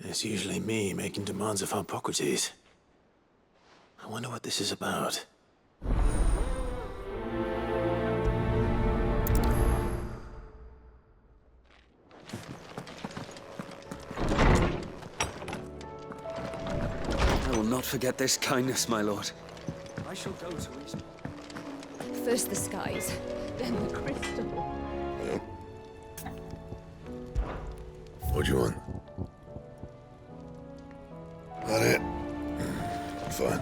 It's usually me making demands of Harpocrates. I wonder what this is about. I will not forget this kindness, my lord. I shall go to his... First the skies, then the crystal. What do you want? That it? Fine.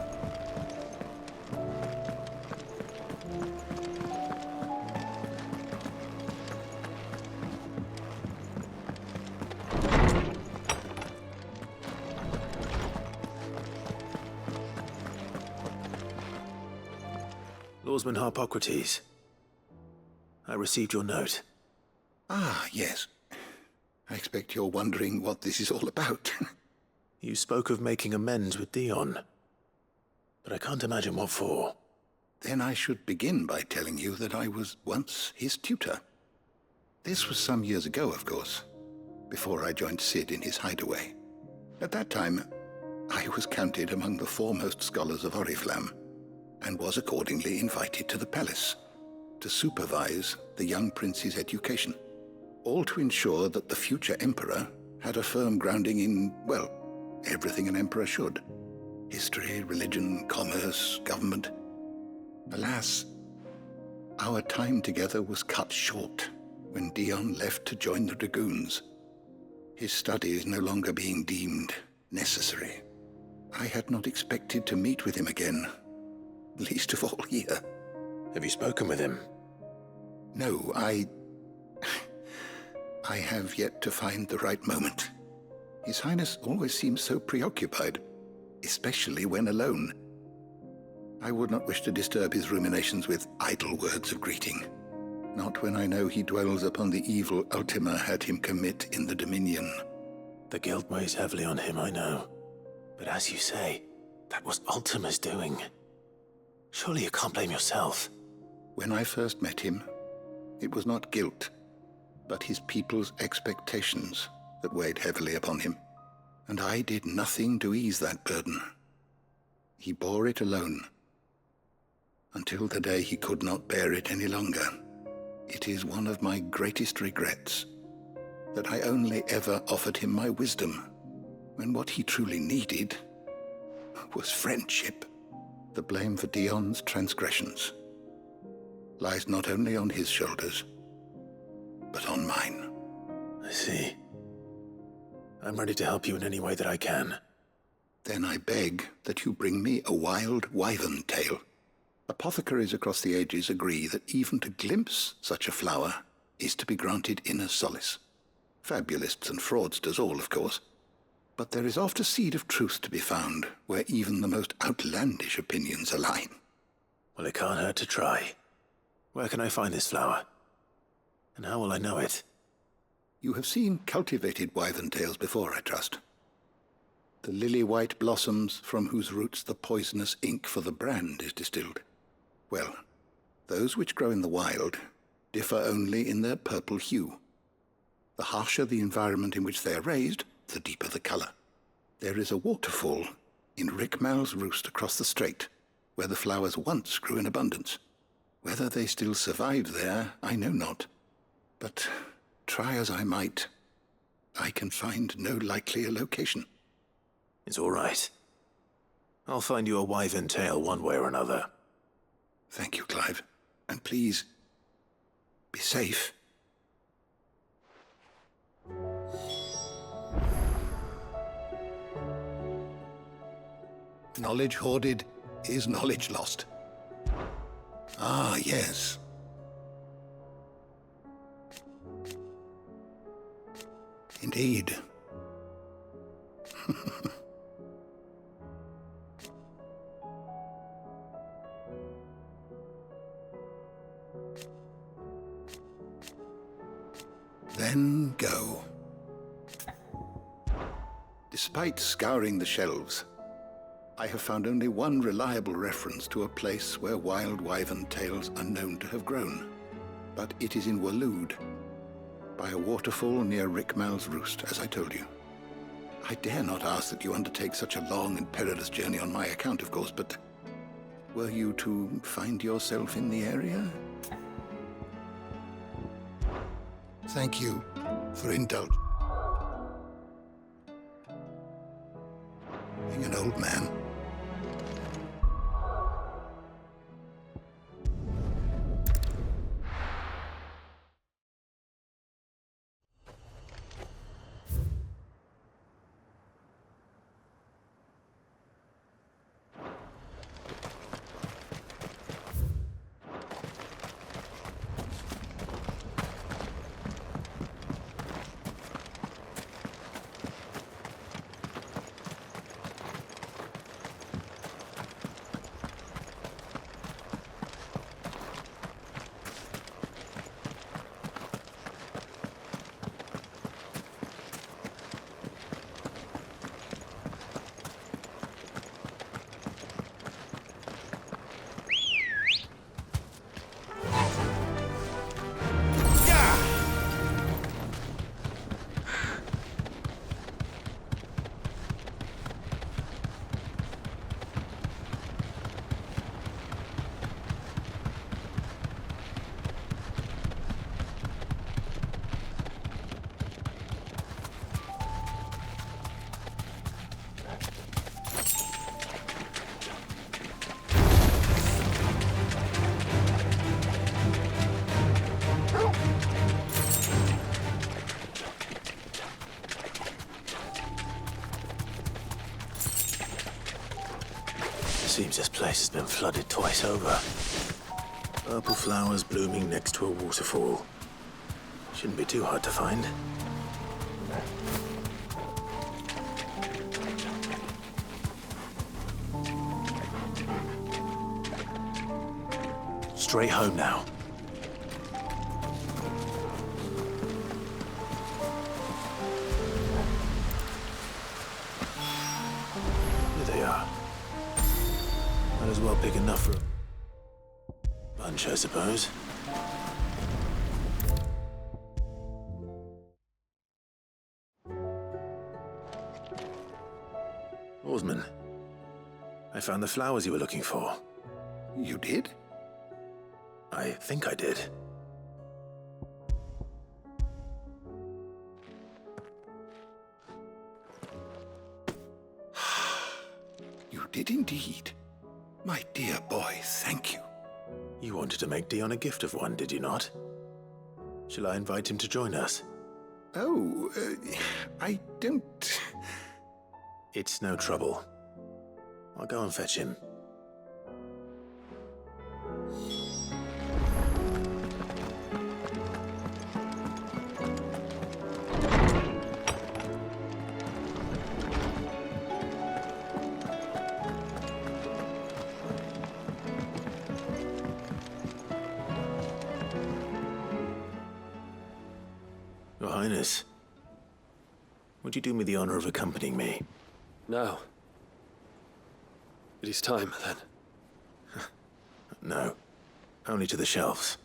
Lawsman Harpocrates. I received your note. Ah, yes. I expect you're wondering what this is all about. You spoke of making amends with Dion. But I can't imagine what for. Then I should begin by telling you that I was once his tutor. This was some years ago, of course, before I joined Cid in his hideaway. At that time, I was counted among the foremost scholars of Oriflamme, and was accordingly invited to the palace to supervise the young prince's education, all to ensure that the future emperor had a firm grounding in, well, everything an emperor should. History, religion, commerce, government. Alas, our time together was cut short when Dion left to join the Dragoons, his studies no longer being deemed necessary. I had not expected to meet with him again, least of all here. Have you spoken with him? No, I have yet to find the right moment. His Highness always seems so preoccupied, especially when alone. I would not wish to disturb his ruminations with idle words of greeting, not when I know he dwells upon the evil Ultima had him commit in the Dominion. The guilt weighs heavily on him, I know. But as you say, that was Ultima's doing. Surely you can't blame yourself. When I first met him, it was not guilt, but his people's expectations that weighed heavily upon him, and I did nothing to ease that burden. He bore it alone, until the day he could not bear it any longer. It is one of my greatest regrets that I only ever offered him my wisdom, when what he truly needed was friendship. The blame for Dion's transgressions lies not only on his shoulders, but on mine. I see. I'm ready to help you in any way that I can. Then I beg that you bring me a wild wyvern tail. Apothecaries across the ages agree that even to glimpse such a flower is to be granted inner solace. Fabulists and fraudsters all, of course. But there is oft a seed of truth to be found where even the most outlandish opinions align. Well, it can't hurt to try. Where can I find this flower? And how will I know it? You have seen cultivated wyvern tails before, I trust. The lily-white blossoms from whose roots the poisonous ink for the brand is distilled. Well, those which grow in the wild differ only in their purple hue. The harsher the environment in which they are raised, the deeper the color. There is a waterfall in Rickmal's Roost across the strait, where the flowers once grew in abundance. Whether they still survive there, I know not. But try as I might, I can find no likelier location. It's all right. I'll find you a wyvern tail one way or another. Thank you, Clive. And please, be safe. Knowledge hoarded is knowledge lost. Ah, yes. Indeed. Then go. Despite scouring the shelves, I have found only one reliable reference to a place where wild wyvern tails are known to have grown. But it is in Waloed, by a waterfall near Rickmal's Roost, as I told you. I dare not ask that you undertake such a long and perilous journey on my account, of course, but were you to find yourself in the area? Thank you for indulging. Being an old man. Seems this place has been flooded twice over. Purple flowers blooming next to a waterfall. Shouldn't be too hard to find. Straight home now. Here they are. Might as well pick enough for a bunch, I suppose. Oarsman, I found the flowers you were looking for. You did? I think I did. You did indeed. My dear boy, thank you. You wanted to make Dion a gift of one, did you not? Shall I invite him to join us? Oh, I don't... It's no trouble. I'll go and fetch him. Your Highness, would you do me the honor of accompanying me? Now. It is time, then. No, only to the shelves.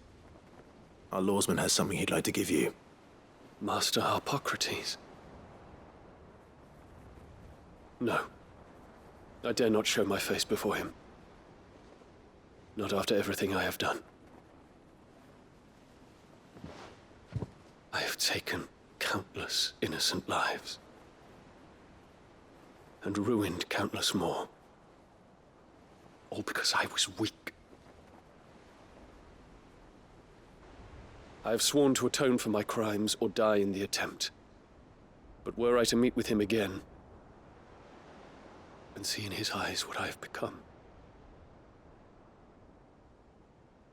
Our lawsman has something he'd like to give you. Master Harpocrates. No. I dare not show my face before him. Not after everything I have done. I have taken countless innocent lives. And ruined countless more. All because I was weak. I have sworn to atone for my crimes or die in the attempt. But were I to meet with him again, and see in his eyes what I have become,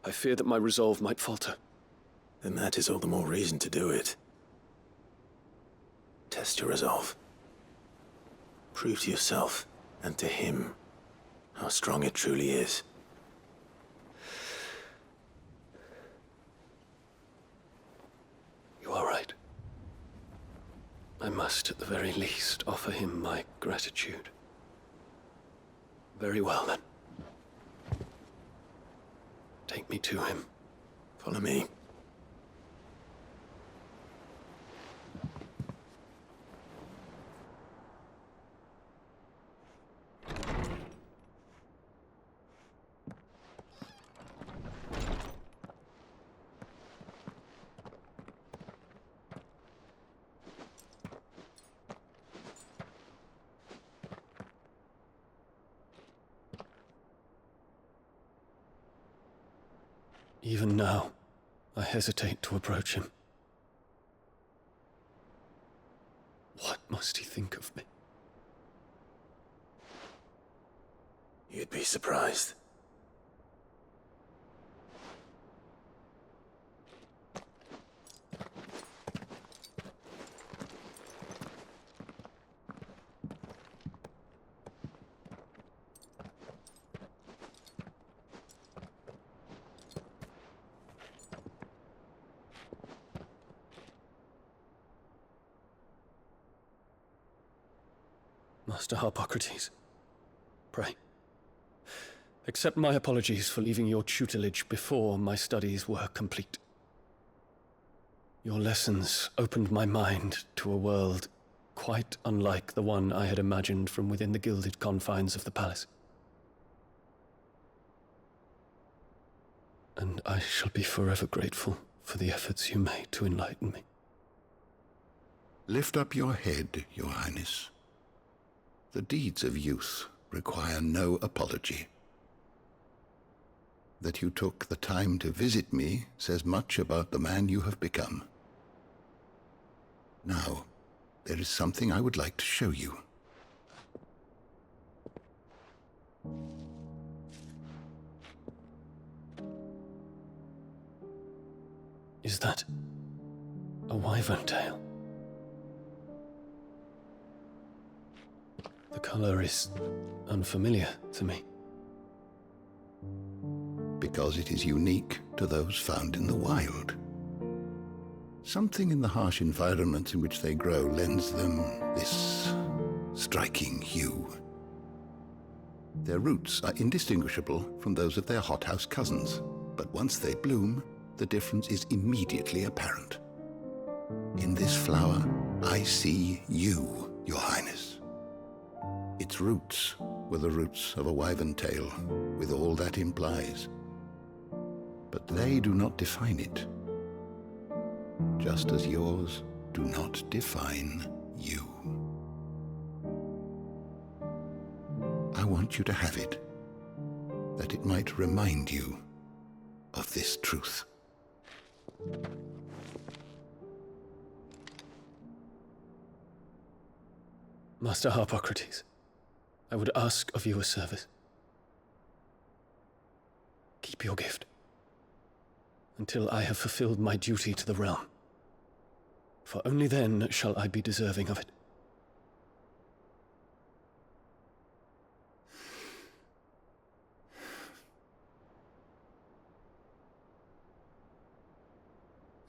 I fear that my resolve might falter. Then that is all the more reason to do it. Test your resolve. Prove to yourself, and to him, how strong it truly is. You are right. I must, at the very least, offer him my gratitude. Very well, then. Take me to him. Follow me. Even now, I hesitate to approach him. What must he think of me? You'd be surprised. Master Harpocrates, pray, accept my apologies for leaving your tutelage before my studies were complete. Your lessons opened my mind to a world quite unlike the one I had imagined from within the gilded confines of the palace. And I shall be forever grateful for the efforts you made to enlighten me. Lift up your head, Your Highness. The deeds of youth require no apology. That you took the time to visit me says much about the man you have become. Now, there is something I would like to show you. Is that a wyvern tail? The color is unfamiliar to me. Because it is unique to those found in the wild. Something in the harsh environments in which they grow lends them this striking hue. Their roots are indistinguishable from those of their hothouse cousins, but once they bloom, the difference is immediately apparent. In this flower, I see you, Your Highness. Its roots were the roots of a wyvern tail, with all that implies. But they do not define it, just as yours do not define you. I want you to have it, that it might remind you of this truth. Master Harpocrates, I would ask of you a service. Keep your gift until I have fulfilled my duty to the realm, for only then shall I be deserving of it.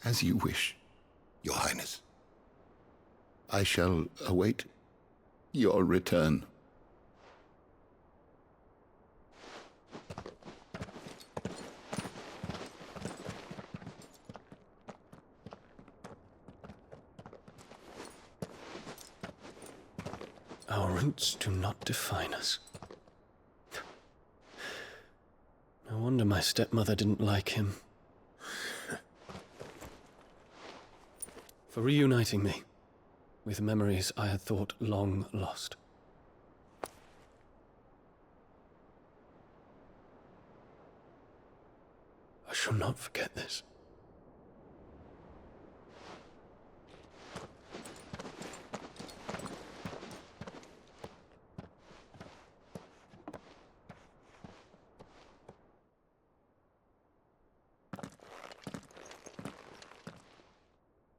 As you wish, Your Highness. I shall await your return. Our roots do not define us. No wonder my stepmother didn't like him. For reuniting me with memories I had thought long lost. I shall not forget this.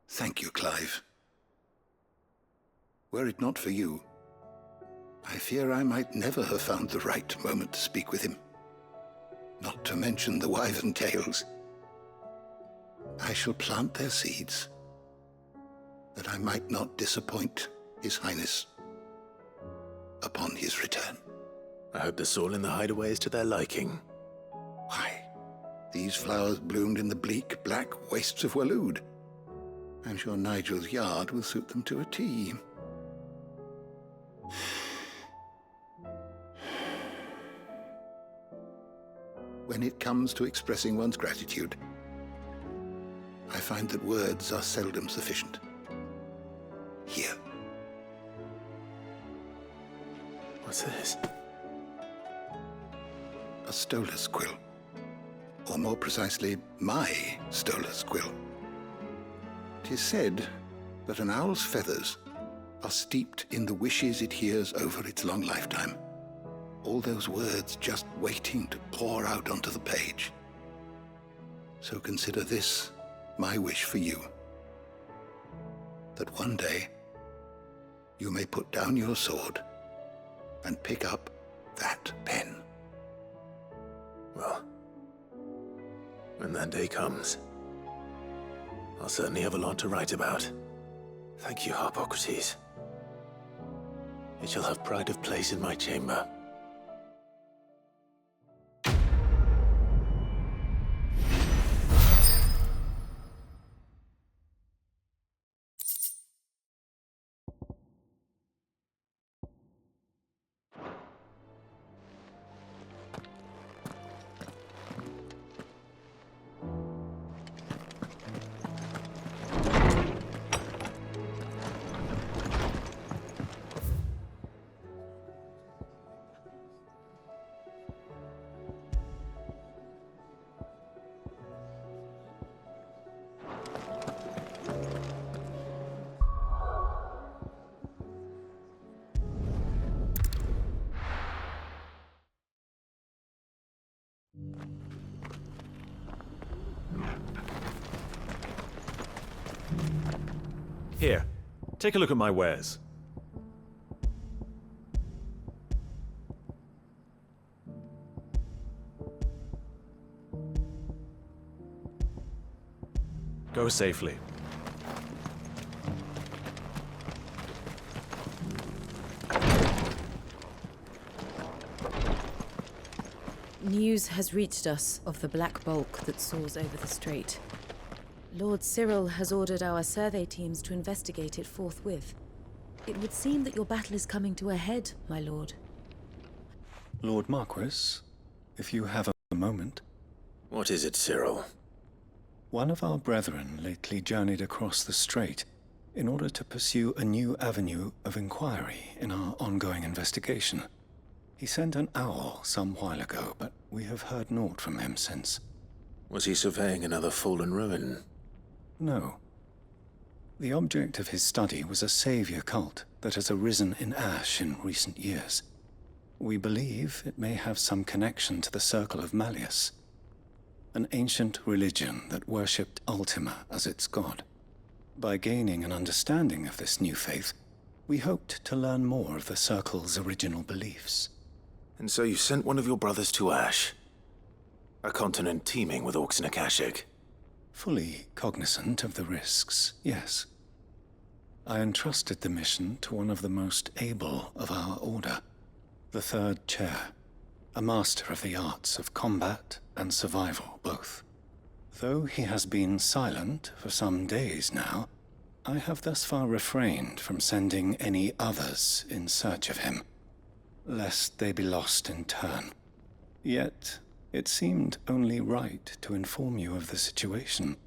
Thank you, Clive. Were it not for you, I fear I might never have found the right moment to speak with him. Not to mention the wyvern tales. I shall plant their seeds, that I might not disappoint His Highness upon his return. I hope the soil in the hideaway is to their liking. Why, these flowers bloomed in the bleak, black wastes of Waloed. I'm sure Nigel's yard will suit them to a T. When it comes to expressing one's gratitude, I find that words are seldom sufficient. Here. What's this? A stolus quill. or more precisely, my Stolas quill. 'Tis said that an owl's feathers are steeped in the wishes it hears over its long lifetime. All those words just waiting to pour out onto the page. So consider this my wish for you. That one day you may put down your sword and pick up that pen. Well, when that day comes, I'll certainly have a lot to write about. Thank you, Harpocrates. It shall have pride of place in my chamber. Here, take a look at my wares. Go safely. News has reached us of the black bulk that soars over the strait. Lord Cyril has ordered our survey teams to investigate it forthwith. It would seem that your battle is coming to a head, my lord. Lord Marquis, if you have a moment. What is it, Cyril? One of our brethren lately journeyed across the strait in order to pursue a new avenue of inquiry in our ongoing investigation. He sent an owl some while ago, but we have heard naught from him since. Was he surveying another fallen ruin? No. The object of his study was a savior cult that has arisen in Ash in recent years. We believe it may have some connection to the Circle of Malleus, an ancient religion that worshipped Ultima as its god. By gaining an understanding of this new faith, we hoped to learn more of the Circle's original beliefs. And so you sent one of your brothers to Ash? A continent teeming with orcs and Akashic? Fully cognizant of the risks, yes. I entrusted the mission to one of the most able of our order, the Third Chair, a master of the arts of combat and survival both. Though he has been silent for some days now, I have thus far refrained from sending any others in search of him, lest they be lost in turn. Yet, it seemed only right to inform you of the situation,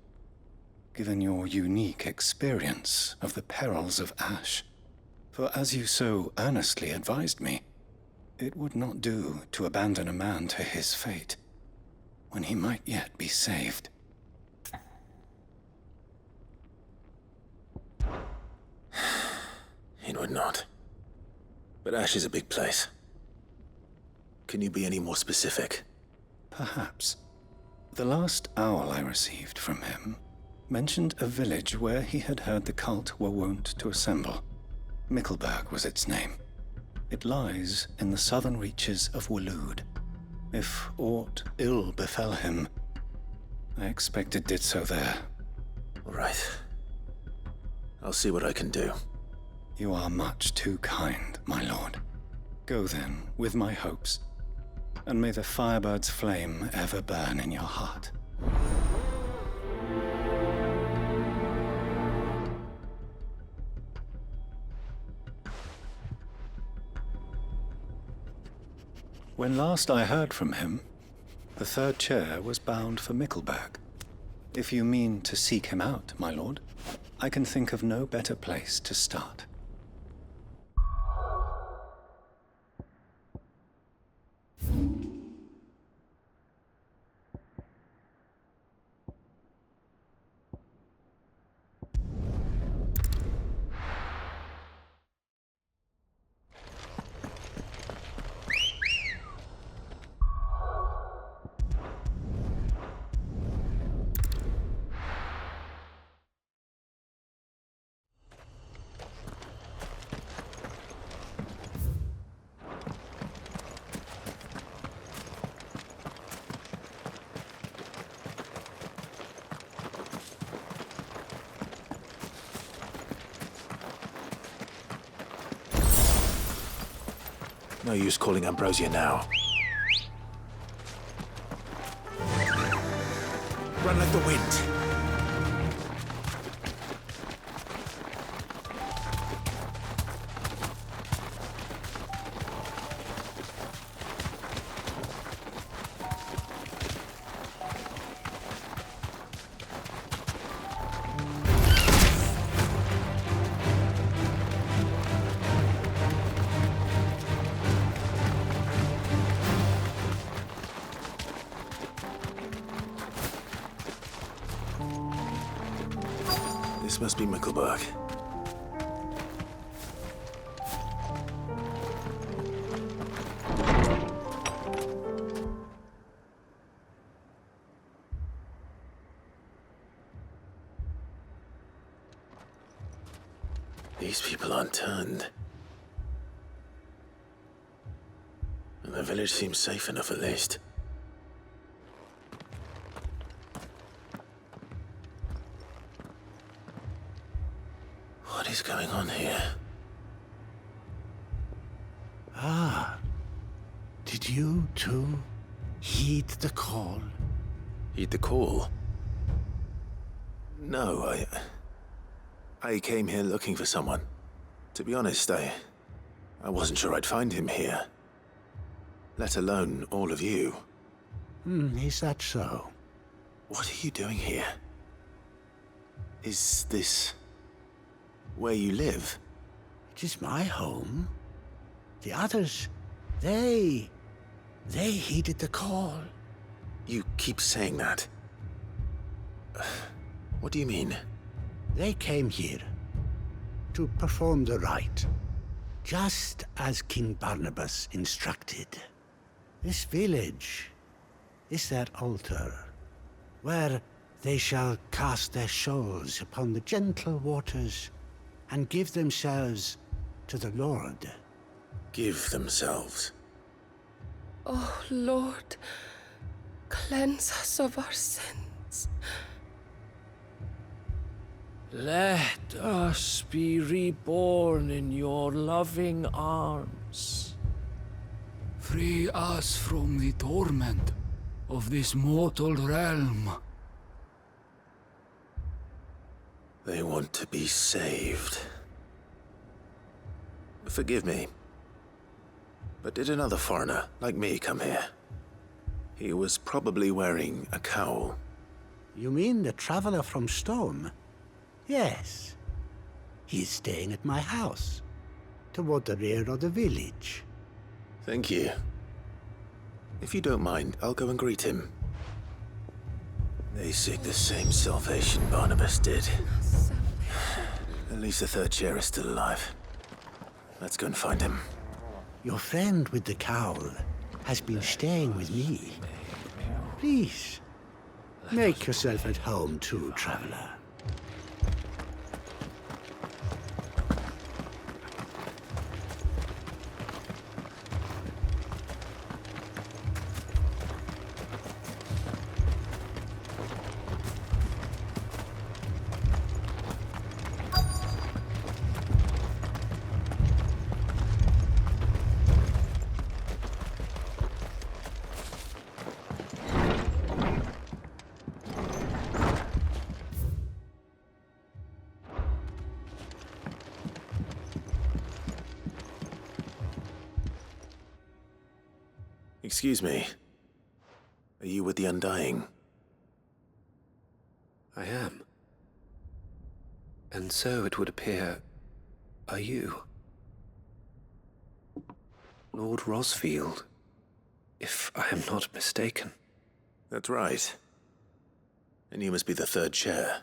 given your unique experience of the perils of Ash. For as you so earnestly advised me, it would not do to abandon a man to his fate, when he might yet be saved. It would not. But Ash is a big place. Can you be any more specific? Perhaps. The last owl I received from him mentioned a village where he had heard the cult were wont to assemble. Mickleburg was its name. It lies in the southern reaches of Waloed. If aught ill befell him, I expect it did so there. Right. I'll see what I can do. You are much too kind, my lord. Go then, with my hopes, and may the Firebird's flame ever burn in your heart. When last I heard from him, the Third Chair was bound for Mickleburg. If you mean to seek him out, my lord, I can think of no better place to start. No use calling Ambrosia now. Run like the wind. This must be Mickleburg. These people aren't turned. And the village seems safe enough at least. What is going on here? Ah, did you too heed the call? Heed the call? No, I came here looking for someone. To be honest, I wasn't sure I'd find him here. Let alone all of you. Is that so? What are you doing here? Is this where you live? It is my home. The others, they heeded the call. You keep saying that. What do you mean? They came here to perform the rite, just as King Barnabas instructed. This village is their altar, where they shall cast their souls upon the gentle waters and give themselves to the Lord. Give themselves. Oh, Lord, cleanse us of our sins. Let us be reborn in your loving arms. Free us from the torment of this mortal realm. They want to be saved. Forgive me, but did another foreigner like me come here? He was probably wearing a cowl. You mean the traveler from Storm? Yes. He's staying at my house, toward the rear of the village. Thank you. If you don't mind, I'll go and greet him. They seek the same salvation Barnabas did. At least the third chair is still alive. Let's go and find him. Your friend with the cowl has been staying with me. Please, make yourself at home too, traveler. Excuse me. Are you with the Undying? I am. And so it would appear, are you? Lord Rosfield, if I am not mistaken. That's right. And you must be the third chair.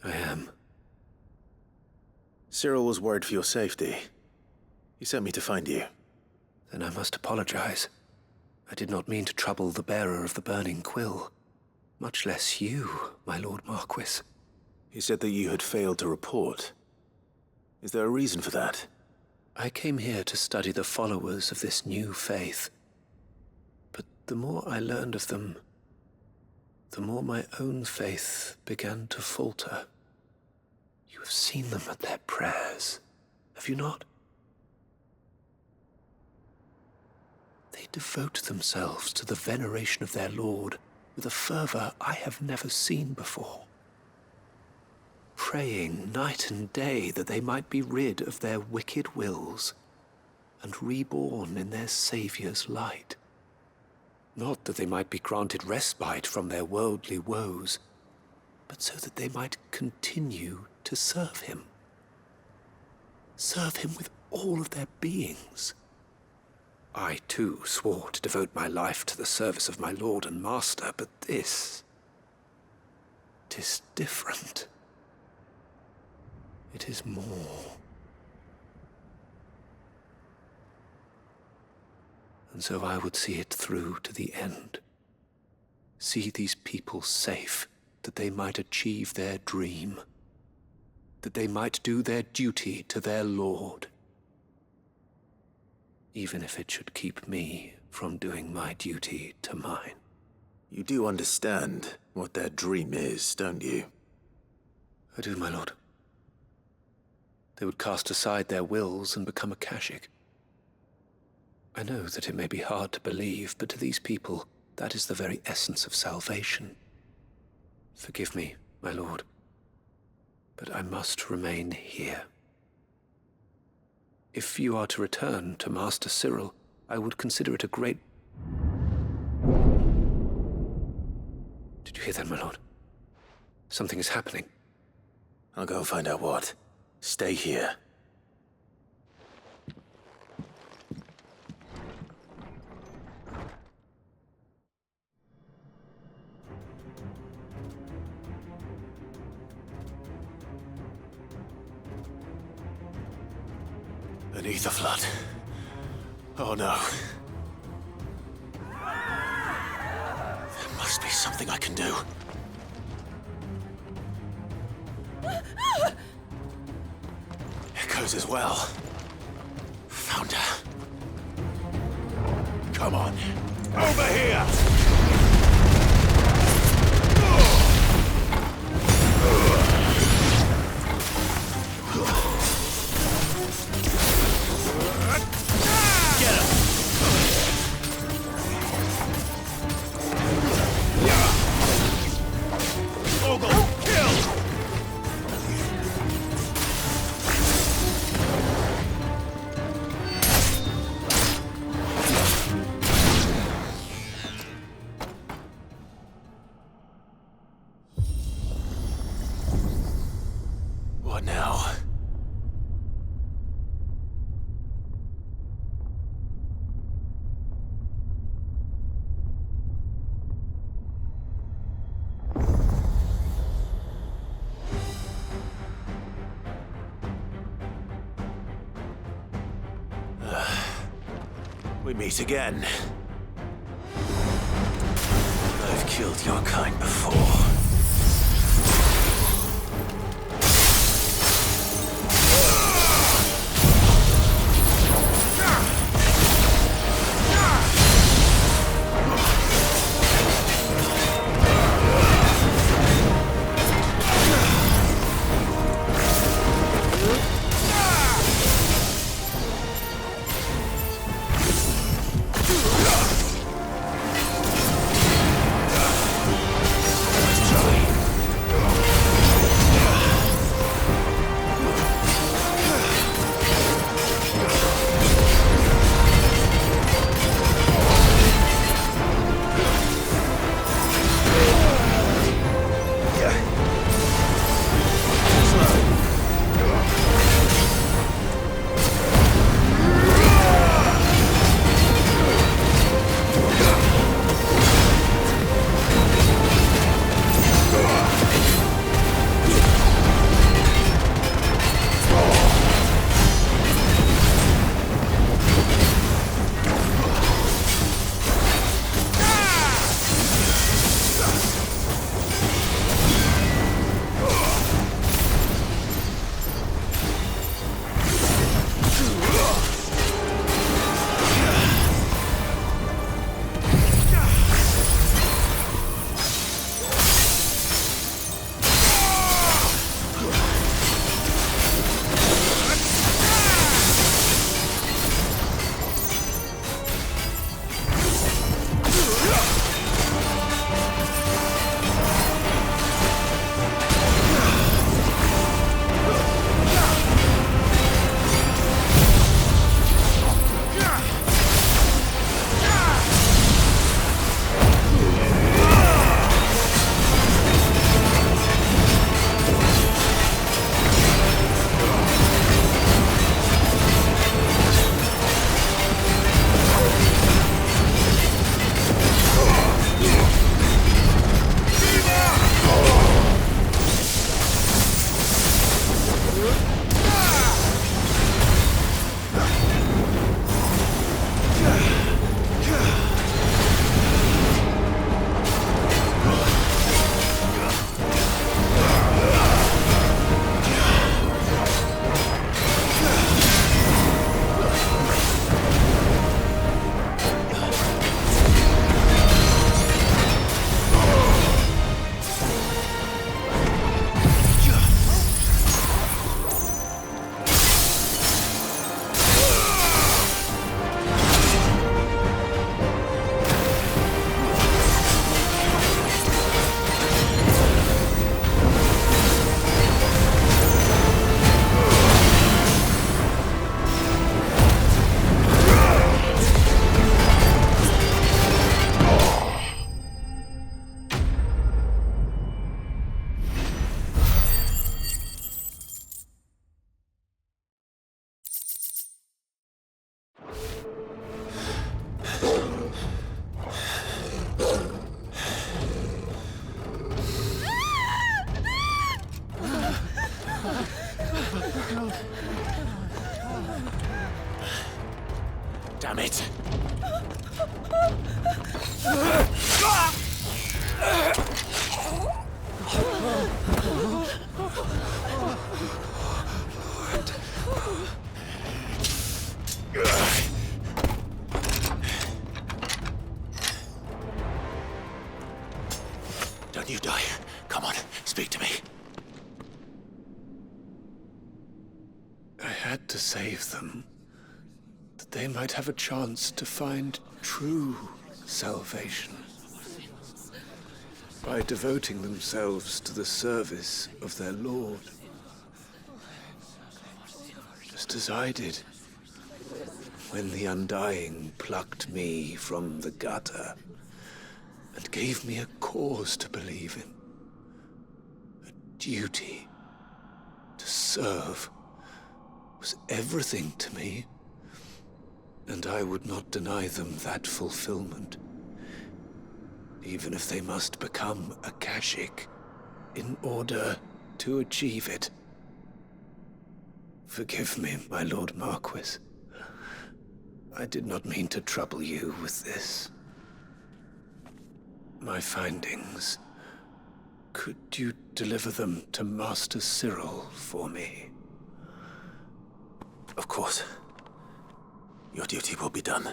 I am. Cyril was worried for your safety. He sent me to find you. Then I must apologize. I did not mean to trouble the bearer of the burning quill. Much less you, my Lord Marquis. He said that you had failed to report. Is there a reason for that? I came here to study the followers of this new faith. But the more I learned of them, the more my own faith began to falter. You have seen them at their prayers, have you not? They devote themselves to the veneration of their lord with a fervor I have never seen before, praying night and day that they might be rid of their wicked wills and reborn in their Saviour's light. Not that they might be granted respite from their worldly woes, but so that they might continue to serve him. Serve him with all of their beings. I, too, swore to devote my life to the service of my Lord and Master, but this... 'tis different. It is more. And so I would see it through to the end. See these people safe, that they might achieve their dream, that they might do their duty to their Lord, even if it should keep me from doing my duty to mine. You do understand what their dream is, don't you? I do, my lord. They would cast aside their wills and become a Kashyyyk. I know that it may be hard to believe, but to these people, that is the very essence of salvation. Forgive me, my lord, but I must remain here. If you are to return to Master Cyril, I would consider it a great... Did you hear that, my lord? Something is happening. I'll go and find out what. Stay here. An ether flood. Oh no. There must be something I can do. Echoes as well. Found her. Come on. Over here! What now? We meet again. I've killed your kind before. Damn it! Don't you die. Come on, speak to me. I had to save them, that they might have a chance to find true salvation. By devoting themselves to the service of their Lord. Just as I did when the Undying plucked me from the gutter and gave me a cause to believe in. A duty to serve was everything to me, and I would not deny them that fulfillment, even if they must become a Kashyyyk in order to achieve it. Forgive me, my Lord Marquis. I did not mean to trouble you with this. My findings. Could you deliver them to Master Cyril for me? Of course. Your duty will be done.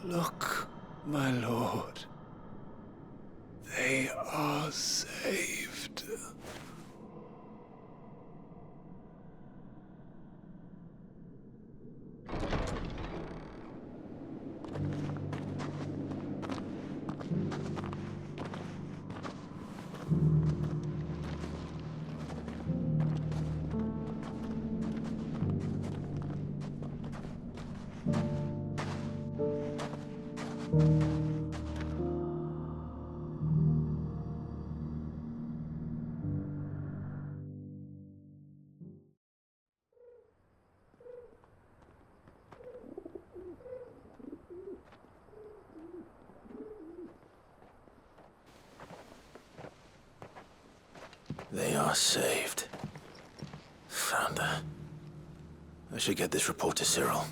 Look, my lord. They are saved. They are saved. Founder. I should get this report to Cyril.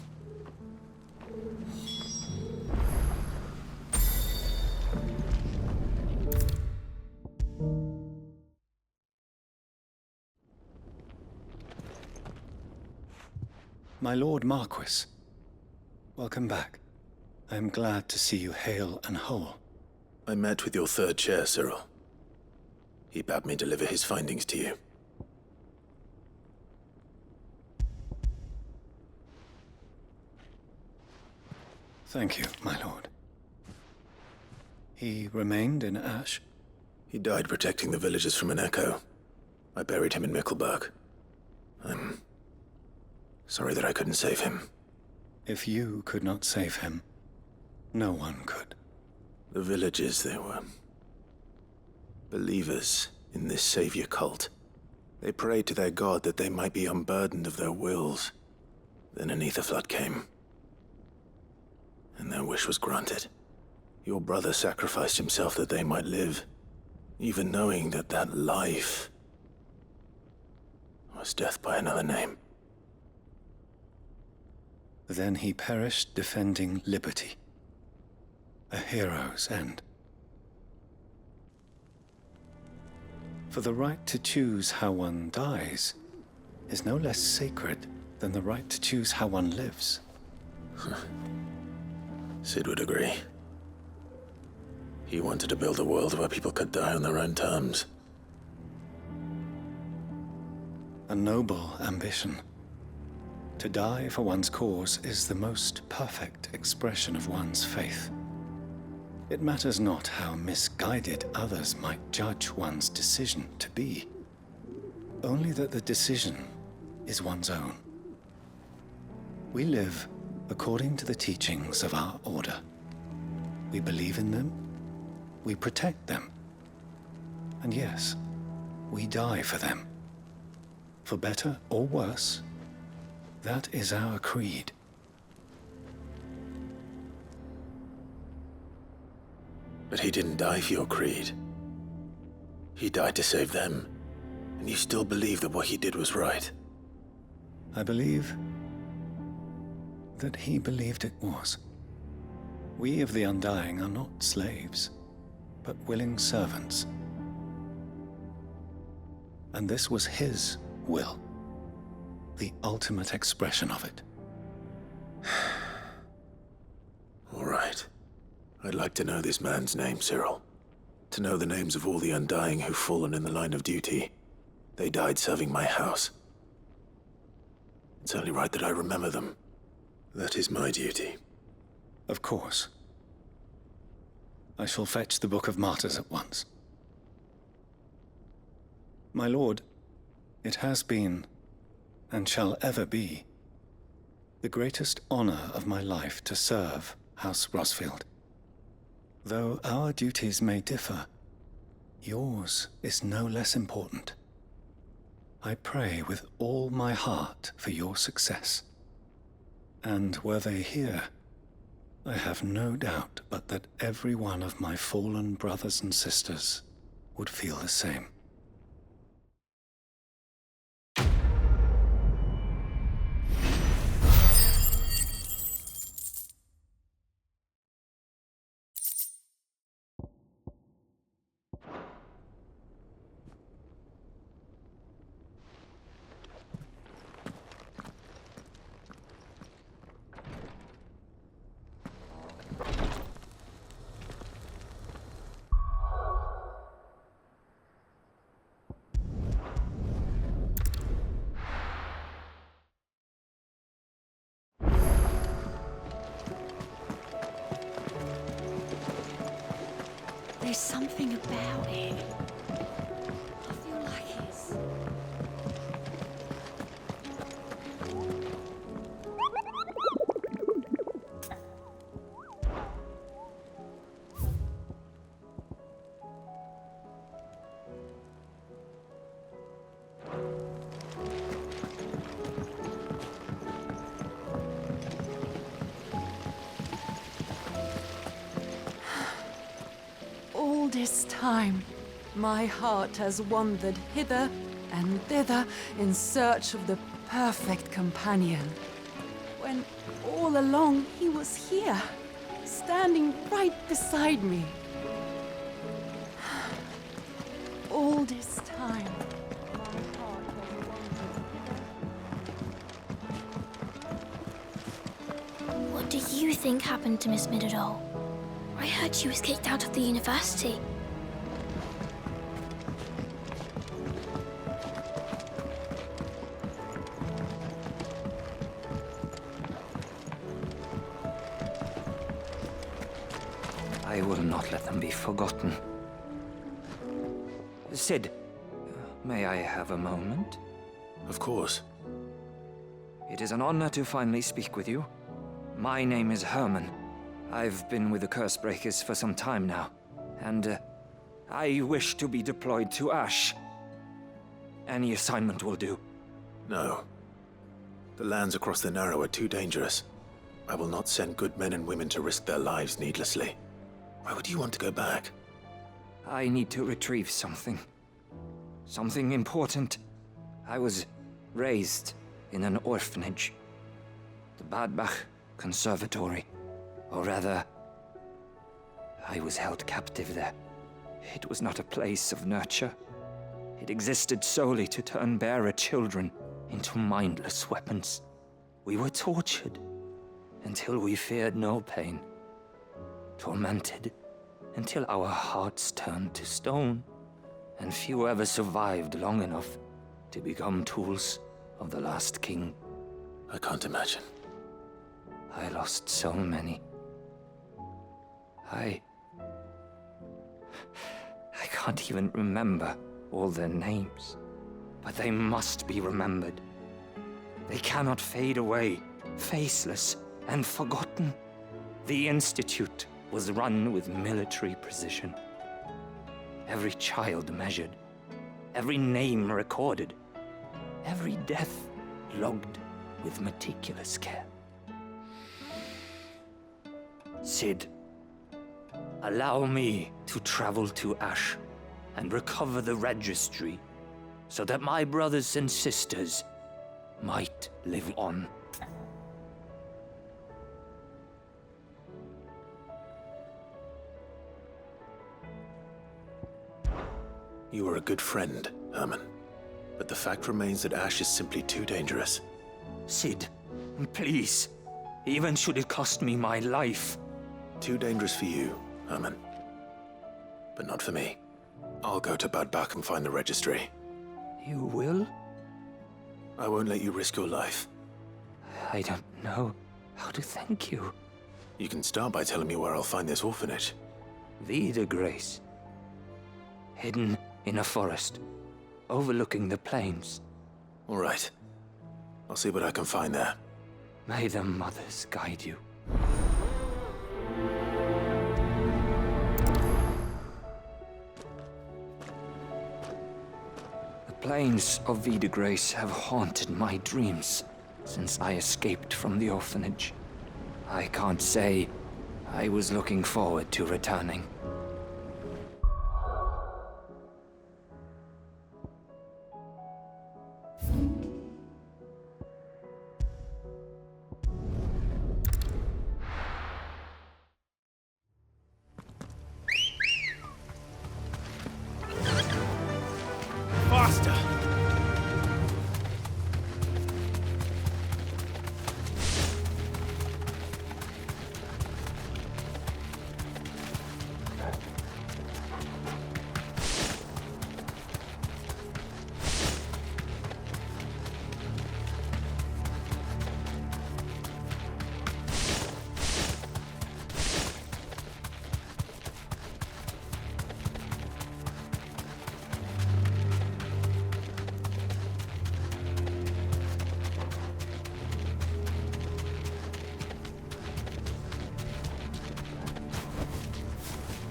My Lord Marquis, welcome back. I am glad to see you hale and whole. I met with your third chair, Cyril. He bade me deliver his findings to you. Thank you, my lord. He remained in Ash? He died protecting the villagers from an echo. I buried him in Mickelberg. I'm sorry that I couldn't save him. If you could not save him, no one could. The villagers, they were believers in this savior cult. They prayed to their god that they might be unburdened of their wills. Then an ether flood came, and their wish was granted. Your brother sacrificed himself that they might live, even knowing that that life was death by another name. Then he perished defending liberty. A hero's end. For the right to choose how one dies is no less sacred than the right to choose how one lives. Sid would agree. He wanted to build a world where people could die on their own terms. A noble ambition. To die for one's cause is the most perfect expression of one's faith. It matters not how misguided others might judge one's decision to be, only that the decision is one's own. We live according to the teachings of our order. We believe in them, we protect them, and yes, we die for them. For better or worse, that is our creed. But he didn't die for your creed. He died to save them. And you still believe that what he did was right? I believe that he believed it was. We of the Undying are not slaves, but willing servants. And this was his will, the ultimate expression of it. All right. I'd like to know this man's name, Cyril. To know the names of all the Undying who've fallen in the line of duty. They died serving my house. It's only right that I remember them. That is my duty. Of course. I shall fetch the Book of Martyrs at once. My lord, it has been, and shall ever be, the greatest honor of my life to serve House Rosfield. Though our duties may differ, yours is no less important. I pray with all my heart for your success. And were they here, I have no doubt but that every one of my fallen brothers and sisters would feel the same. There's something about it. I feel like it's... All this time, my heart has wandered hither and thither in search of the perfect companion. When all along he was here, standing right beside me. All this time, my heart has wandered. What do you think happened to Miss Midadole? I heard she was kicked out of the university. I will not let them be forgotten. Cid, may I have a moment? Of course. It is an honor to finally speak with you. My name is Herman. I've been with the Cursebreakers for some time now, and I wish to be deployed to Ash. Any assignment will do. No. The lands across the Narrow are too dangerous. I will not send good men and women to risk their lives needlessly. Why would you want to go back? I need to retrieve something. Something important. I was raised in an orphanage. The Badbach Conservatory. Or rather, I was held captive there. It was not a place of nurture. It existed solely to turn bearer children into mindless weapons. We were tortured until we feared no pain. Tormented until our hearts turned to stone, and few ever survived long enough to become tools of the last king. I can't imagine. I lost so many. I can't even remember all their names, but they must be remembered. They cannot fade away, faceless and forgotten. The Institute was run with military precision. Every child measured, every name recorded, every death logged with meticulous care. Cid, allow me to travel to Ash and recover the registry so that my brothers and sisters might live on. You were a good friend, Herman. But the fact remains that Ash is simply too dangerous. Cid, please. Even should it cost me my life. Too dangerous for you, Herman. But not for me. I'll go to Bad Bach and find the registry. You will? I won't let you risk your life. I don't know how to thank you. You can start by telling me where I'll find this orphanage. Vie de Grace. Hidden in a forest, overlooking the plains. All right. I'll see what I can find there. May the mothers guide you. The plains of Vie de Grace have haunted my dreams since I escaped from the orphanage. I can't say I was looking forward to returning. Faster!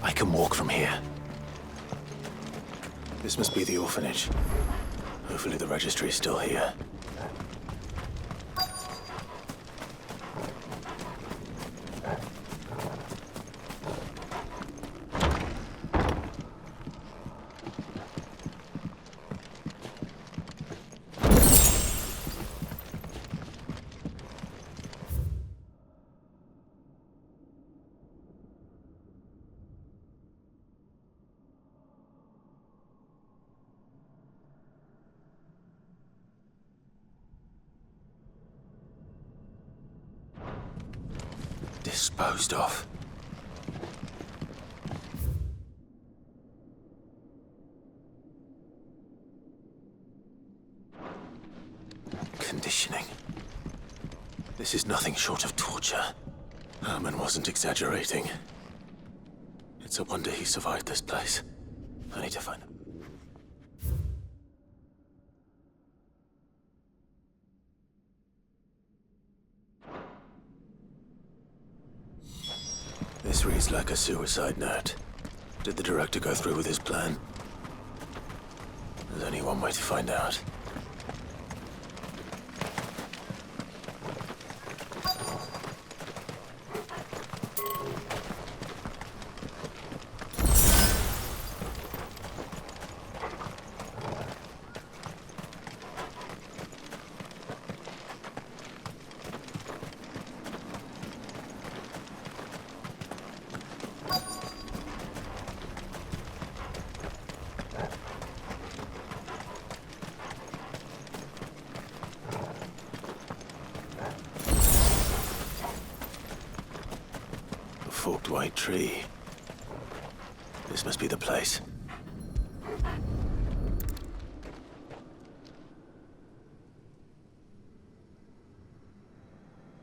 I can walk from here. This must be the orphanage. Hopefully the registry is still here. Disposed of. Conditioning. This is nothing short of torture. Herman wasn't exaggerating. It's a wonder he survived this place. I need to find him. This reads like a suicide note. Did the director go through with his plan? There's only one way to find out. Forked white tree. This must be the place.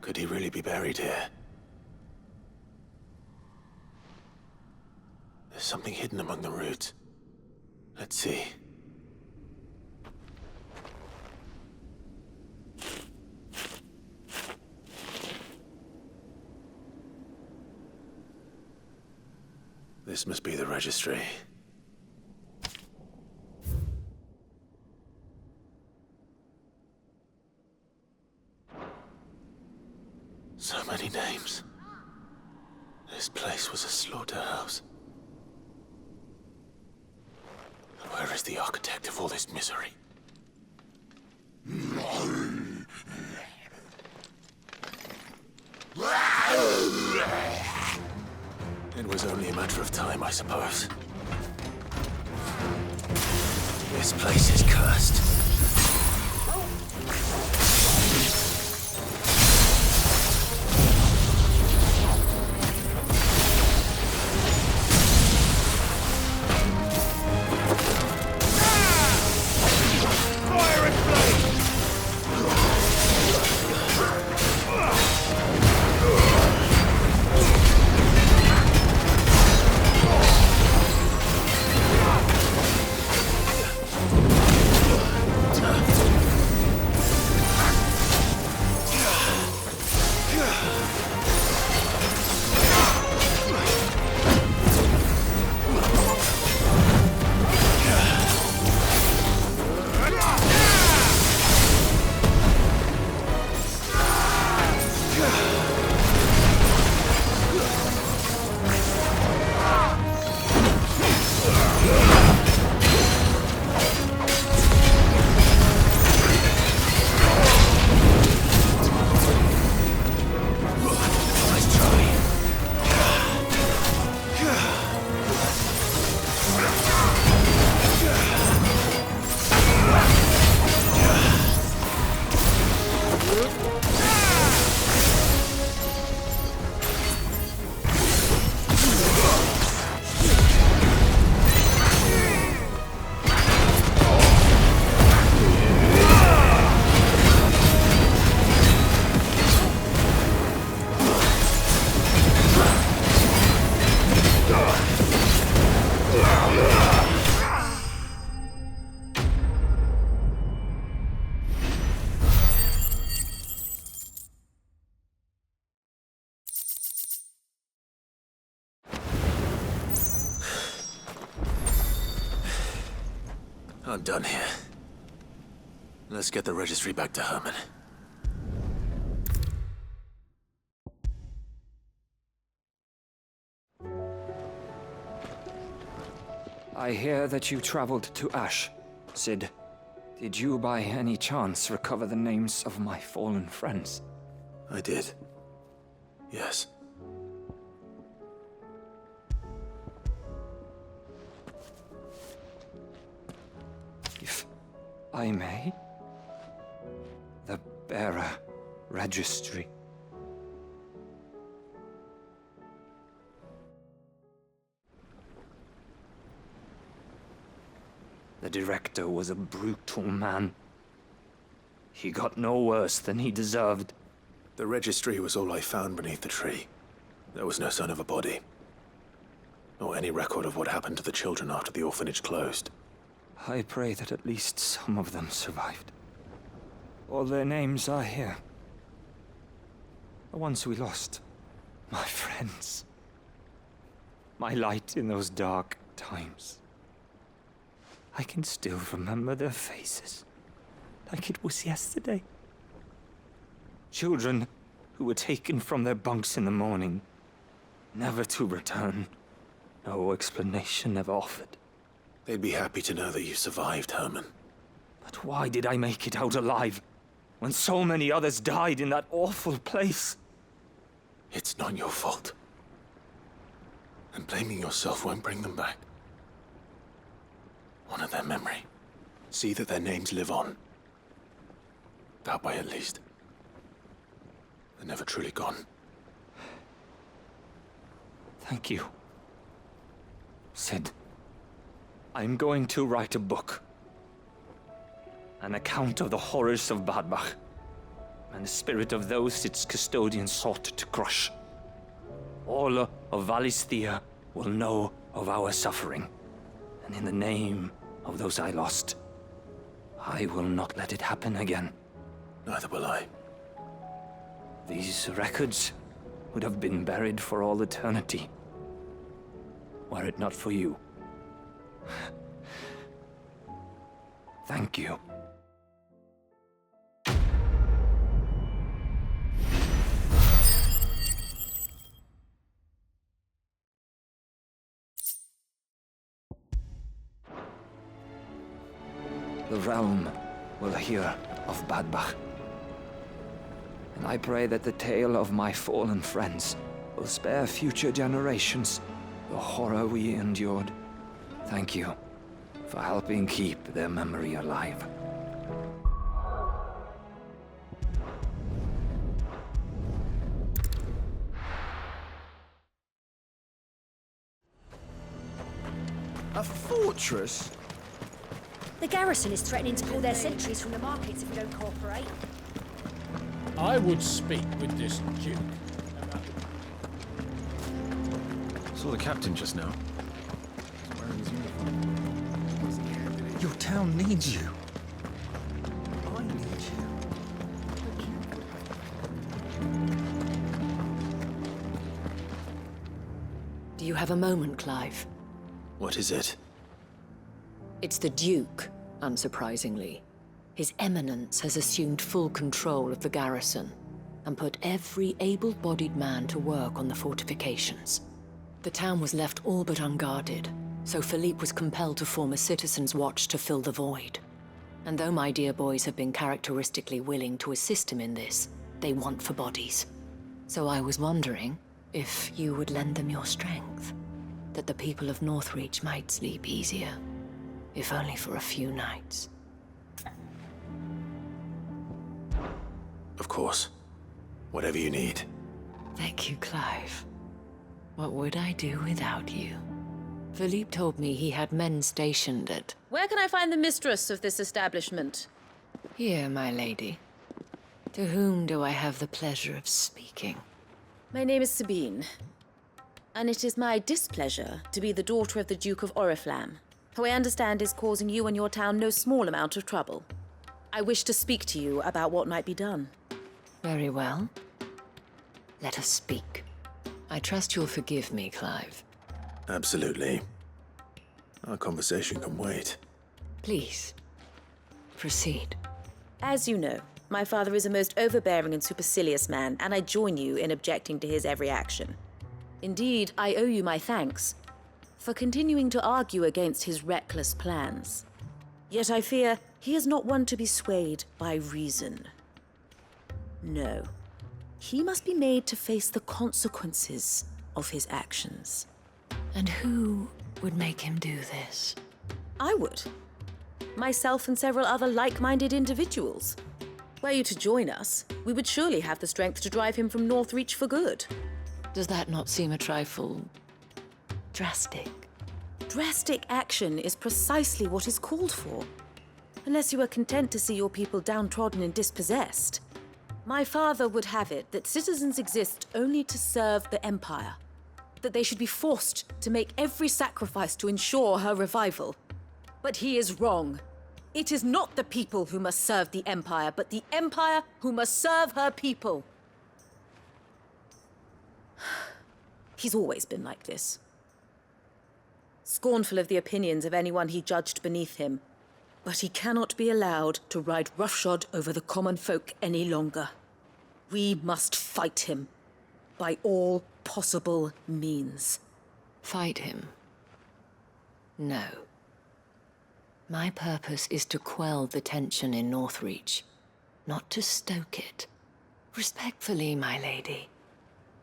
Could he really be buried here? There's something hidden among the roots. Let's see. This must be the registry. So many names. This place was a slaughterhouse. And where is the architect of all this misery? It was only a matter of time, I suppose. This place is cursed. I'm done here. Let's get the registry back to Herman. I hear that you traveled to Ash, Cid. Did you by any chance recover the names of my fallen friends? I did. Yes. If I may? The bearer registry. The director was a brutal man. He got no worse than he deserved. The registry was all I found beneath the tree. There was no sign of a body. Or any record of what happened to the children after the orphanage closed. I pray that at least some of them survived. All their names are here. The ones we lost. My friends. My light in those dark times. I can still remember their faces, like it was yesterday. Children who were taken from their bunks in the morning, never to return. No explanation ever offered. They'd be happy to know that you survived, Herman. But why did I make it out alive, when so many others died in that awful place? It's not your fault. And blaming yourself won't bring them back. Honor their memory. See that their names live on. That way, at least. They're never truly gone. Thank you. Cid, I'm going to write a book. An account of the horrors of Bad Bach, and the spirit of those its custodians sought to crush. All of Valisthea will know of our suffering, and in the name of those I lost, I will not let it happen again. Neither will I. These records would have been buried for all eternity, were it not for you. Thank you. The realm will hear of Bad Bach. And I pray that the tale of my fallen friends will spare future generations the horror we endured. Thank you for helping keep their memory alive. A fortress? The garrison is threatening to pull their sentries from the markets if we don't cooperate. I would speak with this duke. Saw the captain just now. He's wearing his uniform. Your town needs you. I need you. Do you have a moment, Clive? What is it? It's the Duke, unsurprisingly. His Eminence has assumed full control of the garrison and put every able-bodied man to work on the fortifications. The town was left all but unguarded, so Philippe was compelled to form a citizens' watch to fill the void. And though my dear boys have been characteristically willing to assist him in this, they want for bodies. So I was wondering if you would lend them your strength, that the people of Northreach might sleep easier, if only for a few nights. Of course. Whatever you need. Thank you, Clive. What would I do without you? Philippe told me he had men stationed at... Where can I find the mistress of this establishment? Here, my lady. To whom do I have the pleasure of speaking? My name is Sabine, and it is my displeasure to be the daughter of the Duke of Oriflamme, who I understand is causing you and your town no small amount of trouble. I wish to speak to you about what might be done. Very well. Let us speak. I trust you'll forgive me, Clive. Absolutely. Our conversation can wait. Please, proceed. As you know, my father is a most overbearing and supercilious man, and I join you in objecting to his every action. Indeed, I owe you my thanks for continuing to argue against his reckless plans. Yet I fear he is not one to be swayed by reason. No. He must be made to face the consequences of his actions. And who would make him do this? I would. Myself and several other like-minded individuals. Were you to join us, we would surely have the strength to drive him from Northreach for good. Does that not seem a trifle... drastic? Drastic action is precisely what is called for. Unless you are content to see your people downtrodden and dispossessed. My father would have it that citizens exist only to serve the Empire. That they should be forced to make every sacrifice to ensure her revival. But he is wrong. It is not the people who must serve the Empire, but the Empire who must serve her people. He's always been like this. Scornful of the opinions of anyone he judged beneath him. But he cannot be allowed to ride roughshod over the common folk any longer. We must fight him by all possible means. Fight him? No. My purpose is to quell the tension in Northreach, not to stoke it. Respectfully, my lady.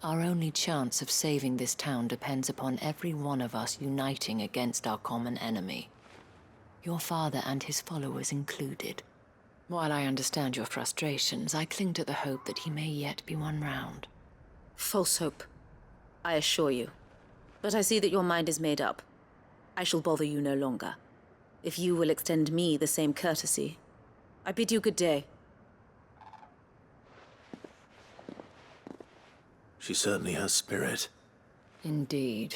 Our only chance of saving this town depends upon every one of us uniting against our common enemy. Your father and his followers included. While I understand your frustrations, I cling to the hope that he may yet be won round. False hope, I assure you. But I see that your mind is made up. I shall bother you no longer. If you will extend me the same courtesy, I bid you good day. She certainly has spirit. Indeed.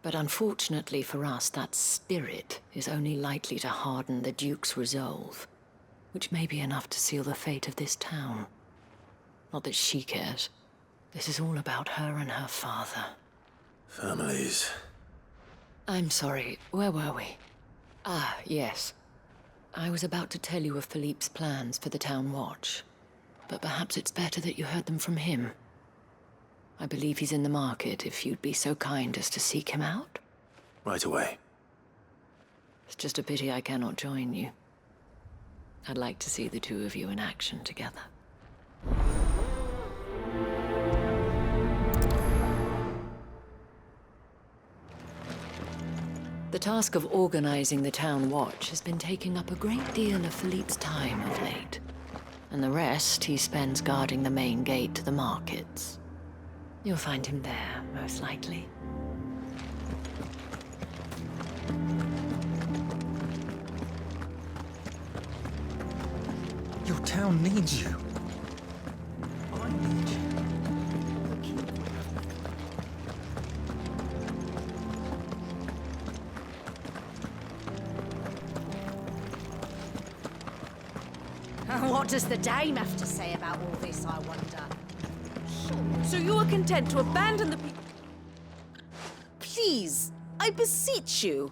But unfortunately for us, that spirit is only likely to harden the Duke's resolve, which may be enough to seal the fate of this town. Not that she cares. This is all about her and her father. Families. I'm sorry, where were we? Ah, yes. I was about to tell you of Philippe's plans for the town watch, but perhaps it's better that you heard them from him. I believe he's in the market, if you'd be so kind as to seek him out. Right away. It's just a pity I cannot join you. I'd like to see the two of you in action together. The task of organizing the town watch has been taking up a great deal of Philippe's time of late. And the rest he spends guarding the main gate to the markets. You'll find him there, most likely. Your town needs you. I need you. What does the dame have to say about all this, I wonder? So you are content to abandon the Please, I beseech you.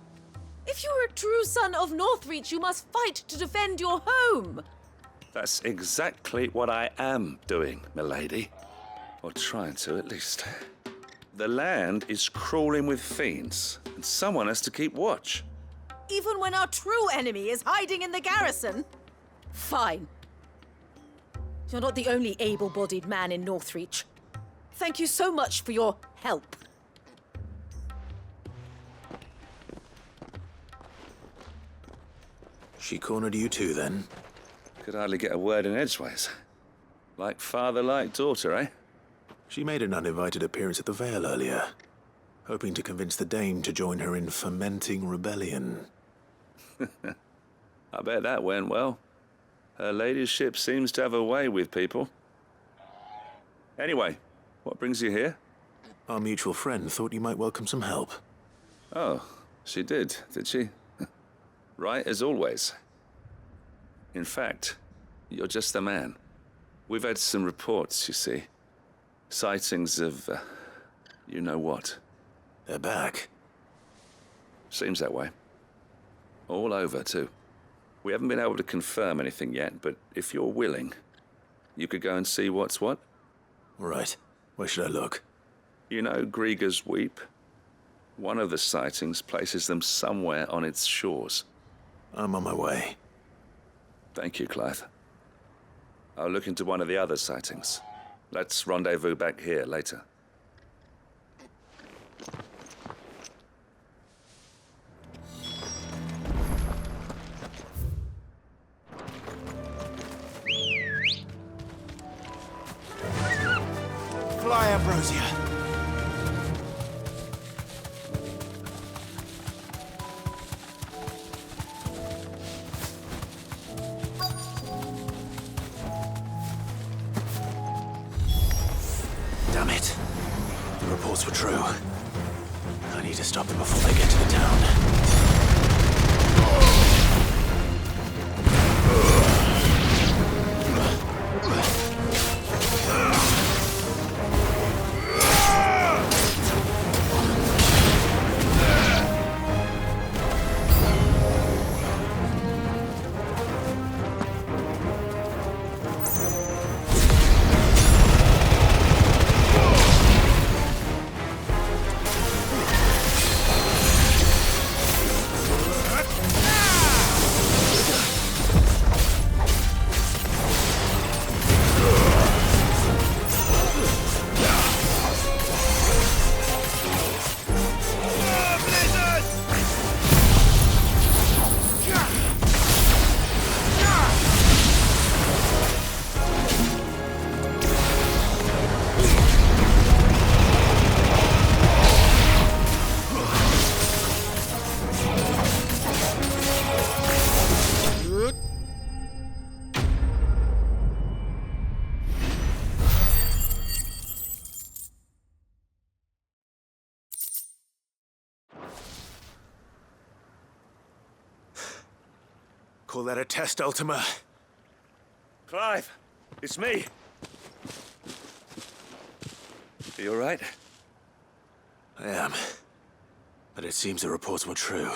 If you are a true son of Northreach, you must fight to defend your home. That's exactly what I am doing, milady. Or trying to, at least. The land is crawling with fiends, and someone has to keep watch. Even when our true enemy is hiding in the garrison? Fine. You're not the only able-bodied man in Northreach. Thank you so much for your help. She cornered you too, then? Could hardly get a word in edgeways. Like father, like daughter, eh? She made an uninvited appearance at the Vale earlier, hoping to convince the Dame to join her in fomenting rebellion. I bet that went well. Her ladyship seems to have a way with people. Anyway, what brings you here? Our mutual friend thought you might welcome some help. Oh, she did she? Right as always. In fact, you're just the man. We've had some reports, you see. Sightings of, you know what. They're back. Seems that way. All over, too. We haven't been able to confirm anything yet, but if you're willing, you could go and see what's what. Right. Where should I look? You know Grieger's Weep? One of the sightings places them somewhere on its shores. I'm on my way. Thank you, Clive. I'll look into one of the other sightings. Let's rendezvous back here later. Fly, Ambrosia! Damn it. The reports were true. I need to stop them before they get to the town. Call that a test, Ultima? Clive, it's me. Are you all right? I am. But it seems the reports were true.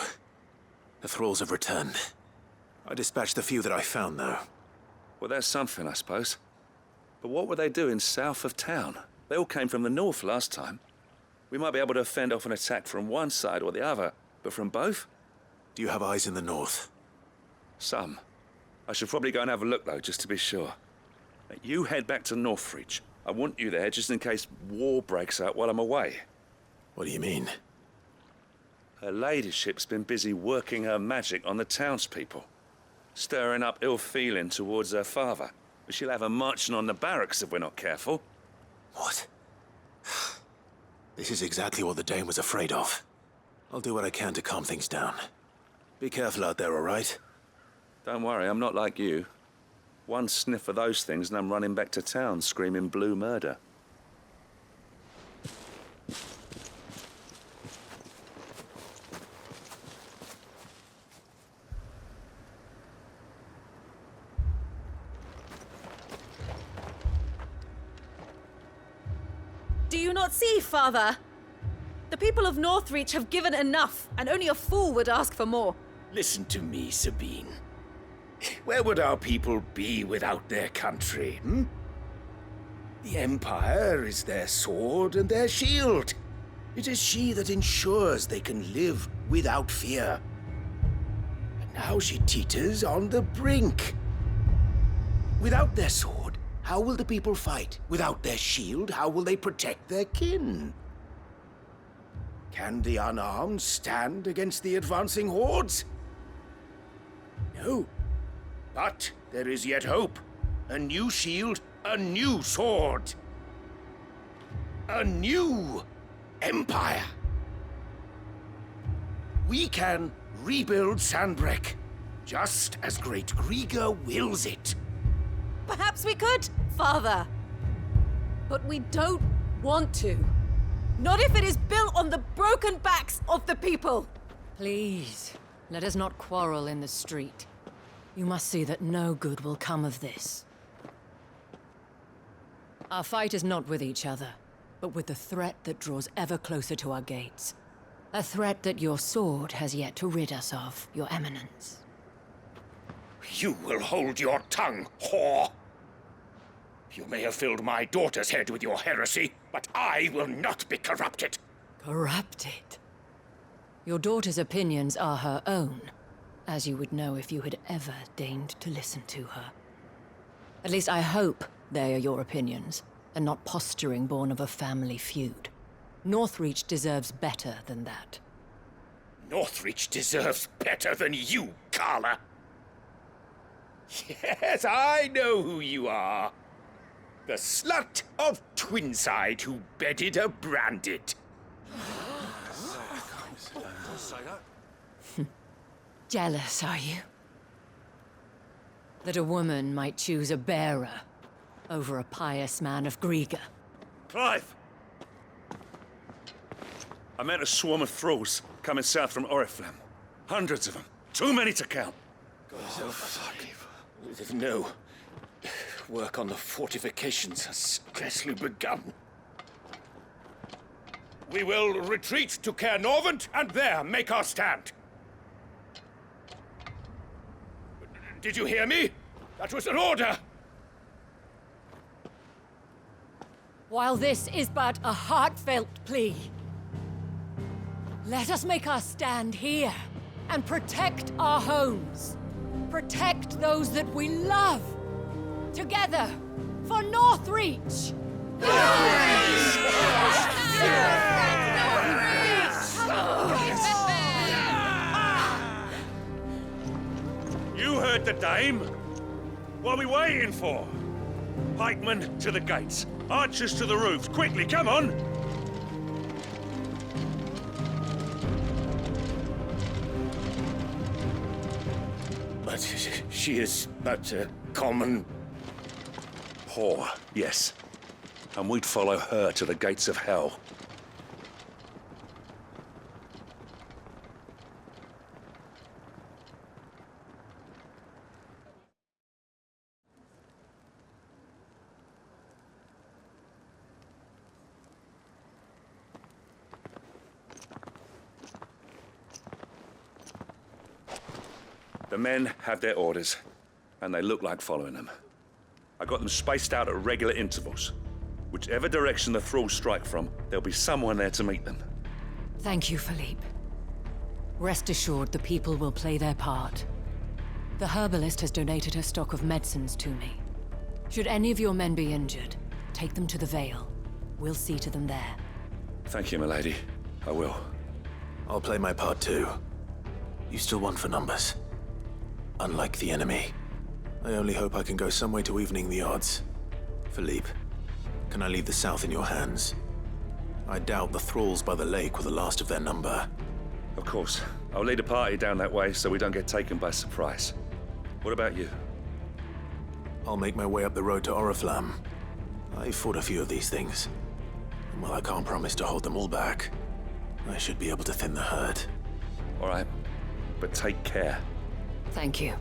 The thralls have returned. I dispatched the few that I found, though. Well, that's something, I suppose. But what were they doing south of town? They all came from the north last time. We might be able to fend off an attack from one side or the other, but from both? Do you have eyes in the north? Some. I should probably go and have a look, though, just to be sure. You head back to Northreach. I want you there just in case war breaks out while I'm away. What do you mean? Her ladyship's been busy working her magic on the townspeople, stirring up ill feeling towards her father. She'll have her marching on the barracks if we're not careful. What? This is exactly what the Dame was afraid of. I'll do what I can to calm things down. Be careful out there, all right? Don't worry, I'm not like you. One sniff of those things and I'm running back to town screaming blue murder. Do you not see, Father? The people of Northreach have given enough, and only a fool would ask for more. Listen to me, Sabine. Where would our people be without their country, hmm? The Empire is their sword and their shield. It is she that ensures they can live without fear. And now she teeters on the brink. Without their sword, how will the people fight? Without their shield, how will they protect their kin? Can the unarmed stand against the advancing hordes? No. But there is yet hope. A new shield, a new sword. A new empire. We can rebuild Sandbreck, just as Great Griga wills it. Perhaps we could, Father. But we don't want to. Not if it is built on the broken backs of the people. Please, let us not quarrel in the street. You must see that no good will come of this. Our fight is not with each other, but with the threat that draws ever closer to our gates. A threat that your sword has yet to rid us of, Your Eminence. You will hold your tongue, whore! You may have filled my daughter's head with your heresy, but I will not be corrupted. Corrupted? Your daughter's opinions are her own, as you would know if you had ever deigned to listen to her. At least I hope they are your opinions, and not posturing born of a family feud. Northreach deserves better than that. Northreach deserves better than you, Carla. Yes, I know who you are. The slut of Twinside who bedded her branded. Jealous, are you? That a woman might choose a bearer over a pious man of Griga. Clive! I met a swarm of thralls coming south from Oriflamme. Hundreds of them. Too many to count. No. Work on the fortifications has scarcely begun. We will retreat to Caer Norvent and there make our stand. Did you hear me? That was an order! While this is but a heartfelt plea, let us make our stand here and protect our homes. Protect those that we love. Together, for Northreach! You heard the Dame. What are we waiting for? Pikemen to the gates. Archers to the roofs. Quickly, come on! But she is but a common... Whore, yes. And we'd follow her to the gates of hell. The men have their orders, and they look like following them. I got them spaced out at regular intervals. Whichever direction the thralls strike from, there'll be someone there to meet them. Thank you, Philippe. Rest assured the people will play their part. The herbalist has donated her stock of medicines to me. Should any of your men be injured, take them to the Vale. We'll see to them there. Thank you, milady. I will. I'll play my part too. You still want for numbers. Unlike the enemy. I only hope I can go some way to evening the odds. Philippe, can I leave the South in your hands? I doubt the thralls by the lake were the last of their number. Of course. I'll lead a party down that way so we don't get taken by surprise. What about you? I'll make my way up the road to Oriflamme. I fought a few of these things. And while I can't promise to hold them all back, I should be able to thin the herd. All right, but take care. Thank you,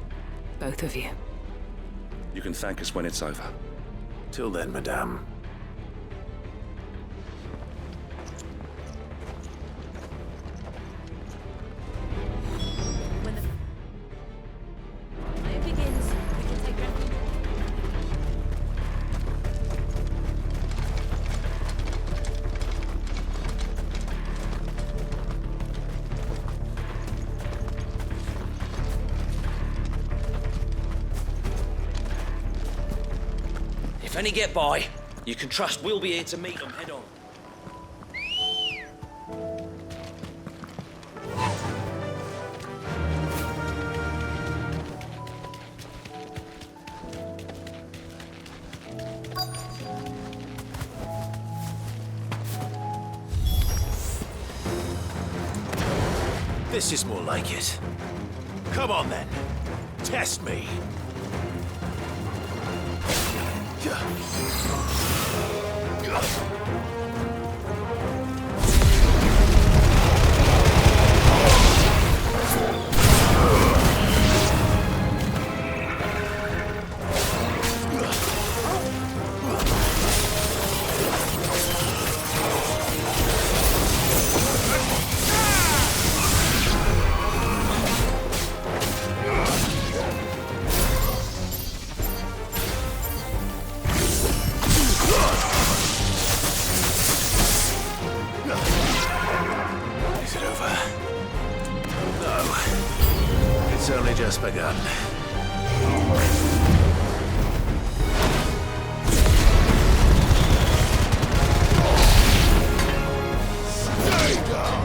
both of you. You can thank us when it's over. Till then, madame. When the fire begins, we can take refuge. If any get by, you can trust we'll be here to meet them head on. This is more like it. Come on then. Test me. Is it over? No. It's only just begun. Stay down!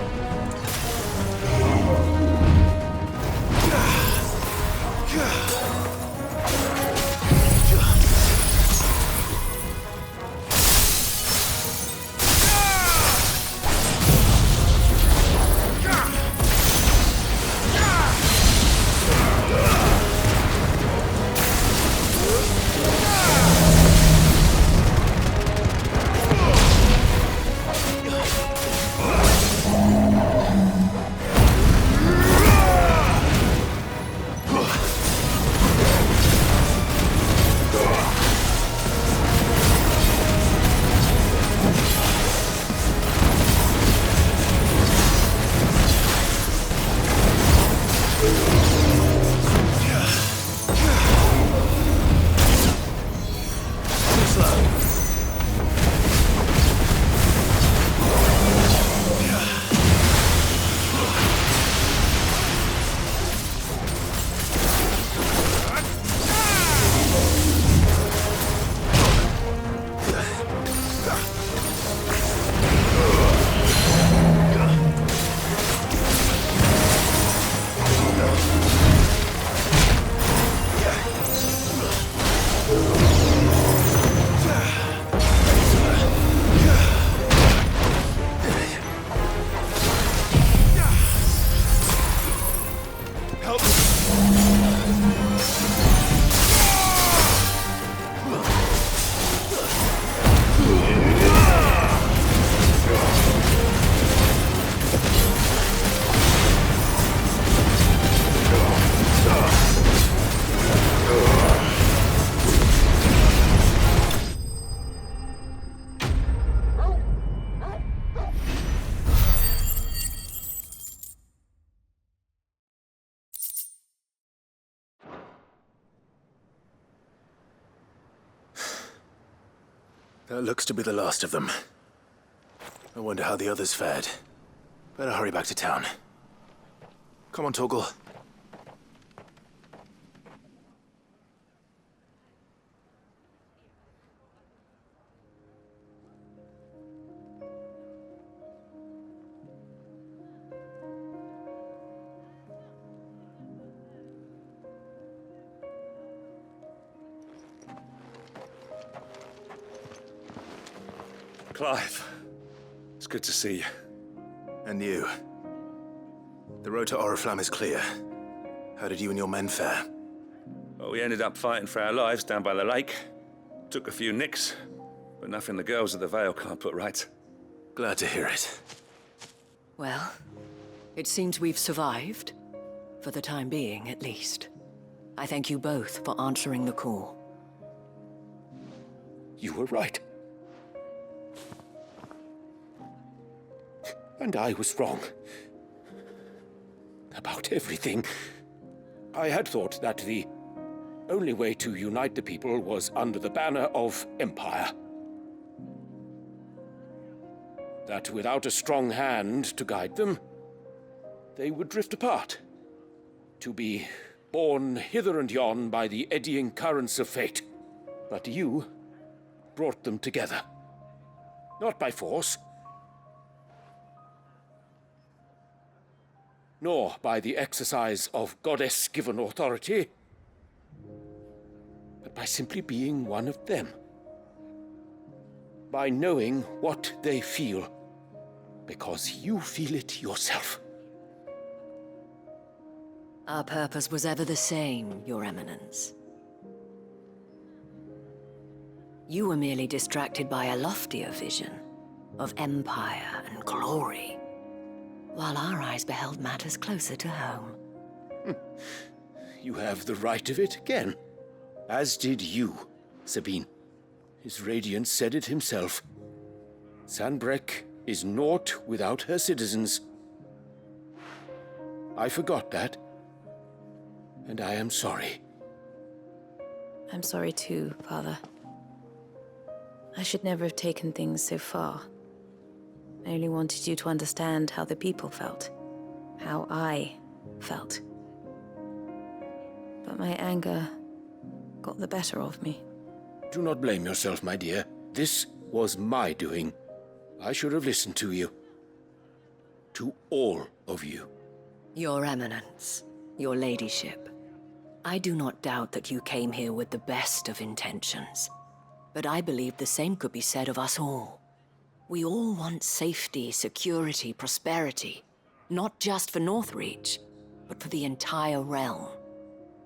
That looks to be the last of them. I wonder how the others fared. Better hurry back to town. Come on, Torgal. Clive, it's good to see you. And you. The road to Oriflamme is clear. How did you and your men fare? Well, we ended up fighting for our lives down by the lake. Took a few nicks, but nothing the girls of the Vale can't put right. Glad to hear it. Well, it seems we've survived. For the time being, at least. I thank you both for answering the call. You were right. And I was wrong. About everything. I had thought that the only way to unite the people was under the banner of Empire. That without a strong hand to guide them, they would drift apart. To be borne hither and yon by the eddying currents of fate. But you brought them together. Not by force, nor by the exercise of goddess-given authority, but by simply being one of them. By knowing what they feel, because you feel it yourself. Our purpose was ever the same, Your Eminence. You were merely distracted by a loftier vision of empire and glory, while our eyes beheld matters closer to home. You have the right of it again, as did you, Sabine. His Radiance said it himself. Sanbreque is naught without her citizens. I forgot that, and I am sorry. I'm sorry too, Father. I should never have taken things so far. I only wanted you to understand how the people felt. How I felt. But my anger got the better of me. Do not blame yourself, my dear. This was my doing. I should have listened to you. To all of you. Your Eminence, your Ladyship, I do not doubt that you came here with the best of intentions. But I believe the same could be said of us all. We all want safety, security, prosperity. Not just for Northreach, but for the entire realm.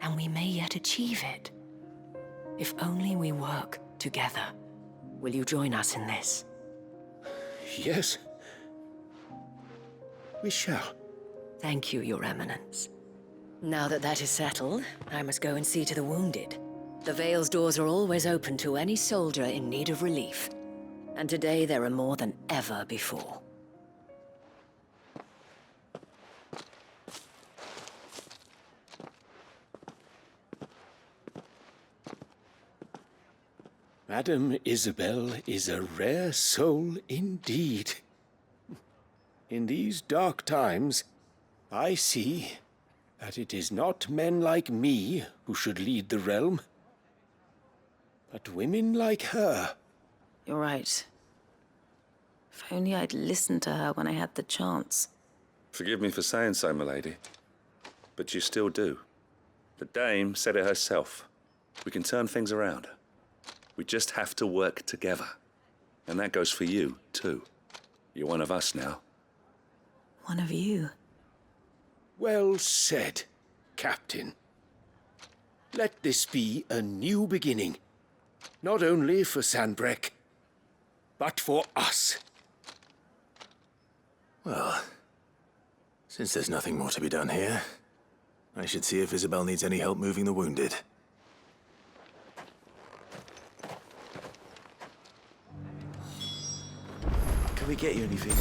And we may yet achieve it. If only we work together. Will you join us in this? Yes. We shall. Thank you, Your Eminence. Now that that is settled, I must go and see to the wounded. The Vale's doors are always open to any soldier in need of relief. And today there are more than ever before. Madame Isabel is a rare soul indeed. In these dark times, I see that it is not men like me who should lead the realm, but women like her. You're right. If only I'd listened to her when I had the chance. Forgive me for saying so, milady, but you still do. The Dame said it herself. We can turn things around. We just have to work together. And that goes for you, too. You're one of us now. One of you? Well said, Captain. Let this be a new beginning. Not only for Sanbreque, but for us. Well, since there's nothing more to be done here, I should see if Isabel needs any help moving the wounded. Can we get you anything?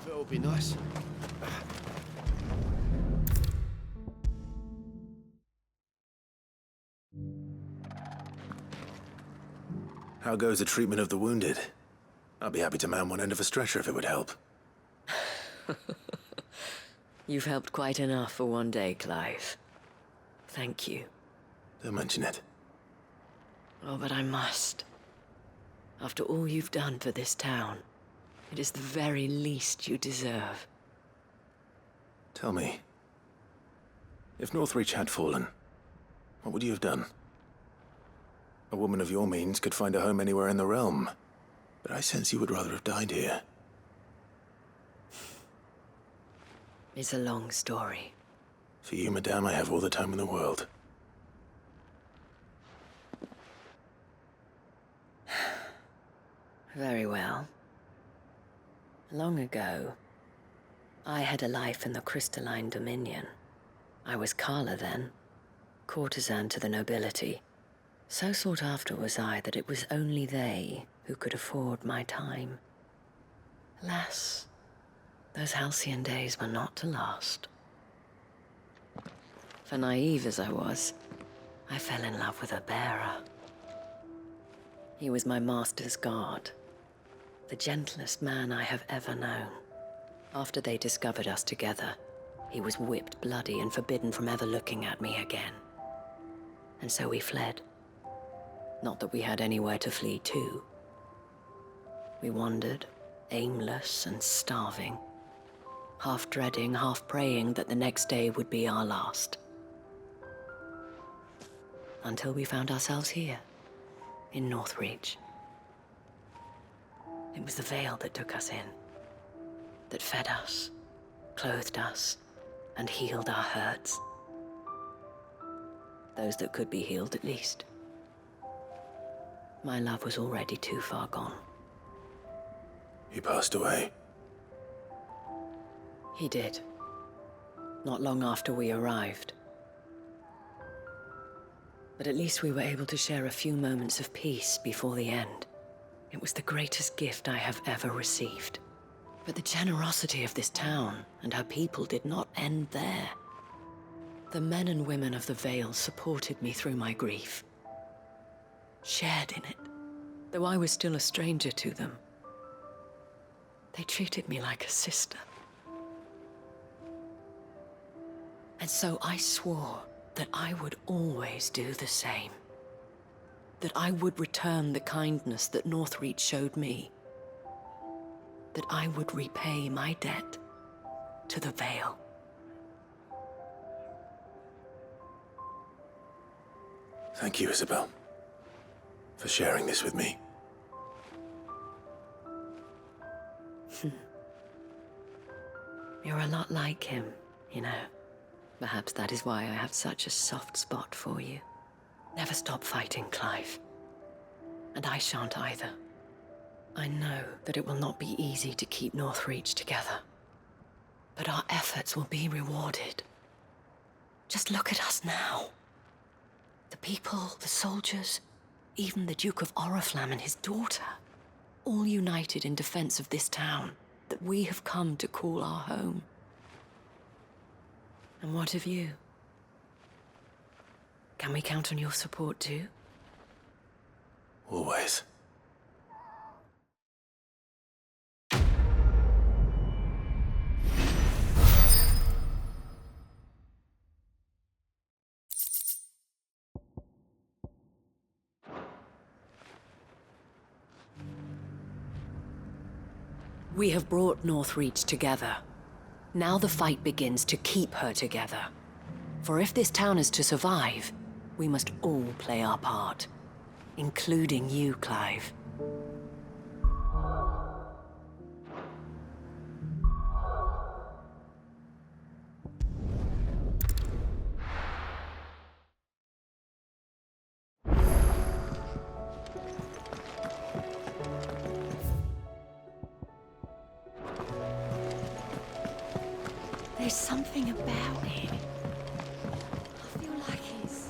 That would be nice. How goes the treatment of the wounded? I'd be happy to man one end of a stretcher if it would help. You've helped quite enough for one day, Clive. Thank you. Don't mention it. Oh, but I must. After all you've done for this town, it is the very least you deserve. Tell me, if Northreach had fallen, what would you have done? A woman of your means could find a home anywhere in the realm. but I sense you would rather have died here. It's a long story. For you, madame, I have all the time in the world. Very well. Long ago, I had a life in the Crystalline Dominion. I was Carla then, courtesan to the nobility. So sought after was I that it was only they who could afford my time. Alas, those halcyon days were not to last. For naive as I was, I fell in love with a bearer. He was my master's guard, the gentlest man I have ever known. After they discovered us together, he was whipped bloody and forbidden from ever looking at me again. And so we fled. Not that we had anywhere to flee to. We wandered, aimless and starving, half dreading, half praying that the next day would be our last. Until we found ourselves here, in Northreach. It was the Veil that took us in, that fed us, clothed us, and healed our hurts. Those that could be healed, at least. My love was already too far gone. He passed away. He did. Not long after we arrived. But at least we were able to share a few moments of peace before the end. It was the greatest gift I have ever received. But the generosity of this town and her people did not end there. The men and women of the Vale supported me through my grief, shared in it, though I was still a stranger to them. They treated me like a sister. And so I swore that I would always do the same. That I would return the kindness that Northreach showed me. That I would repay my debt to the Vale. Thank you, Isabel, for sharing this with me. You're a lot like him, you know. Perhaps that is why I have such a soft spot for you. Never stop fighting, Clive. And I shan't either. I know that it will not be easy to keep Northreach together. But our efforts will be rewarded. Just look at us now. The people, the soldiers, even the Duke of Oriflamme and his daughter, all united in defense of this town that we have come to call our home. And what of you? Can we count on your support too? Always. We have brought Northreach together. Now the fight begins to keep her together. For if this town is to survive, we must all play our part. Including you, Clive. There's something about it. I feel like it's...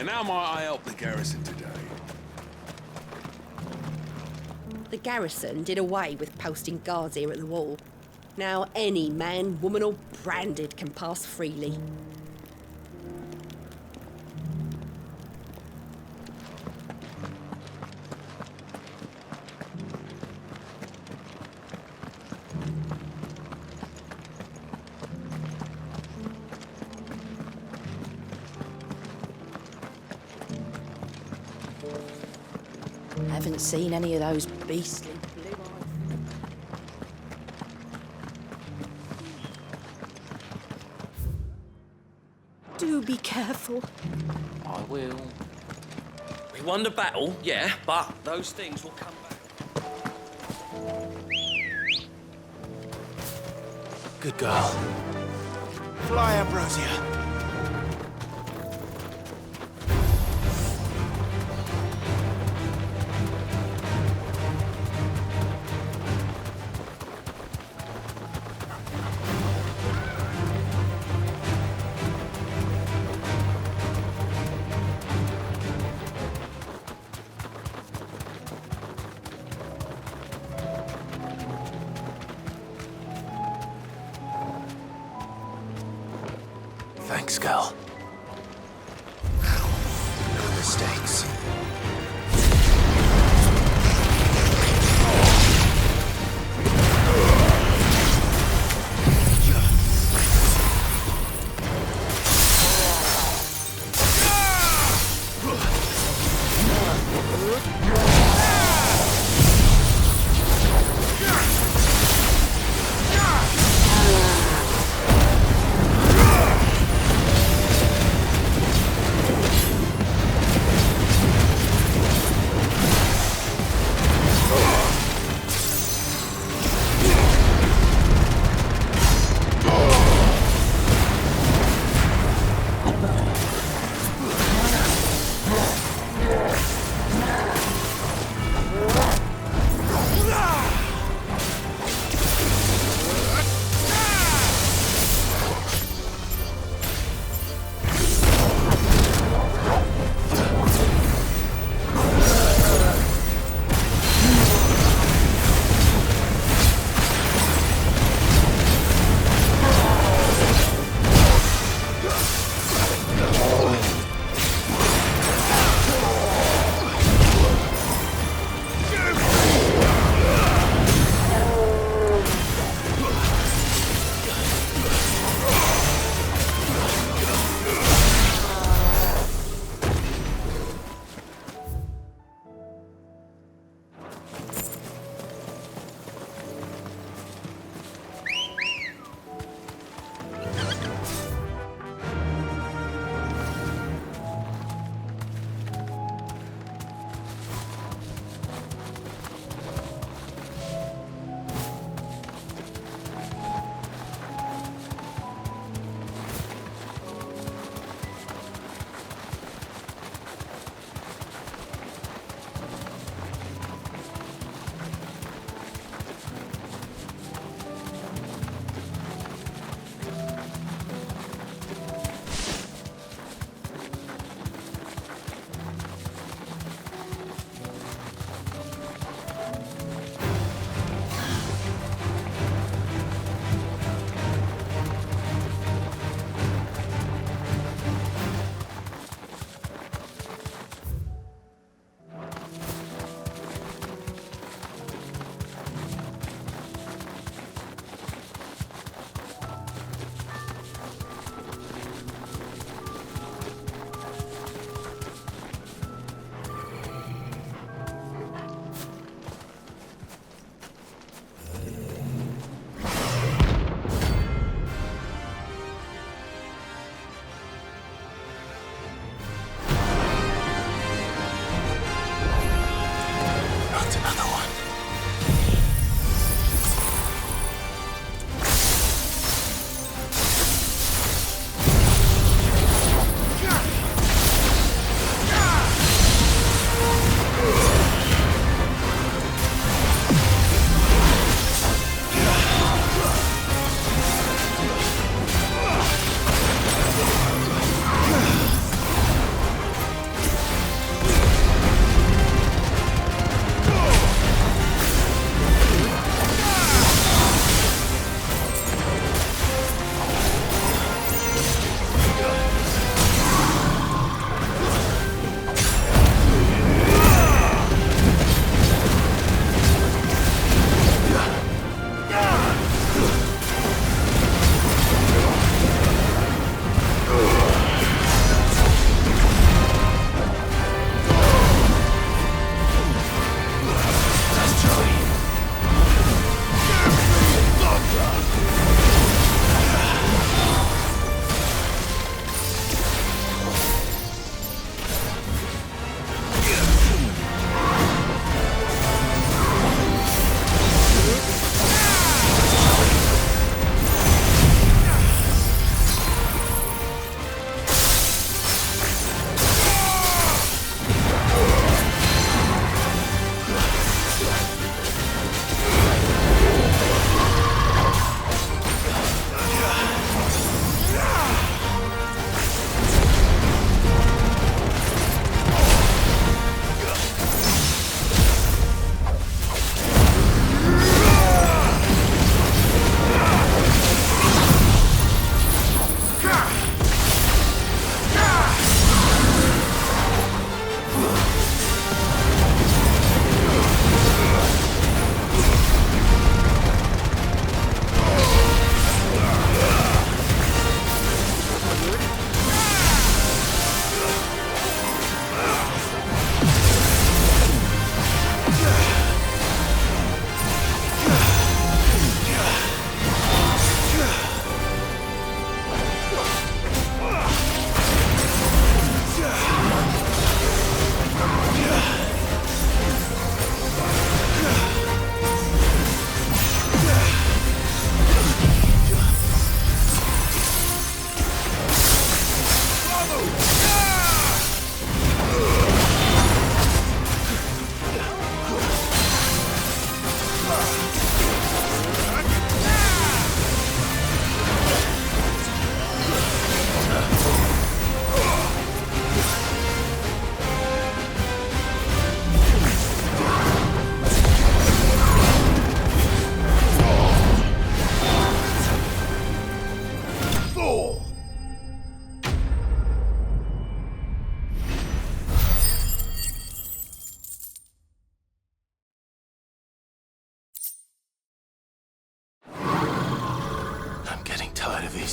And how might I help the garrison today? The garrison did away with posting guards here at the wall. Now any man, woman or branded can pass freely. Haven't seen any of those beastly blue eyes. Do be careful. I will. We won the battle, yeah, but those things will come back. Good girl. Fly, Ambrosia. Thanks, girl. No mistakes.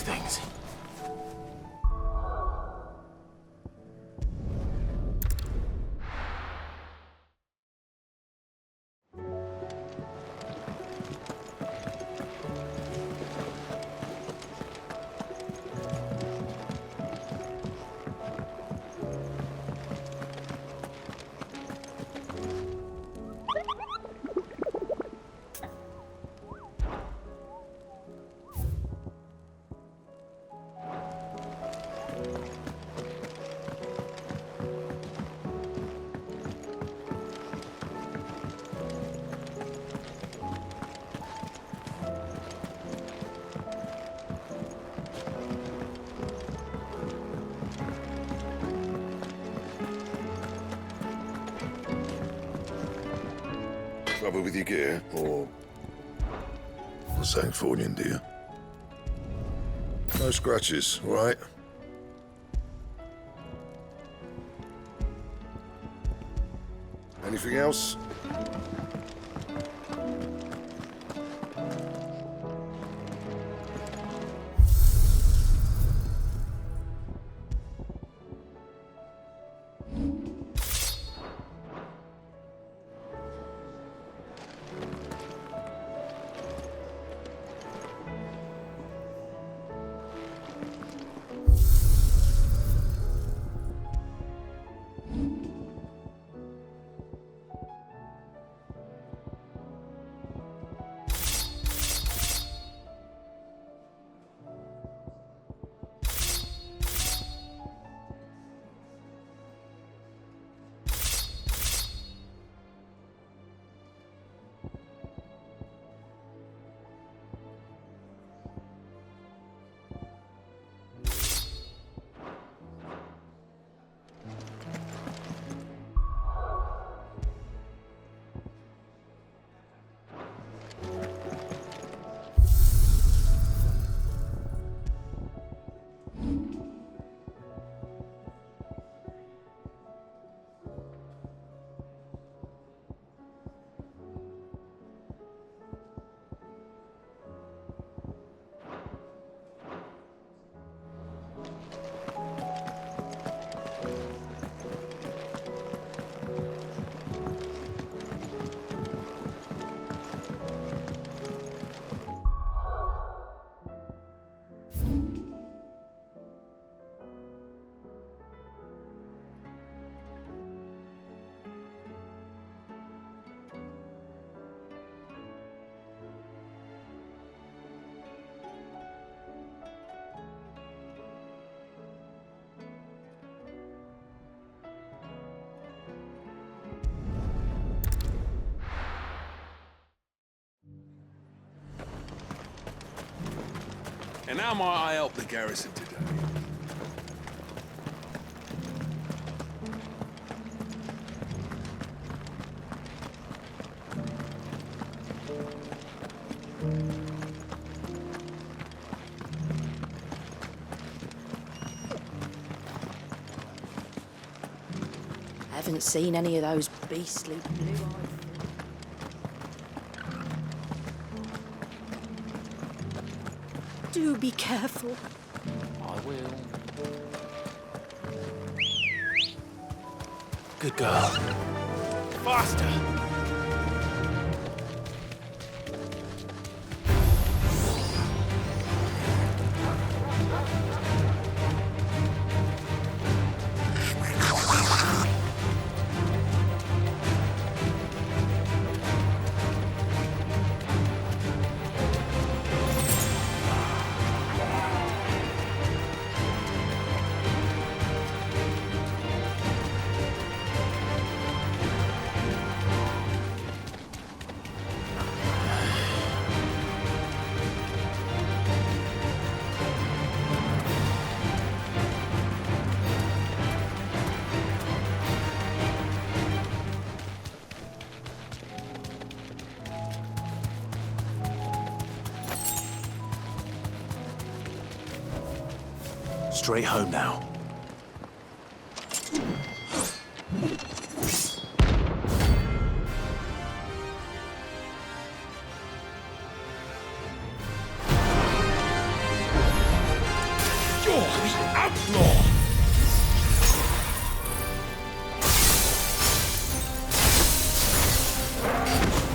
things. Trouble with your gear, or something falling, do you? No scratches, all right? Anything else? And how might I help the garrison today? Haven't seen any of those beastly blue-eyed... Do be careful. I will. Good girl. Faster! Straight home now. outlaw!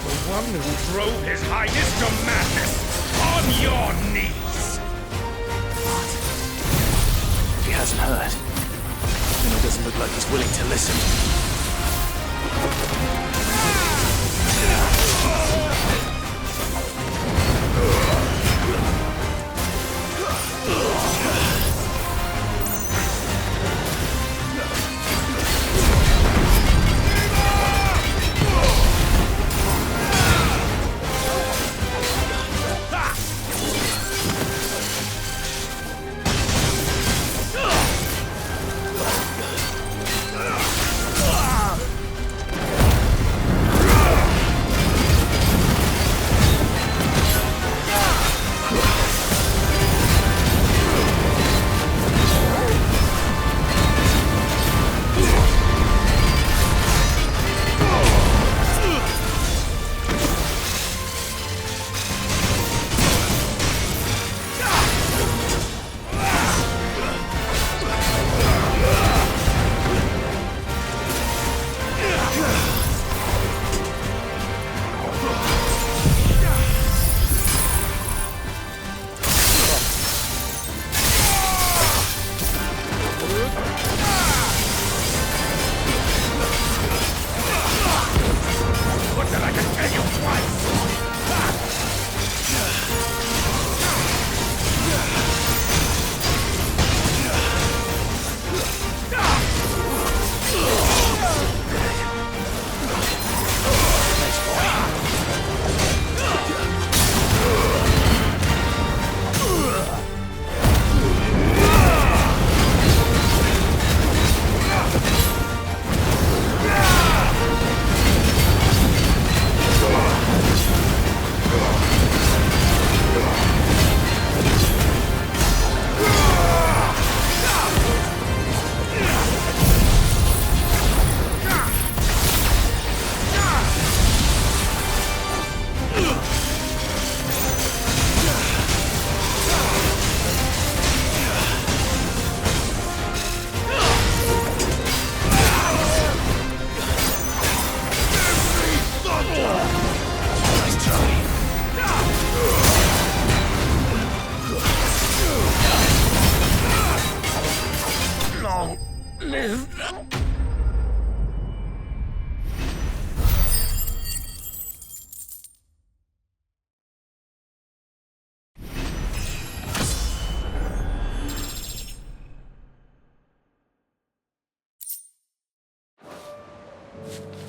The one who drove His Highness to madness! On your knees! If he hasn't heard, then it doesn't look like he's willing to listen.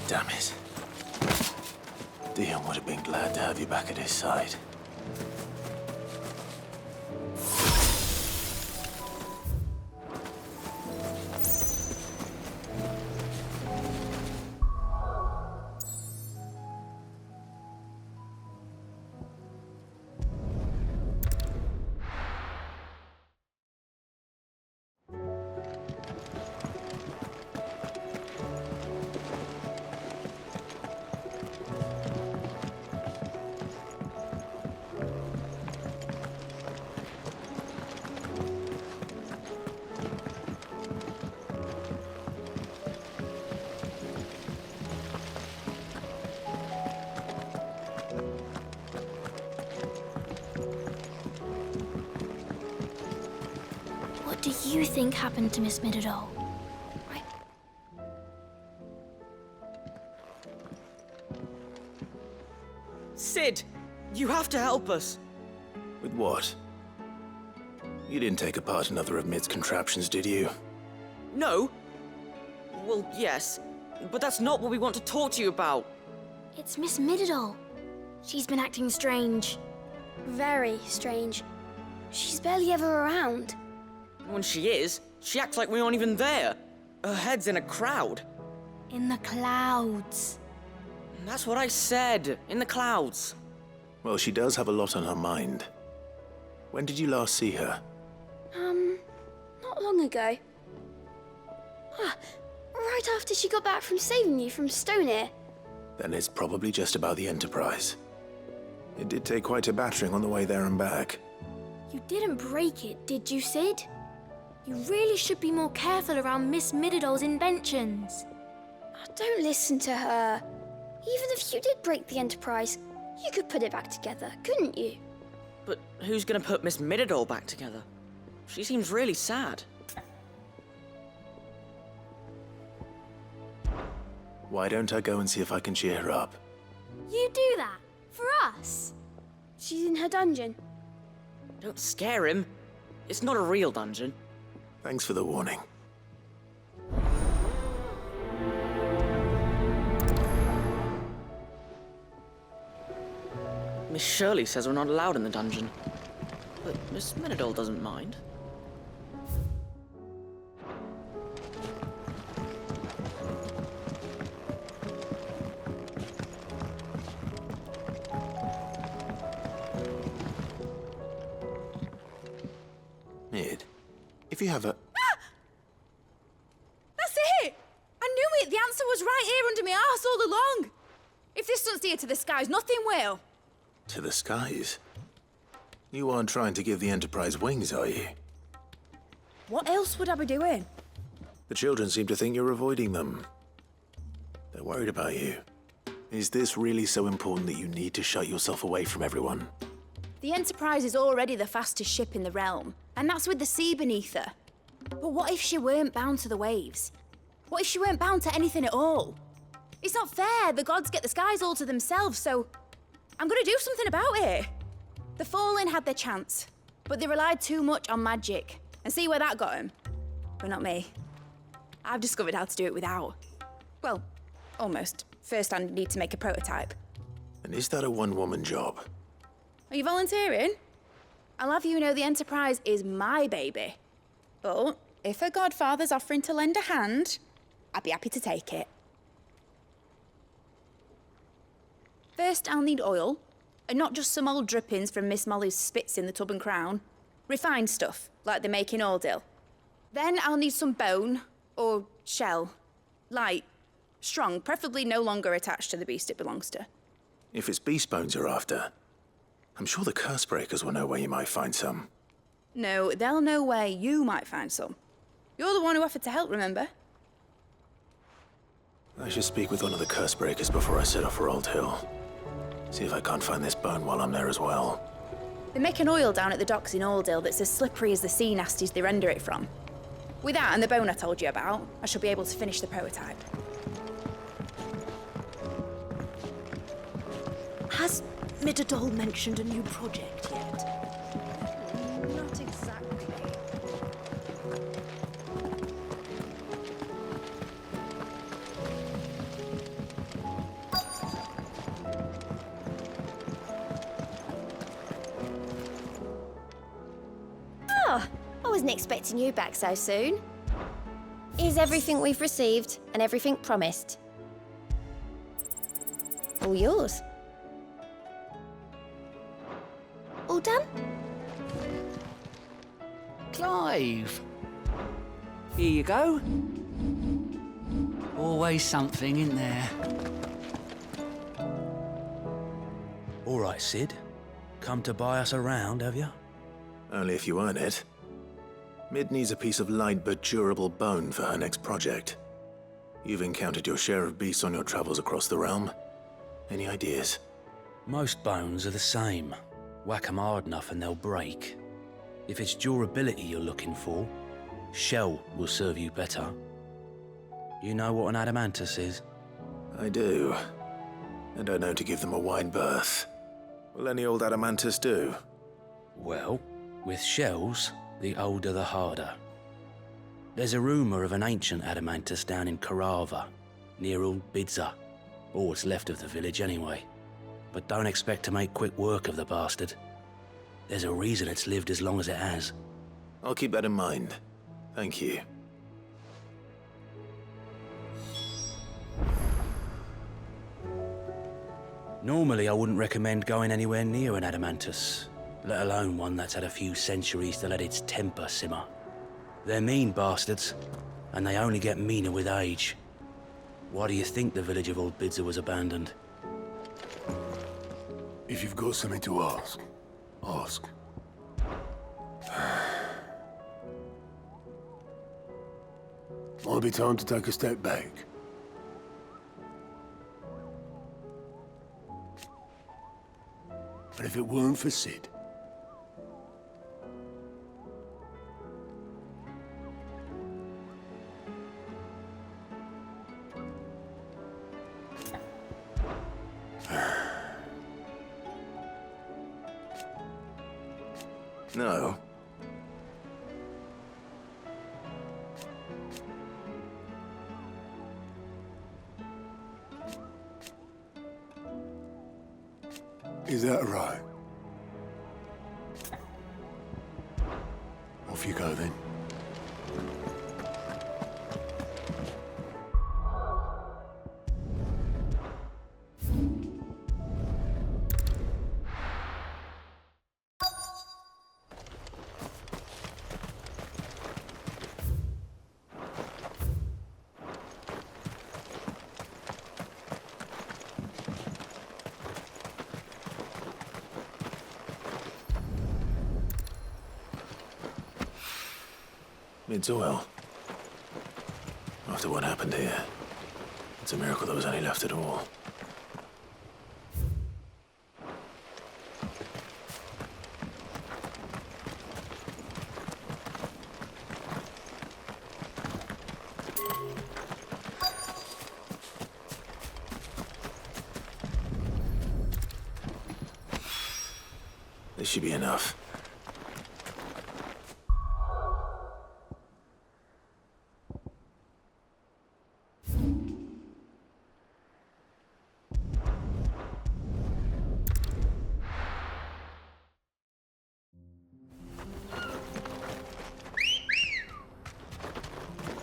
Damn it. Dion would have been glad to have you back at his side. What do you think happened to Miss Midadol? Sid! You have to help us! With what? You didn't take apart another of Mid's contraptions, did you? No? Well, yes. But that's not what we want to talk to you about. It's Miss Midadol. She's been acting strange. Very strange. She's barely ever around. When she is, she acts like we aren't even there. Her head's in a crowd. In the clouds. That's what I said. In the clouds. Well, she does have a lot on her mind. When did you last see her? Not long ago. Right after she got back from saving you from Stoneir. Then it's probably just about the Enterprise. It did take quite a battering on the way there and back. You didn't break it, did you, Sid? You really should be more careful around Miss Mididol's inventions. Oh, don't listen to her. Even if you did break the Enterprise, you could put it back together, couldn't you? But who's gonna put Miss Mididol back together? She seems really sad. Why don't I go and see if I can cheer her up? You do that? For us? She's in her dungeon. Don't scare him. It's not a real dungeon. Thanks for the warning. Miss Shirley says we're not allowed in the dungeon. But Miss Mididol doesn't mind. Mid, if you have a... That's it! I knew it! The answer was right here under my arse all along! If this doesn't steer to the skies, nothing will! To the skies? You aren't trying to give the Enterprise wings, are you? What else would I be doing? The children seem to think you're avoiding them. They're worried about you. Is this really so important that you need to shut yourself away from everyone? The Enterprise is already the fastest ship in the realm, and that's with the sea beneath her. But what if she weren't bound to the waves? What if she weren't bound to anything at all? It's not fair. The gods get the skies all to themselves, so I'm gonna do something about it. The Fallen had their chance, but they relied too much on magic. And see where that got them? But not me. I've discovered how to do it without. Well, almost. First, I need to make a prototype. And is that a one-woman job? Are you volunteering? I'll have you know the Enterprise is my baby. But if her godfather's offering to lend a hand, I'd be happy to take it. First, I'll need oil, and not just some old drippings from Miss Molly's spits in the Tub and Crown. Refined stuff, like they make in Aldil. Then I'll need some bone, or shell. Light, strong, preferably no longer attached to the beast it belongs to. If it's beast bones you're after, I'm sure the Cursebreakers will know where you might find some. No, they'll know where you might find some. You're the one who offered to help, remember? I should speak with one of the Cursebreakers before I set off for Old Hill. See if I can't find this bone while I'm there as well. They make an oil down at the docks in Aldil that's as slippery as the sea nasties they render it from. With that and the bone I told you about, I shall be able to finish the prototype. Has Mididol mentioned a new project yet? Not exactly. Oh, I wasn't expecting you back so soon. Here's everything we've received and everything promised. All yours. All done? Clive. Here you go. Always something in there. All right, Sid. Come to buy us around, have you? Only if you earn it. Mid needs a piece of light but durable bone for her next project. You've encountered your share of beasts on your travels across the realm. Any ideas? Most bones are the same. Whack 'em hard enough and they'll break. If it's durability you're looking for, shell will serve you better. You know what an adamantus is? I do. And I know to give them a wide berth. Will any old adamantus do? Well, with shells, the older the harder. There's a rumour of an ancient adamantus down in Karava, near Old Bidza. Or what's left of the village anyway. But don't expect to make quick work of the bastard. There's a reason it's lived as long as it has. I'll keep that in mind. Thank you. Normally I wouldn't recommend going anywhere near an adamantus, let alone one that's had a few centuries to let its temper simmer. They're mean bastards, and they only get meaner with age. Why do you think the village of Old Bidza was abandoned? If you've got something to ask, ask. Might be time to take a step back. But if it weren't for Sid... No. Is that right? Off you go then. It's well. After what happened here, it's a miracle there was any left at all. This should be enough.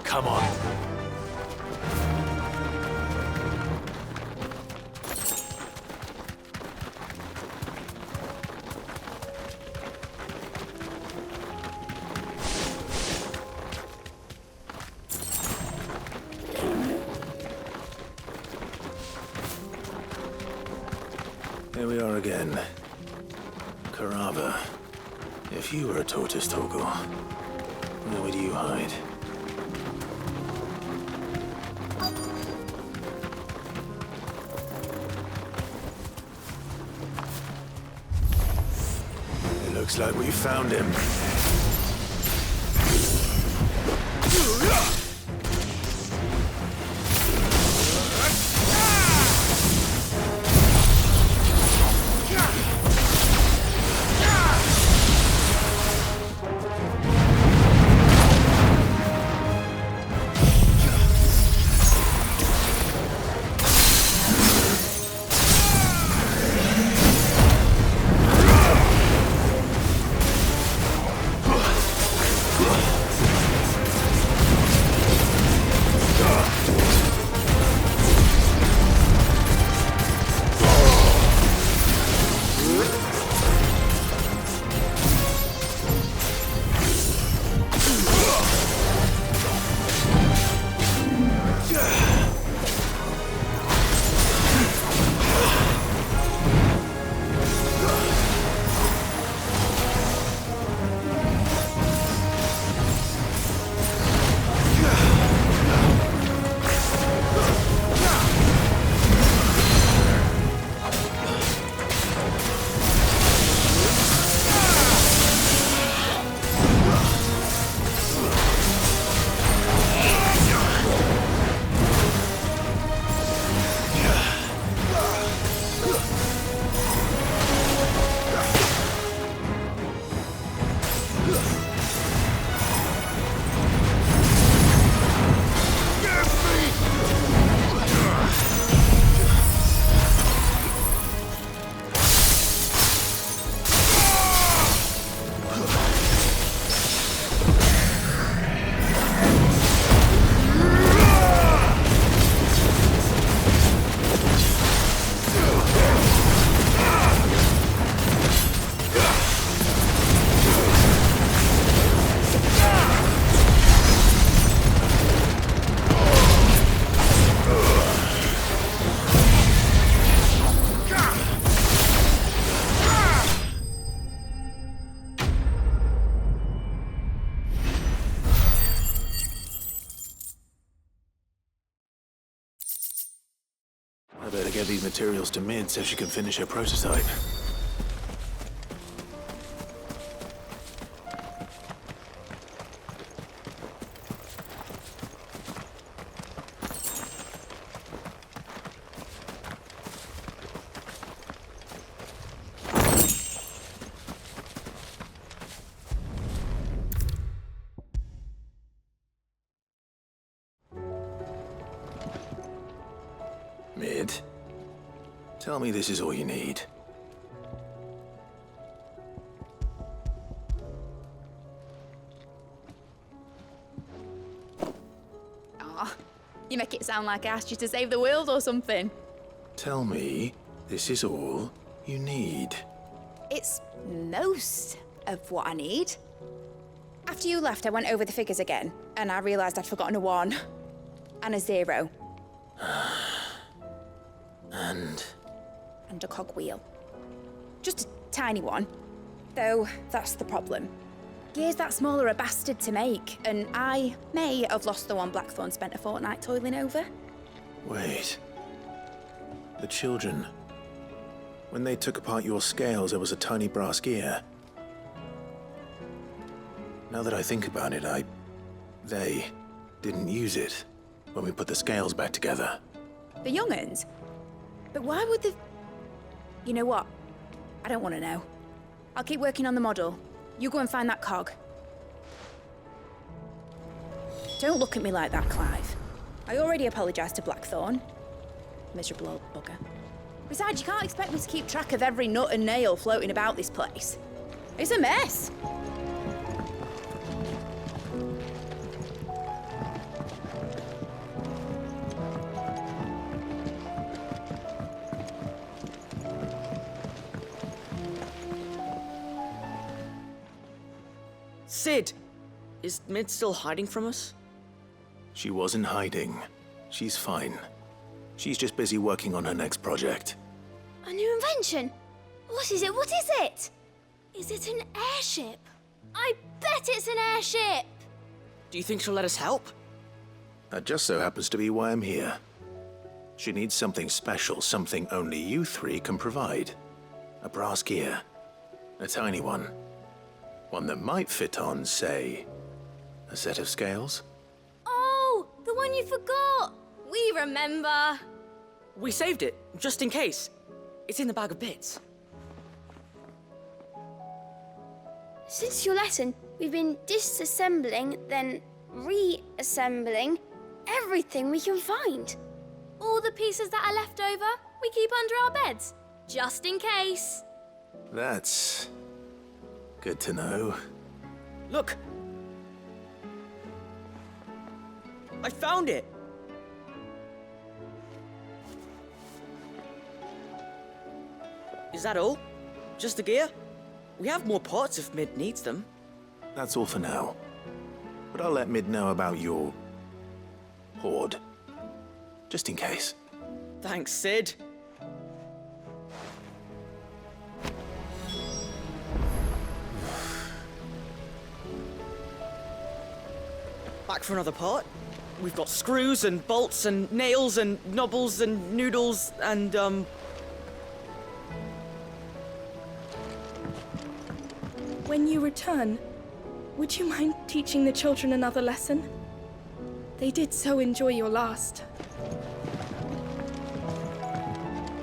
Come on. Here we are again. Carava. If you were a tortoise, Torgal, where would you hide? Looks like we found him. Better get these materials to Mid so she can finish her prototype. Mid, tell me this is all you need. Aw, you make it sound like I asked you to save the world or something. Tell me this is all you need. It's most of what I need. After you left, I went over the figures again, and I realised I'd forgotten a 1 and a 0. And a cogwheel. Just a tiny one. Though, that's the problem. Gears that small are a bastard to make, and I may have lost the one Blackthorn spent a fortnight toiling over. Wait. The children. When they took apart your scales, there was a tiny brass gear. Now that I think about it, they didn't use it when we put the scales back together. The young'uns? But why would the... You know what? I don't want to know. I'll keep working on the model. You go and find that cog. Don't look at me like that, Clive. I already apologised to Blackthorn. Miserable old bugger. Besides, you can't expect me to keep track of every nut and nail floating about this place. It's a mess. Cid! Is Mid still hiding from us? She wasn't hiding. She's fine. She's just busy working on her next project. A new invention? What is it? What is it? Is it an airship? I bet it's an airship! Do you think she'll let us help? That just so happens to be why I'm here. She needs something special, something only you three can provide. A brass gear. A tiny one. One that might fit on, say, a set of scales? Oh, the one you forgot! We remember! We saved it, just in case. It's in the bag of bits. Since your lesson, we've been disassembling, then reassembling everything we can find. All the pieces that are left over, we keep under our beds, just in case. That's good to know. Look! I found it! Is that all? Just the gear? We have more parts if Mid needs them. That's all for now. But I'll let Mid know about your hoard. Just in case. Thanks, Cid. Back for another part? We've got screws and bolts and nails and knobbles and noodles and, When you return, would you mind teaching the children another lesson? They did so enjoy your last.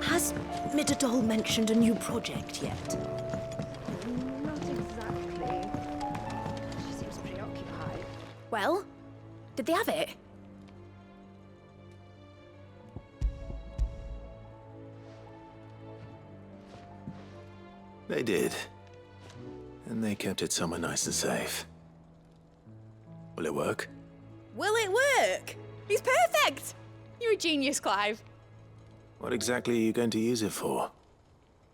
Has Midadol mentioned a new project yet? Not exactly. She seems preoccupied. Well, did they have it? They did. And they kept it somewhere nice and safe. Will it work? Will it work? He's perfect! You're a genius, Clive. What exactly are you going to use it for?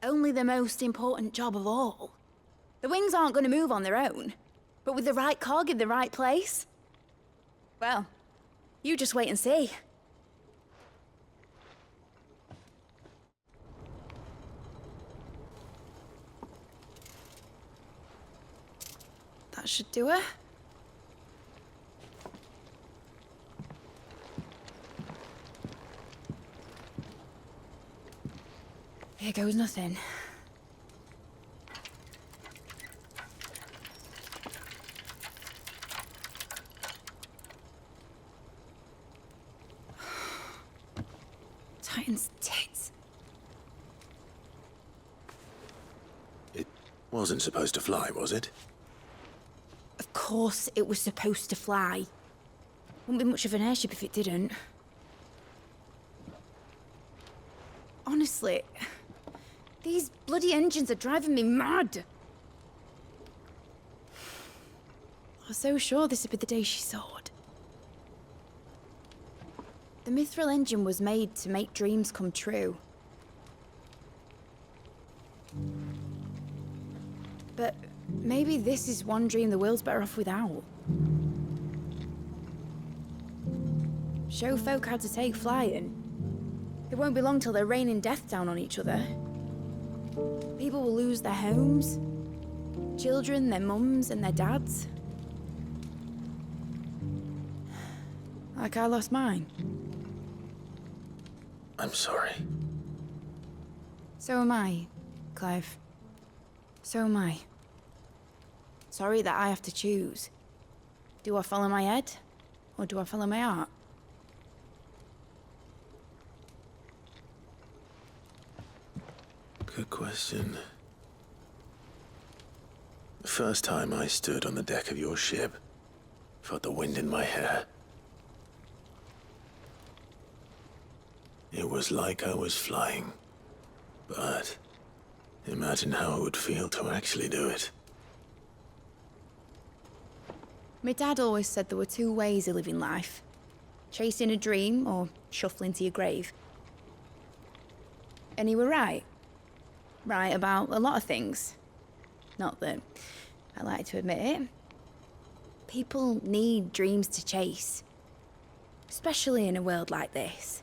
Only the most important job of all. The wings aren't going to move on their own. But with the right cog in the right place... Well, you just wait and see. That should do it. Here goes nothing. Titan's tits. It wasn't supposed to fly, was it? Of course it was supposed to fly. Wouldn't be much of an airship if it didn't. Honestly, these bloody engines are driving me mad. I was so sure this would be the day she soared. The Mithril engine was made to make dreams come true. But maybe this is one dream the world's better off without. Show folk how to take flying. It won't be long till they're raining death down on each other. People will lose their homes, children, their mums and their dads. Like I lost mine. I'm sorry. So am I, Clive. So am I. Sorry that I have to choose. Do I follow my head, or do I follow my heart? Good question. The first time I stood on the deck of your ship, felt the wind in my hair. It was like I was flying. But imagine how it would feel to actually do it. My dad always said there were two ways of living life. Chasing a dream or shuffling to your grave. And he were right. Right about a lot of things. Not that I like to admit it. People need dreams to chase. Especially in a world like this.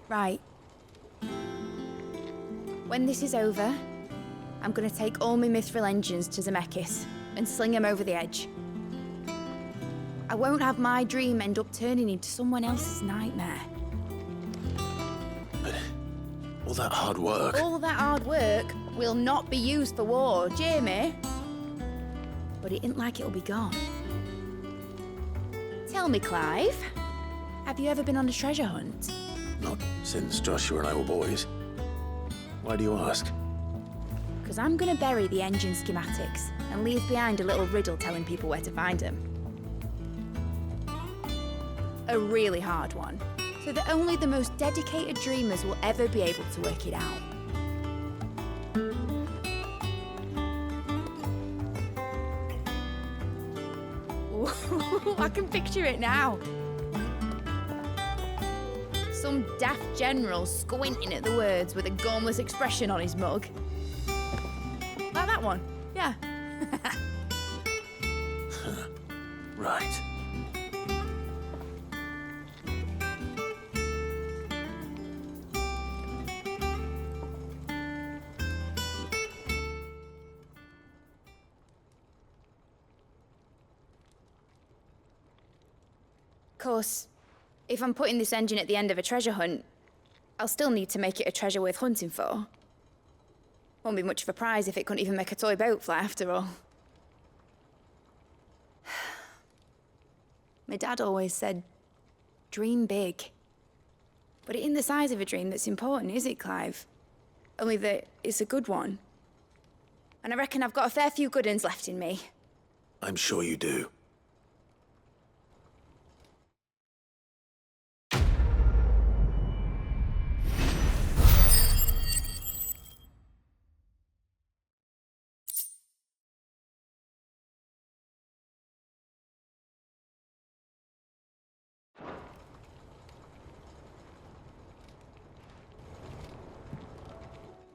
Right. When this is over, I'm gonna take all my Mithril engines to Zemeckis and sling them over the edge. I won't have my dream end up turning into someone else's nightmare. But all that hard work... All that hard work will not be used for war, Jamie. But it isn't like it'll be gone. Tell me, Clive, have you ever been on a treasure hunt? Not since Joshua and I were boys. Why do you ask? Because I'm gonna bury the engine schematics and leave behind a little riddle telling people where to find them. A really hard one, so that only the most dedicated dreamers will ever be able to work it out. Ooh, I can picture it now. Some daft general squinting at the words with a gormless expression on his mug. Like that one, yeah. Right. Of course, if I'm putting this engine at the end of a treasure hunt, I'll still need to make it a treasure worth hunting for. Won't be much of a prize if it couldn't even make a toy boat fly after all. My dad always said, dream big. But it ain't the size of a dream that's important, is it, Clive? Only that it's a good one. And I reckon I've got a fair few good uns left in me. I'm sure you do.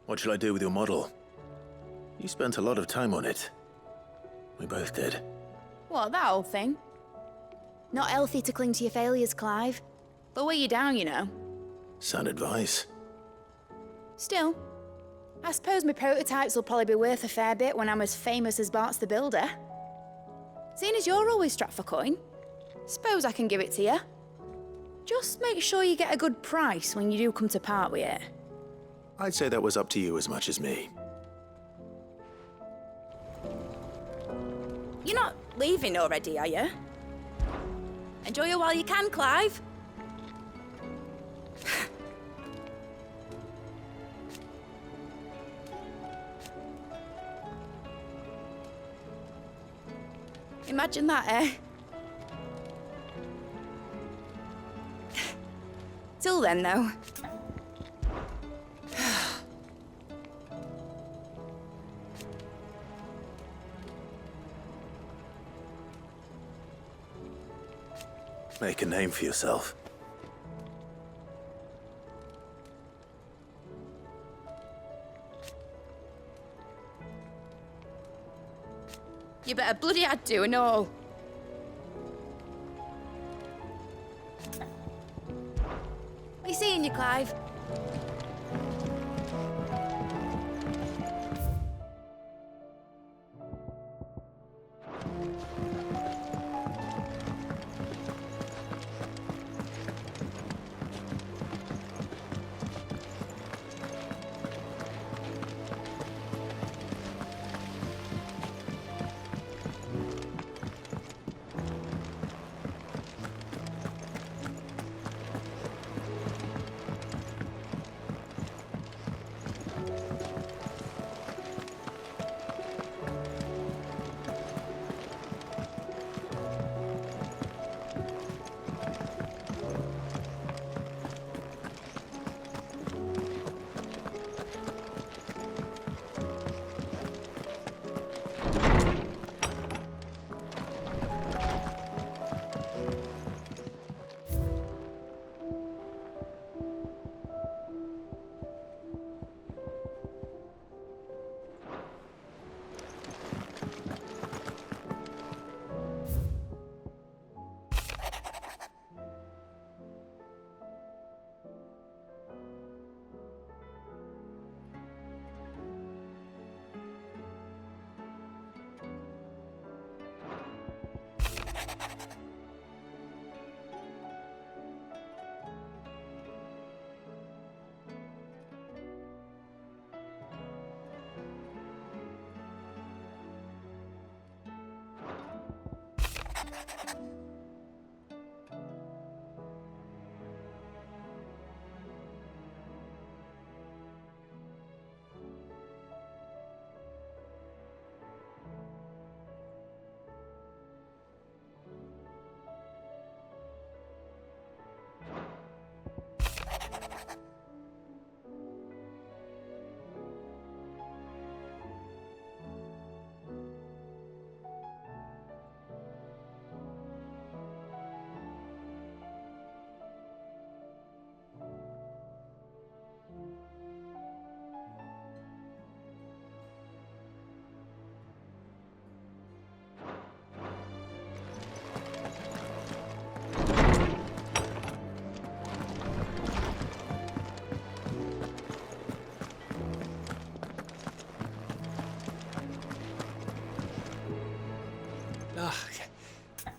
What shall I do with your model? You spent a lot of time on it. We both did. What, that old thing? Not healthy to cling to your failures, Clive. They'll weigh you down, you know. Sound advice. Still, I suppose my prototypes will probably be worth a fair bit when I'm as famous as Bart's the Builder. Seeing as you're always strapped for coin, Suppose I can give it to you. Just make sure you get a good price when you do come to part with it. I'd say that was up to you as much as me. You're not leaving already, are you? Enjoy it while you can, Clive. Imagine that, eh? Till then, though. Make a name for yourself. You better bloody had to and all. Be seeing you, Clive.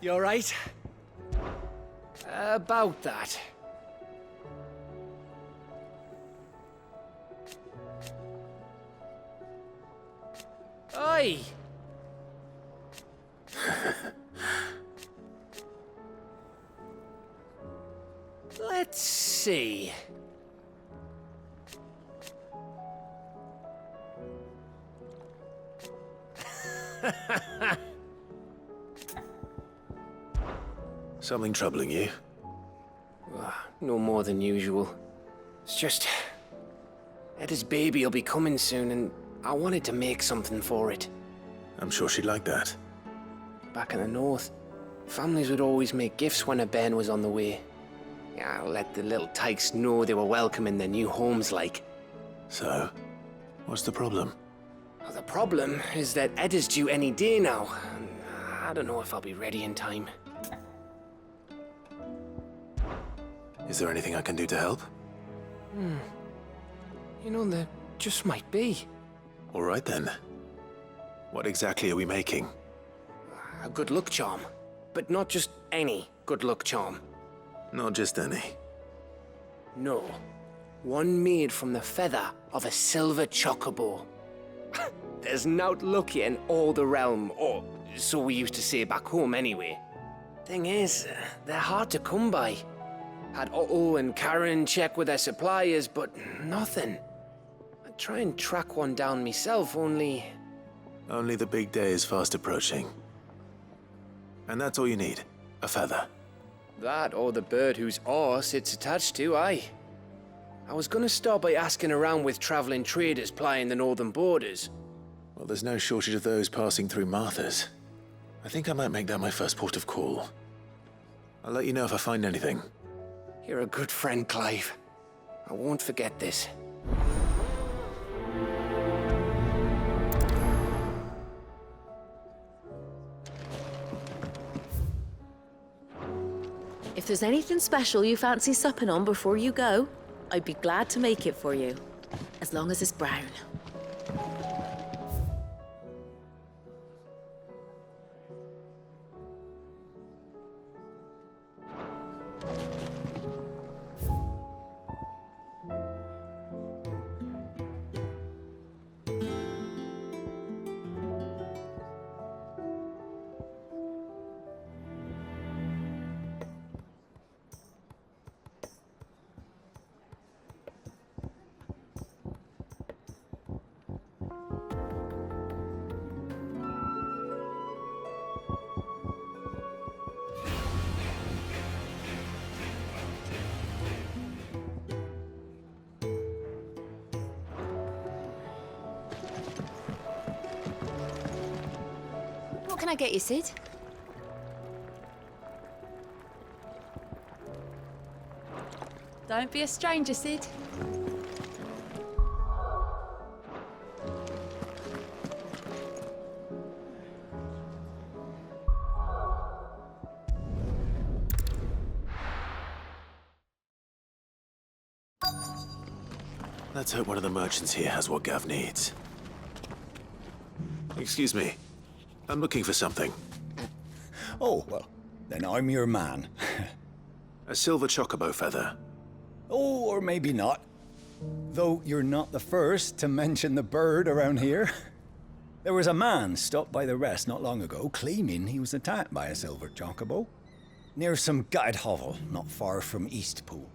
You all right? About that. Oi! Let's see. Something troubling you? No more than usual. It's just... Eda's baby will be coming soon, and I wanted to make something for it. I'm sure she'd like that. Back in the north, families would always make gifts when a bairn was on the way. Yeah, let the little tykes know they were welcome in their new homes, like. So, what's the problem? Well, the problem is that Eda's due any day now, and I don't know if I'll be ready in time. Is there anything I can do to help? You know, there just might be. All right then. What exactly are we making? A good luck charm. But not just any good luck charm? Not just any. No. One made from the feather of a silver chocobo. There's naught luckier in all the realm, or so we used to say back home anyway. Thing is, they're hard to come by. Had Otto and Karen check with their suppliers, but nothing. I'd try and track one down myself, only... Only the big day is fast approaching. And that's all you need, a feather. That or the bird whose horse it's attached to, aye. I was gonna start by asking around with traveling traders plying the northern borders. Well, there's no shortage of those passing through Martha's. I think I might make that my first port of call. I'll let you know if I find anything. You're a good friend, Clive. I won't forget this. If there's anything special you fancy supping on before you go, I'd be glad to make it for you. As long as it's brown. What can I get you, Sid? Don't be a stranger, Sid. Let's hope one of the merchants here has what Gav needs. Excuse me. I'm looking for something. Oh, well, then I'm your man. A silver chocobo feather. Oh, or maybe not. Though you're not the first to mention the bird around here. There was a man stopped by the rest not long ago claiming he was attacked by a silver chocobo. Near some gutted hovel not far from Eastpool.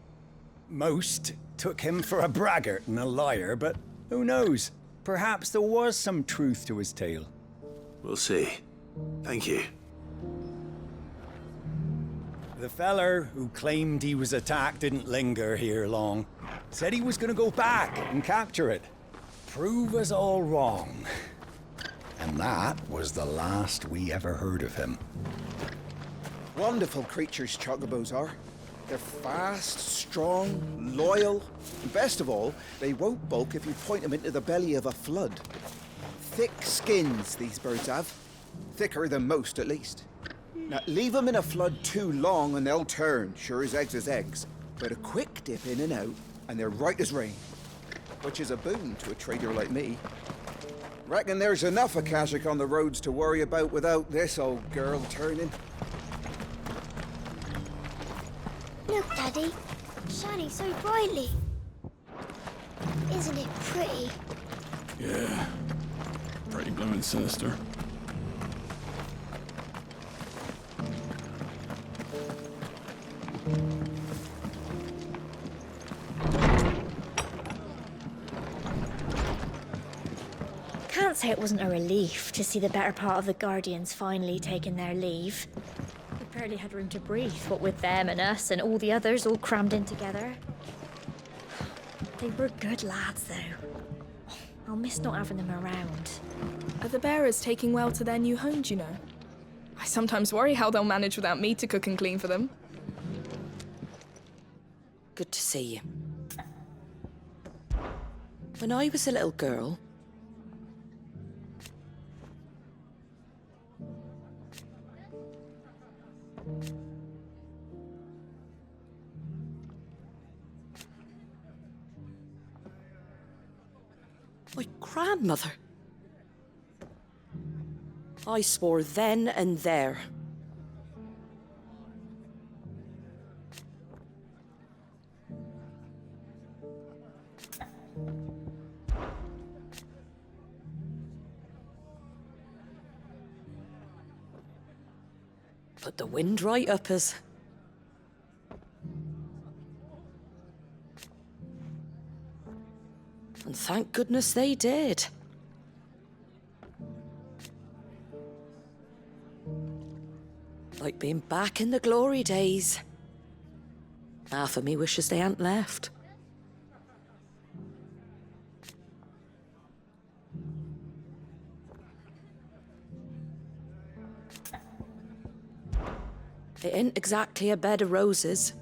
Most took him for a braggart and a liar, but who knows? Perhaps there was some truth to his tale. We'll see. Thank you. The feller who claimed he was attacked didn't linger here long. Said he was gonna go back and capture it. Prove us all wrong. And that was the last we ever heard of him. Wonderful creatures chocobos are. They're fast, strong, loyal, and best of all, they won't balk if you point them into the belly of a flood. Thick skins these birds have. Thicker than most, at least. Now, leave them in a flood too long and they'll turn, sure as eggs is eggs. But a quick dip in and out, and they're right as rain. Which is a boon to a trader like me. Reckon there's enough Akashic on the roads to worry about without this old girl turning. Look, Daddy. Shining so brightly. Isn't it pretty? Yeah. Pretty blooming sinister. Can't say it wasn't a relief to see the better part of the Guardians finally taking their leave. We barely had room to breathe, what with them and us and all the others all crammed in together. They were good lads, though. I'll miss not having them around. Are the bearers taking well to their new homes, you know? I sometimes worry how they'll manage without me to cook and clean for them. Good to see you. When I was a little girl, my grandmother. I swore then and there. Put the wind right up us. And thank goodness they did. Like being back in the glory days. Half of me wishes they hadn't left. It ain't exactly a bed of roses.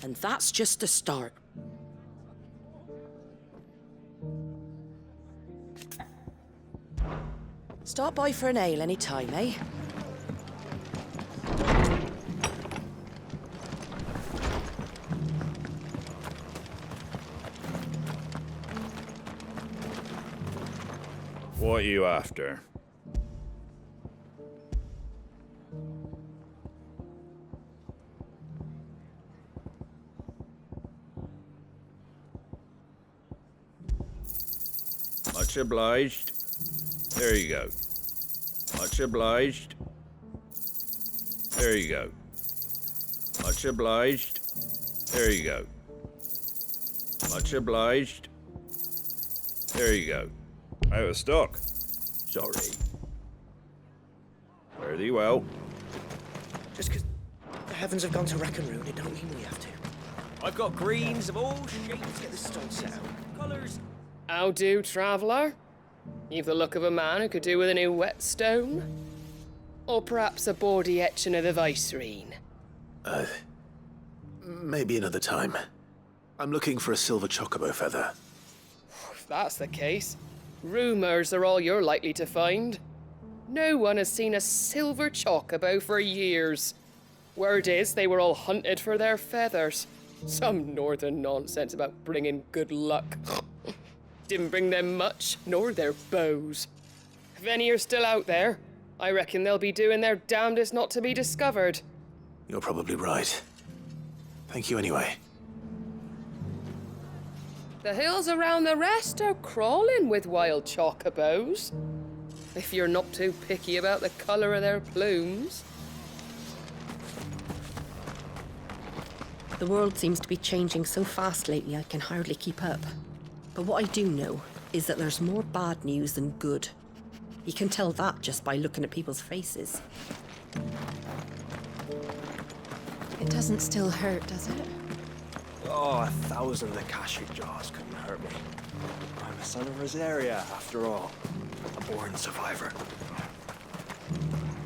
And that's just the start. Stop by for an ale any time, eh? What are you after? Much obliged. There you go. Much obliged. There you go. Much obliged. There you go. Much obliged. There you go. Out of stock. Sorry. Fare thee well. Just because the heavens have gone to rack and ruin, it don't mean we have to. I've got greens of all shapes to get this stone set out. Colours. How do, traveller? You've the look of a man who could do with a new whetstone. Or perhaps a bawdy etching of the Vicerine. Maybe another time. I'm looking for a silver chocobo feather. If that's the case, rumours are all you're likely to find. No one has seen a silver chocobo for years. Word is they were all hunted for their feathers. Some northern nonsense about bringing good luck. Didn't bring them much, nor their bows. If any are still out there, I reckon they'll be doing their damnedest not to be discovered. You're probably right. Thank you anyway. The hills around the rest are crawling with wild chocobos. If you're not too picky about the colour of their plumes. The world seems to be changing so fast lately I can hardly keep up. But what I do know is that there's more bad news than good. You can tell that just by looking at people's faces. It doesn't still hurt, does it? Oh, 1,000 of the cashew jaws couldn't hurt me. I'm a son of Rosaria, after all. A born survivor.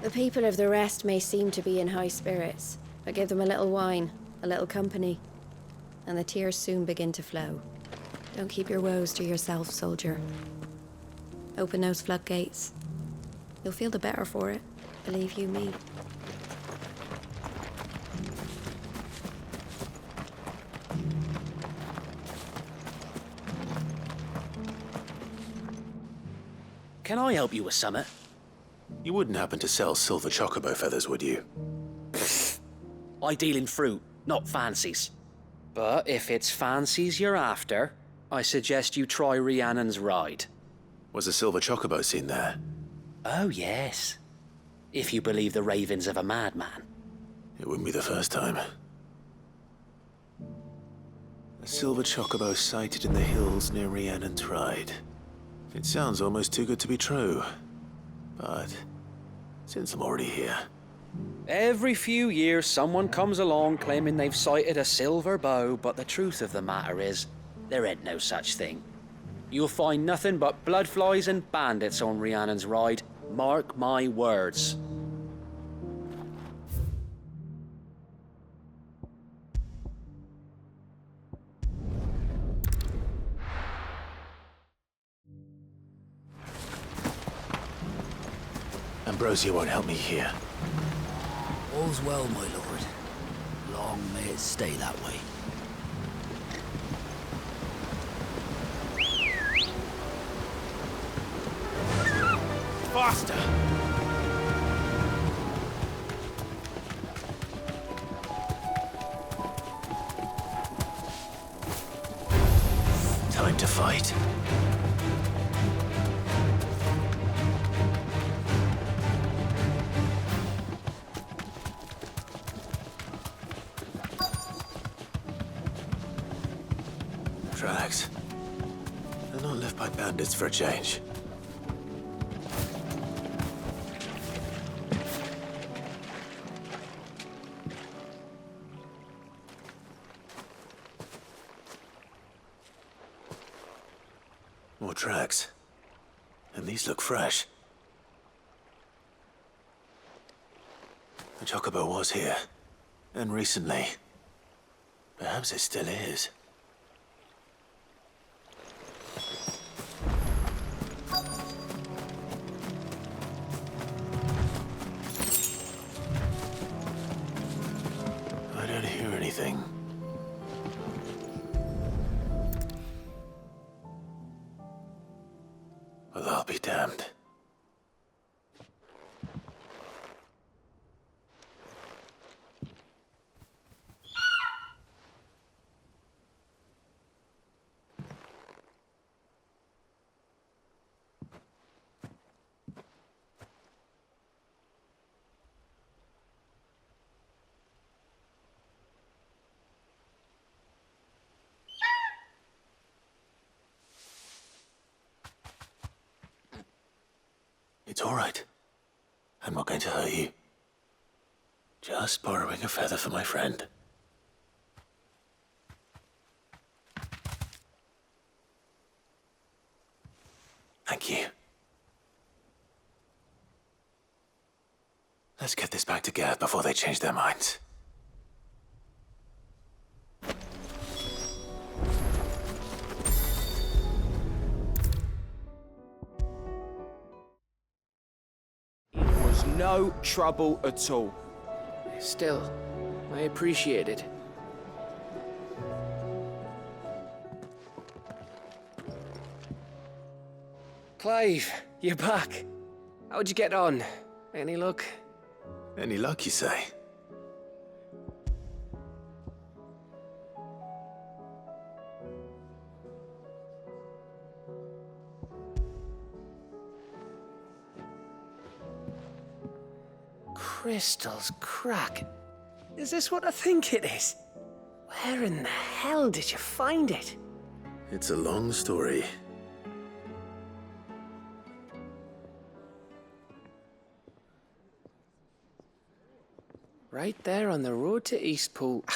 The people of the rest may seem to be in high spirits, but give them a little wine, a little company, and the tears soon begin to flow. Don't keep your woes to yourself, soldier. Open those floodgates. You'll feel the better for it, believe you me. Can I help you with summit? You wouldn't happen to sell silver chocobo feathers, would you? I deal in fruit, not fancies. But if it's fancies you're after, I suggest you try Rhiannon's Ride. Was a silver chocobo seen there? Oh, yes. If you believe the ravings of a madman. It wouldn't be the first time. A silver chocobo sighted in the hills near Rhiannon's Ride. It sounds almost too good to be true. But since I'm already here... Every few years someone comes along claiming they've sighted a silver bow, but the truth of the matter is, there ain't no such thing. You'll find nothing but bloodflies and bandits on Rhiannon's Ride. Mark my words. Ambrosia won't help me here. All's well, my lord. Long may it stay that way. faster! Time to fight. Tracks. They're not left by bandits for a change. More tracks. And these look fresh. The Chocobo was here. And recently. Perhaps it still is. I don't hear anything. Well, I'll be damned. It's all right. I'm not going to hurt you. Just borrowing a feather for my friend. Thank you. Let's get this back to Gav before they change their minds. No trouble at all. Still, I appreciate it. Clive, you're back. How'd you get on? Any luck? Any luck, you say? Crystal's crack. Is this what I think it is? Where in the hell did you find it? It's a long story. Right there on the road to Eastpool.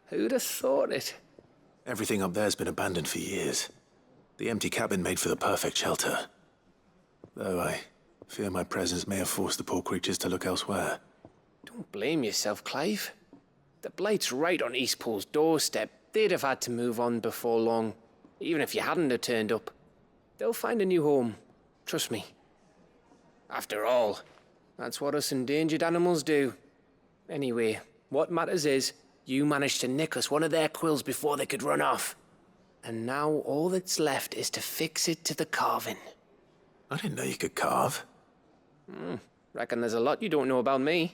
Who'd have thought it? Everything up there's been abandoned for years. The empty cabin made for the perfect shelter. Though I fear my presence may have forced the poor creatures to look elsewhere. Don't blame yourself, Clive. The Blight's right on Eastpool's doorstep. They'd have had to move on before long, even if you hadn't have turned up. They'll find a new home. Trust me. After all, that's what us endangered animals do. Anyway, what matters is, you managed to nick us one of their quills before they could run off. And now all that's left is to fix it to the carving. I didn't know you could carve. Reckon there's a lot you don't know about me.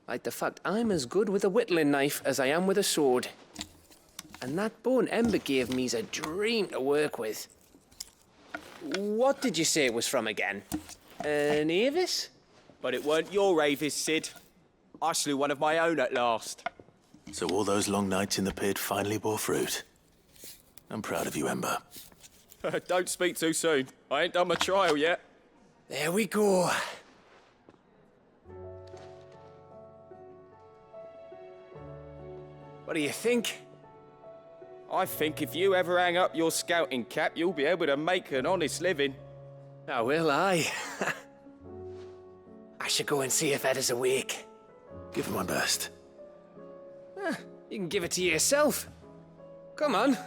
Like the fact I'm as good with a whittling knife as I am with a sword. And that bone Ember gave me's a dream to work with. What did you say it was from again? An Avis? But it weren't your Avis, Sid. I slew one of my own at last. So all those long nights in the pit finally bore fruit. I'm proud of you, Ember. Don't speak too soon. I ain't done my trial yet. There we go. What do you think? I think if you ever hang up your scouting cap, you'll be able to make an honest living. Oh, will I? I should go and see if Ed is awake. Give it my best. You can give it to yourself. Come on.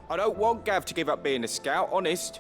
I don't want Gav to give up being a scout, honest.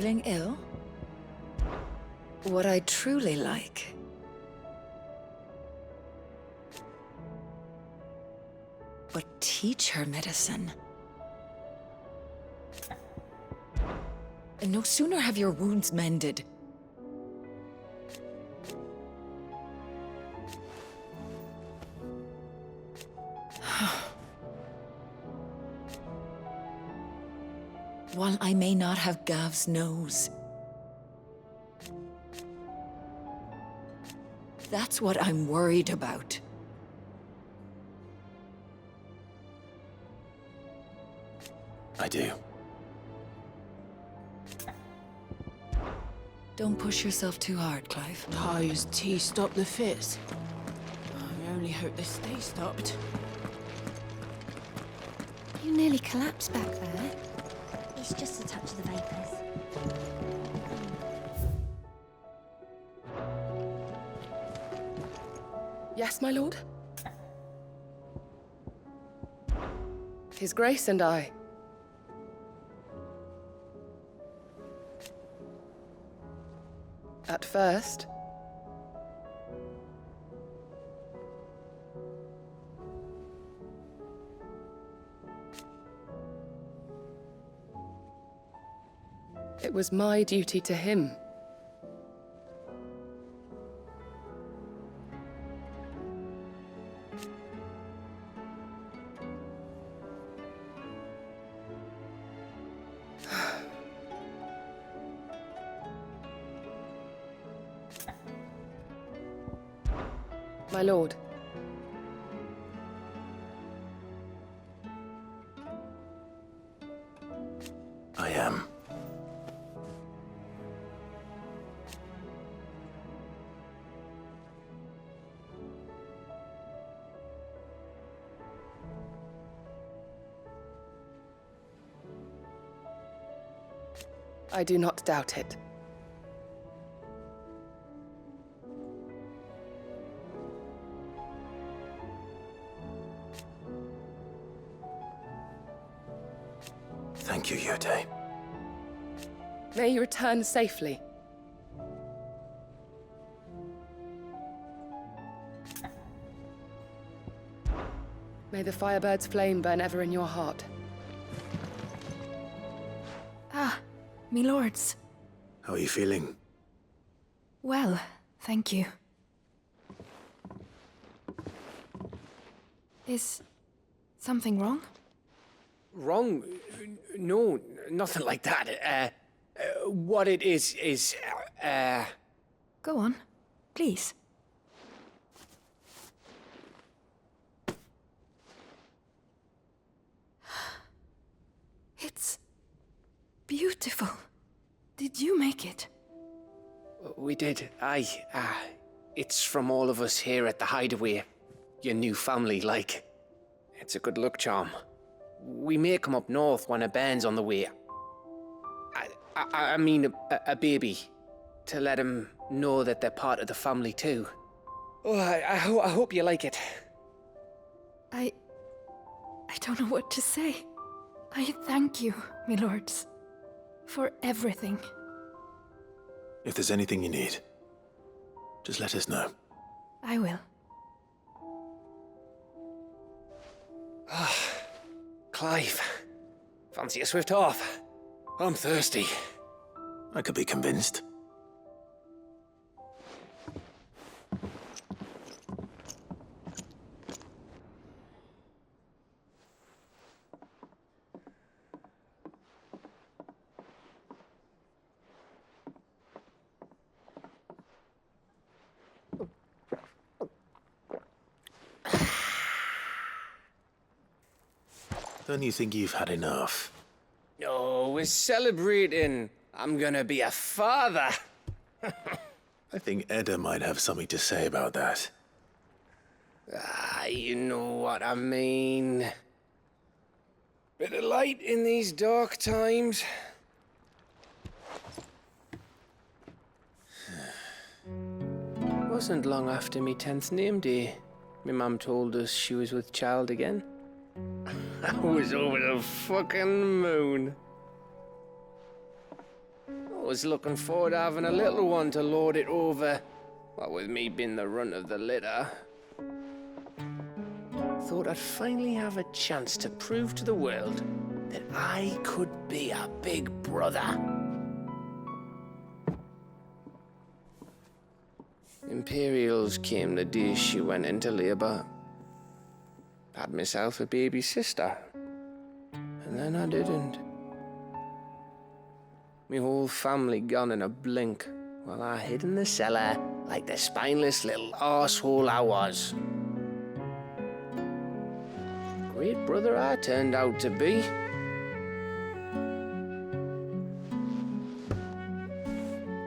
feeling ill? What I'd truly like but teach her medicine. And no sooner have your wounds mended, while I may not have Gav's nose, that's what I'm worried about. I do. Don't push yourself too hard, Clive. Ty's tea stopped the fits. I only hope they stay stopped. You nearly collapsed back there. It's just a touch of the vapors. Yes, my lord? His Grace and I. At first, it was my duty to him. My lord. I am. I do not doubt it. Thank you, Yote. May you return safely. May the Firebird's flame burn ever in your heart. Ah, me lords. How are you feeling? Well, thank you. Is something wrong? Wrong? No, nothing like that. What it is, Go on, please. It's beautiful. Did you make it? We did, aye. It's from all of us here at the Hideaway. Your new family, like. It's a good luck charm. We may come up north when a band's on the way. I mean a baby. To let him know that they're part of the family too. Oh, I hope you like it. I don't know what to say. I thank you, my lords, for everything. If there's anything you need, just let us know. I will. Clive, fancy a swift off? I'm thirsty. I could be convinced. Don't you think you've had enough? No, we're celebrating. I'm gonna be a father. I think Edda might have something to say about that. You know what I mean. Bit of light in these dark times. Wasn't long after me 10th name day. My mum told us she was with child again. I was over the fucking moon. was looking forward to having a little one to lord it over. What with me being the runt of the litter. Thought I'd finally have a chance to prove to the world that I could be a big brother. Imperials came the day she went into labour. Had myself a baby sister. And then I didn't. Me whole family gone in a blink, while I hid in the cellar like the spineless little arsehole I was. Great brother I turned out to be.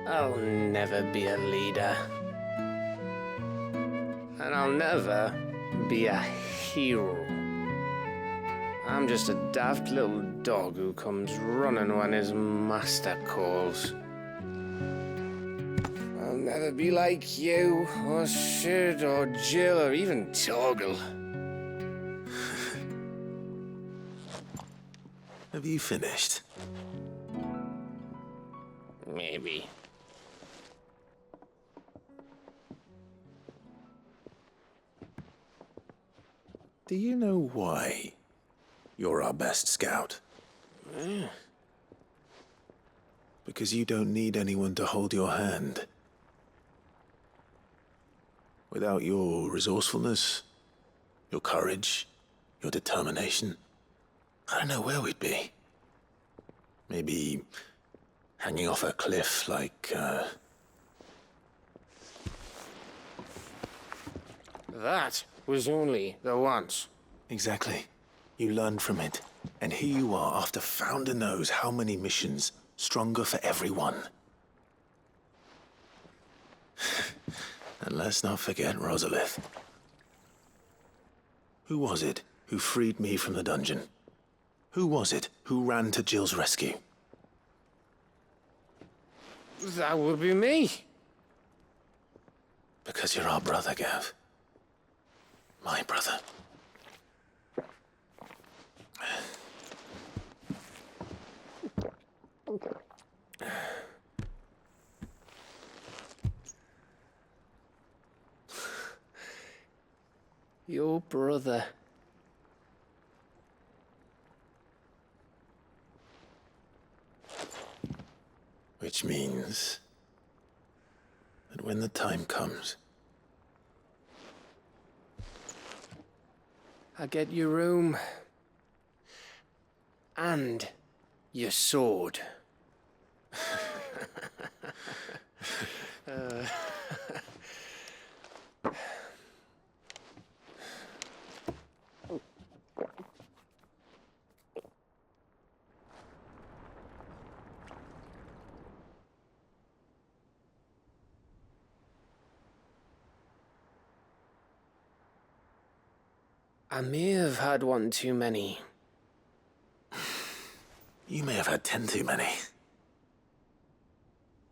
I'll never be a leader. And I'll never be a hero. I'm just a daft little dog who comes running when his master calls. I'll never be like you, or Sid, or Jill, or even Torgal. Have you finished? Maybe. Do you know why you're our best scout? Because you don't need anyone to hold your hand. Without your resourcefulness, your courage, your determination, I don't know where we'd be. Maybe hanging off a cliff like, That was only the once. Exactly. You learned from it. And here you are after Founder knows how many missions, stronger for everyone. And let's not forget Rosalith. Who was it who freed me from the dungeon? Who was it who ran to Jill's rescue? That would be me. Because you're our brother, Gav. My brother. Your brother. Which means that when the time comes, I get your room. And your sword. I may have had one too many. You may have had 10 too many.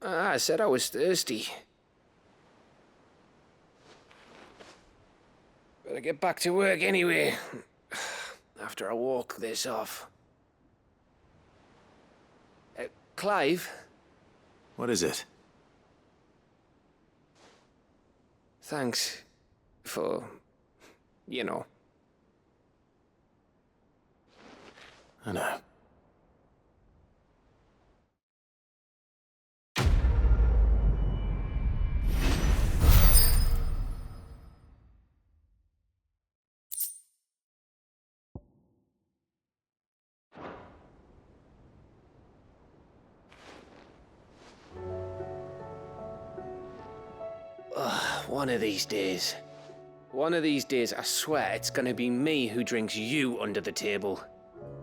I said I was thirsty. Better get back to work anyway. After I walk this off. Clive? What is it? Thanks for, you know. I know. One of these days. One of these days, I swear it's gonna be me who drinks you under the table.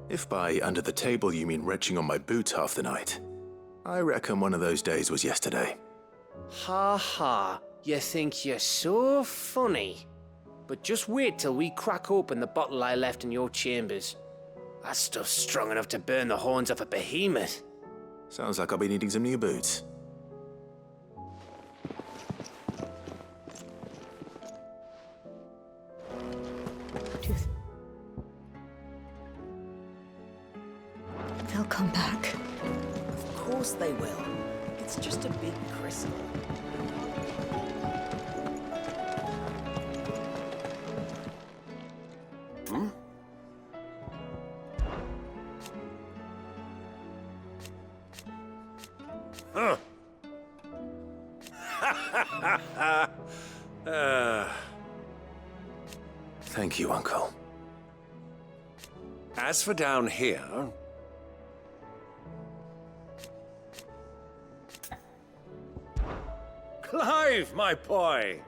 If by under the table you mean retching on my boots half the night, I reckon one of those days was yesterday. Ha ha, you think you're so funny. But just wait till we crack open the bottle I left in your chambers. That stuff's strong enough to burn the horns off a behemoth. Sounds like I'll be needing some new boots. They'll come back. Of course they will. It's just a big crystal. Huh. Thank you, Uncle. As for down here... Clive, my boy!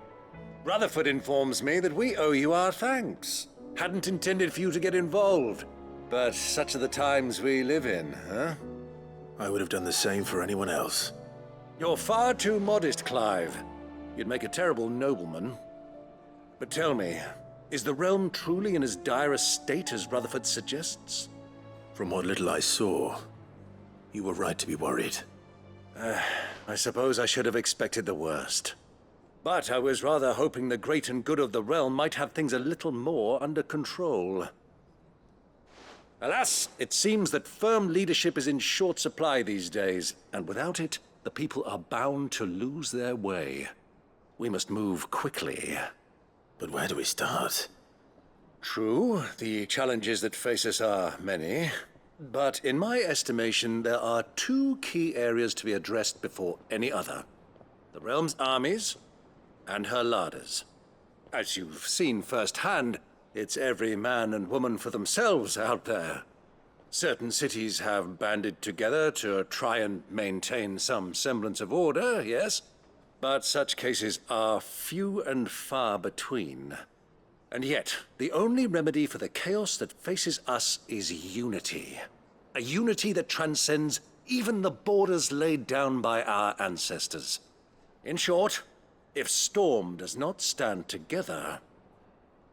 Rutherford informs me that we owe you our thanks. Hadn't intended for you to get involved, but such are the times we live in, huh? I would have done the same for anyone else. You're far too modest, Clive. You'd make a terrible nobleman. But tell me, is the realm truly in as dire a state as Rutherford suggests? From what little I saw, you were right to be worried. I suppose I should have expected the worst. But I was rather hoping the great and good of the realm might have things a little more under control. Alas, it seems that firm leadership is in short supply these days, and without it, the people are bound to lose their way. We must move quickly. But where do we start? True, the challenges that face us are many. But in my estimation, there are two key areas to be addressed before any other. The realm's armies and her larders. As you've seen firsthand, it's every man and woman for themselves out there. Certain cities have banded together to try and maintain some semblance of order, yes? But such cases are few and far between. And yet, the only remedy for the chaos that faces us is unity. A unity that transcends even the borders laid down by our ancestors. In short, if Storm does not stand together,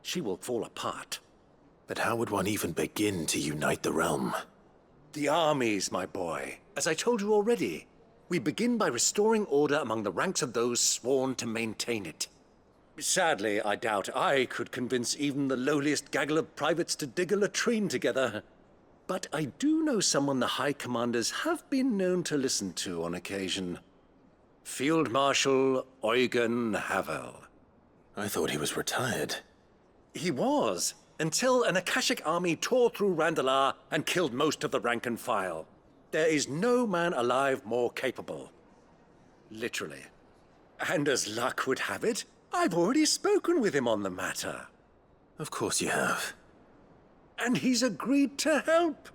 she will fall apart. But how would one even begin to unite the realm? The armies, my boy. As I told you already, we begin by restoring order among the ranks of those sworn to maintain it. Sadly, I doubt I could convince even the lowliest gaggle of privates to dig a latrine together. But I do know someone the High Commanders have been known to listen to on occasion. Field Marshal Eugen Havel. I thought he was retired. He was, until an Akashic army tore through Randalar and killed most of the rank and file. There is no man alive more capable. Literally. And as luck would have it, I've already spoken with him on the matter. Of course you have. And he's agreed to help.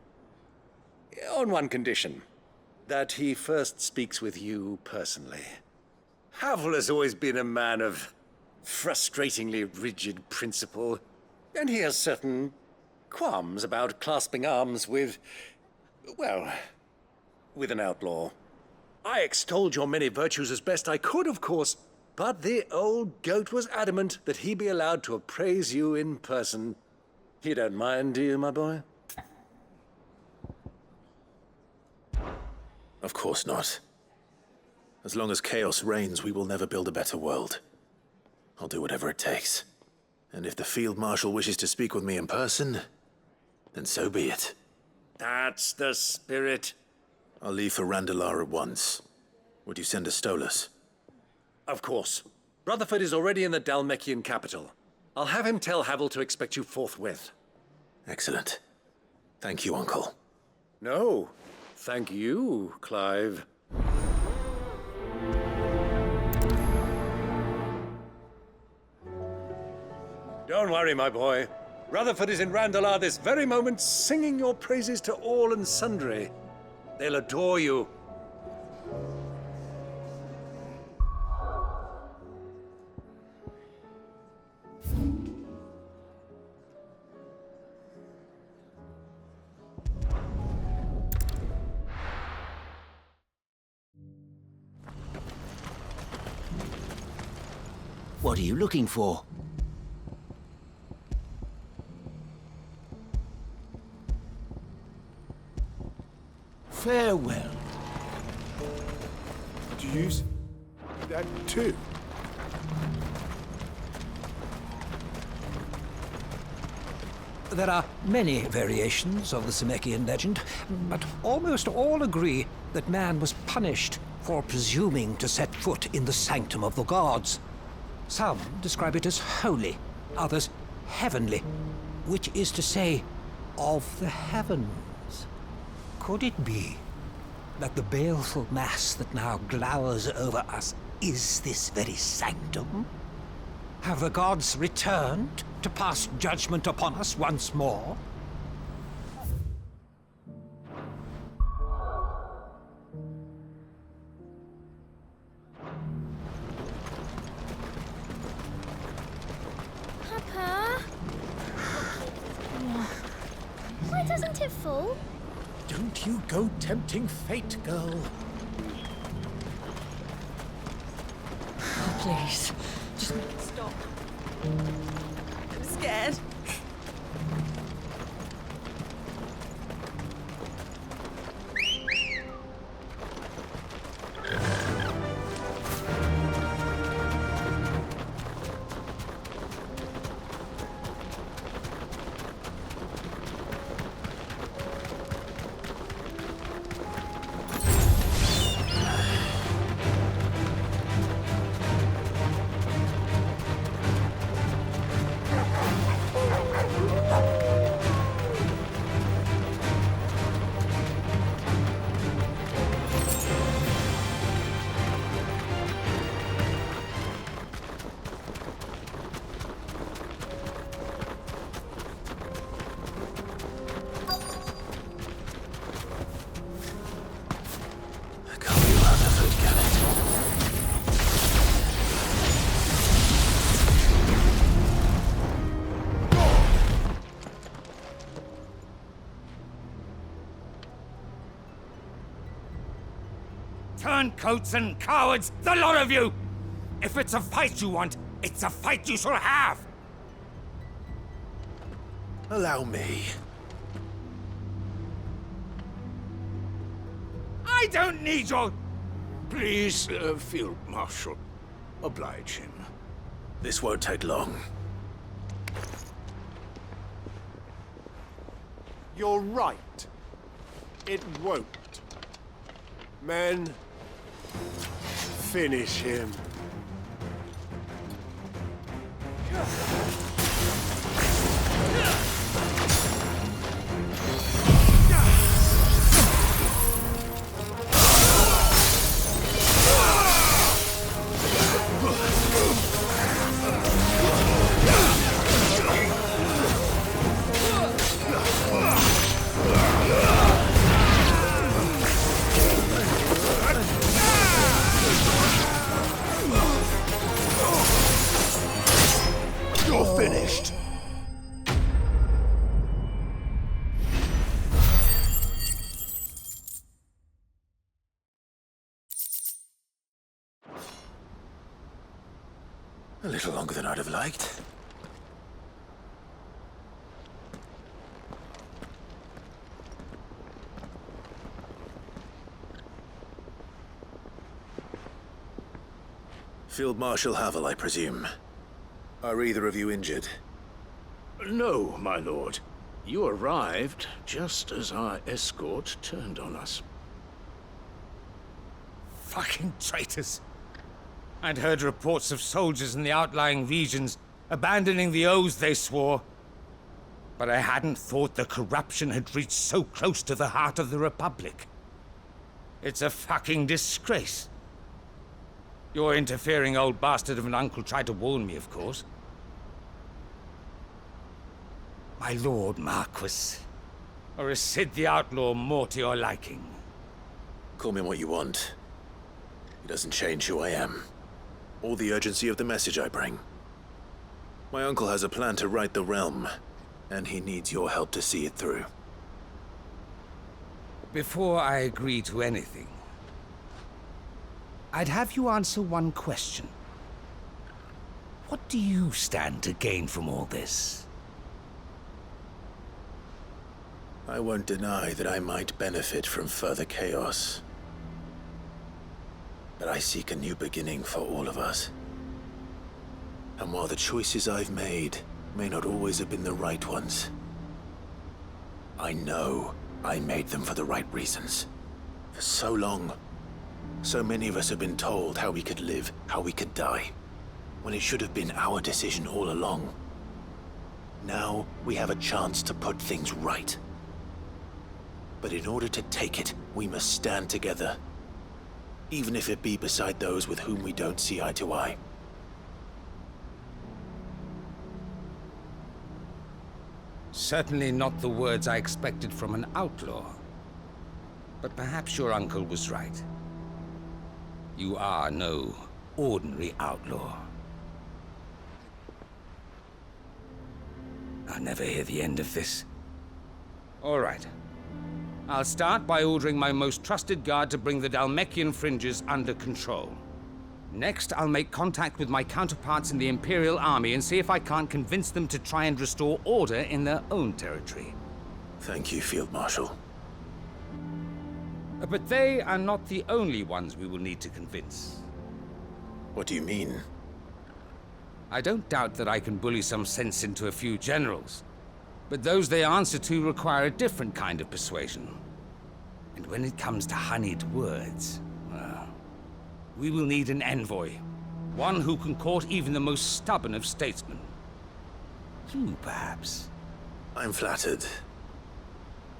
On one condition. That he first speaks with you personally. Havel has always been a man of frustratingly rigid principle, and he has certain qualms about clasping arms with, well, with an outlaw. I extolled your many virtues as best I could, of course, but the old goat was adamant that he be allowed to appraise you in person. You don't mind, do you, my boy? Of course not. As long as chaos reigns, we will never build a better world. I'll do whatever it takes. And if the Field Marshal wishes to speak with me in person, then so be it. That's the spirit. I'll leave for Randalar at once. Would you send a Stolas? Of course. Rutherford is already in the Dhalmekian capital. I'll have him tell Havel to expect you forthwith. Excellent. Thank you, Uncle. No, thank you, Clive. Don't worry, my boy. Rutherford is in Randalar this very moment, singing your praises to all and sundry. They'll adore you. What are you looking for? Farewell. Do you use that too? There are many variations of the Zemeckis legend, but almost all agree that man was punished for presuming to set foot in the sanctum of the gods. Some describe it as holy, others heavenly, which is to say, of the heavens. Could it be that the baleful mass that now glowers over us is this very sanctum? Have the gods returned to pass judgment upon us once more? Papa? Why doesn't it fall? Don't you go tempting fate, girl. Oh, please. Just make it stop. I'm scared. Turncoats and cowards, the lot of you! If it's a fight you want, it's a fight you shall have! Allow me. I don't need your... Please, Field Marshal, oblige him. This won't take long. You're right. It won't. Men, finish him. You're finished. A little longer than I'd have liked. Field Marshal Havel, I presume. Are either of you injured? No, my lord. You arrived just as our escort turned on us. Fucking traitors. I'd heard reports of soldiers in the outlying regions abandoning the oaths they swore. But I hadn't thought the corruption had reached so close to the heart of the Republic. It's a fucking disgrace. Your interfering old bastard of an uncle tried to warn me, of course. My lord Marquis. Or is Sid the Outlaw more to your liking? Call me what you want. It doesn't change who I am, or the urgency of the message I bring. My uncle has a plan to right the realm, and he needs your help to see it through. Before I agree to anything, I'd have you answer one question. What do you stand to gain from all this? I won't deny that I might benefit from further chaos. But I seek a new beginning for all of us. And while the choices I've made may not always have been the right ones, I know I made them for the right reasons. For so long, So many of us have been told how we could live, how we could die, when it should have been our decision all along. Now we have a chance to put things right. But in order to take it, we must stand together, even if it be beside those with whom we don't see eye to eye. Certainly not the words I expected from an outlaw. But perhaps your uncle was right. You are no ordinary outlaw. I'll never hear the end of this. All right. I'll start by ordering my most trusted guard to bring the Dhalmekian fringes under control. Next, I'll make contact with my counterparts in the Imperial Army and see if I can't convince them to try and restore order in their own territory. Thank you, Field Marshal. But they are not the only ones we will need to convince. What do you mean? I don't doubt that I can bully some sense into a few generals, but those they answer to require a different kind of persuasion. And when it comes to honeyed words, well, we will need an envoy. One who can court even the most stubborn of statesmen. You, perhaps? I'm flattered.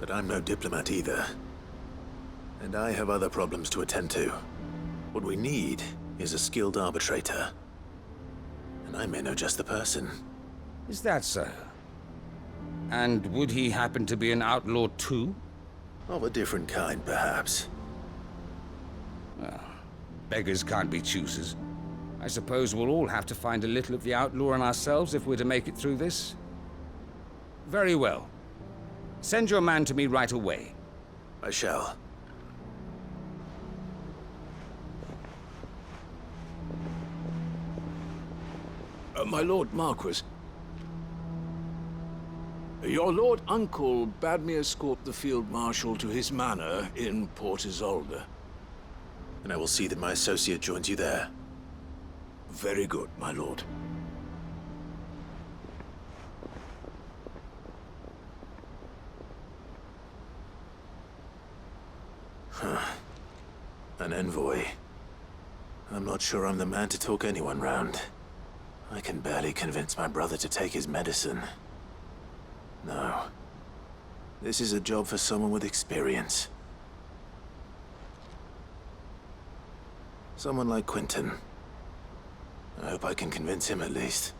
But I'm no diplomat either. And I have other problems to attend to. What we need is a skilled arbitrator. And I may know just the person. Is that so? And would he happen to be an outlaw too? Of a different kind, perhaps. Well, beggars can't be choosers. I suppose we'll all have to find a little of the outlaw in ourselves if we're to make it through this. Very well. Send your man to me right away. I shall. My Lord Marquis. Your Lord Uncle bade me escort the Field Marshal to his manor in Port Isolde. And I will see that my associate joins you there. Very good, my lord. An envoy. I'm not sure I'm the man to talk anyone round. I can barely convince my brother to take his medicine. No. This is a job for someone with experience. Someone like Quentin. I hope I can convince him at least.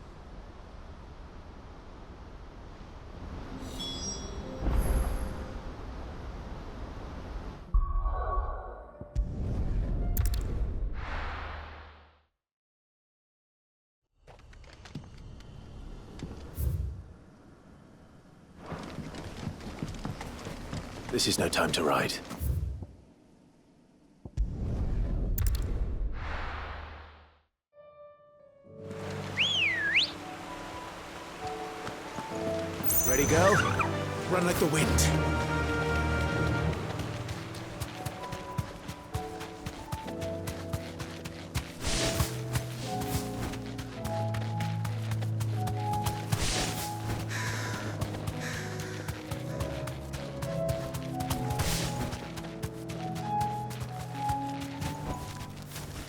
This is no time to ride. Ready, go? Run like the wind.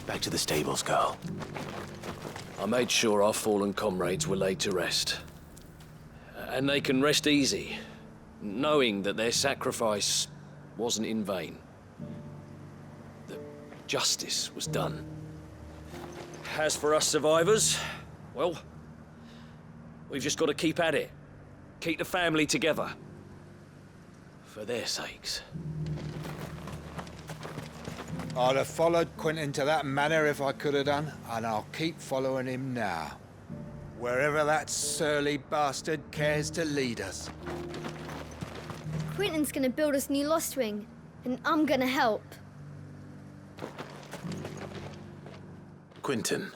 Back to the stables, girl. I made sure our fallen comrades were laid to rest. And they can rest easy, knowing that their sacrifice wasn't in vain. That justice was done. As for us survivors, well, we've just got to keep at it. Keep the family together. For their sakes. I'd have followed Quentin to that manor if I could have done, and I'll keep following him now. Wherever that surly bastard cares to lead us. Quentin's gonna build us new Lostwing, and I'm gonna help. Quentin,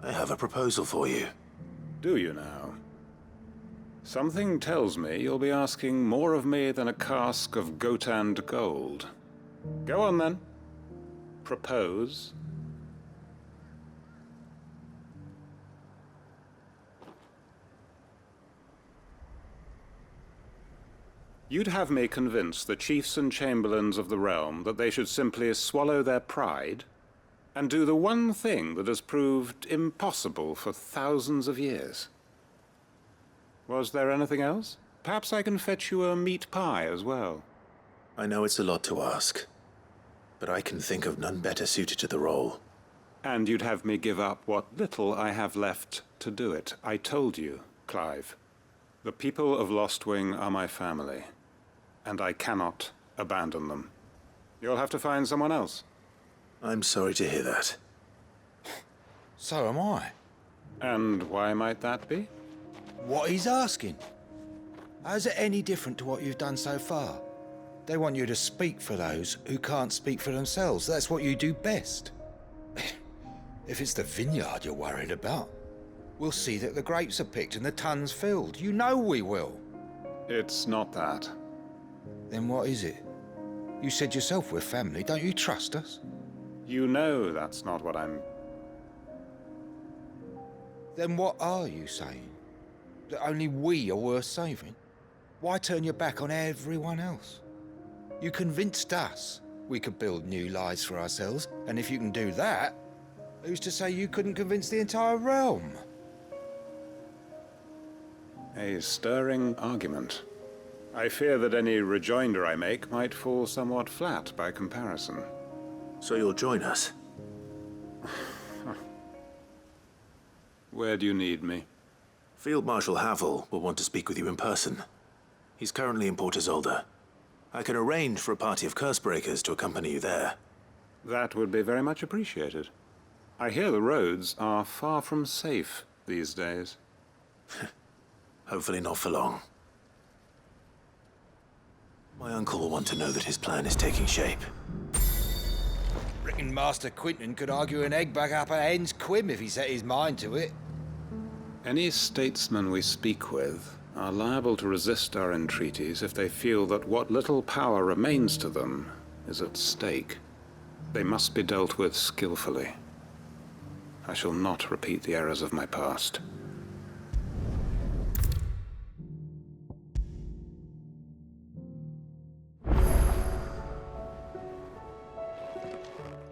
I have a proposal for you. Do you now? Something tells me you'll be asking more of me than a cask of Gotand gold. Go on then. Propose. You'd have me convince the chiefs and chamberlains of the realm that they should simply swallow their pride and do the one thing that has proved impossible for thousands of years. Was there anything else? Perhaps I can fetch you a meat pie as well. I know it's a lot to ask, but I can think of none better suited to the role. And you'd have me give up what little I have left to do it. I told you, Clive. The people of Lostwing are my family, and I cannot abandon them. You'll have to find someone else. I'm sorry to hear that. So am I. And why might that be? What he's asking. How's it any different to what you've done so far? They want you to speak for those who can't speak for themselves. That's what you do best. If it's the vineyard you're worried about, we'll see that the grapes are picked and the tuns filled. You know we will. It's not that. Then what is it? You said yourself we're family. Don't you trust us? You know that's not what I'm... Then what are you saying? That only we are worth saving? Why turn your back on everyone else? You convinced us we could build new lives for ourselves, and if you can do that, who's to say you couldn't convince the entire realm? A stirring argument. I fear that any rejoinder I make might fall somewhat flat by comparison. So you'll join us? Where do you need me? Field Marshal Havel will want to speak with you in person. He's currently in Port Isolde. I can arrange for a party of Cursebreakers to accompany you there. That would be very much appreciated. I hear the roads are far from safe these days. Hopefully not for long. My uncle will want to know that his plan is taking shape. Reckon Master Quinton could argue an egg back up a hen's quim if he set his mind to it. Any statesmen we speak with are liable to resist our entreaties if they feel that what little power remains to them is at stake. They must be dealt with skillfully. I shall not repeat the errors of my past.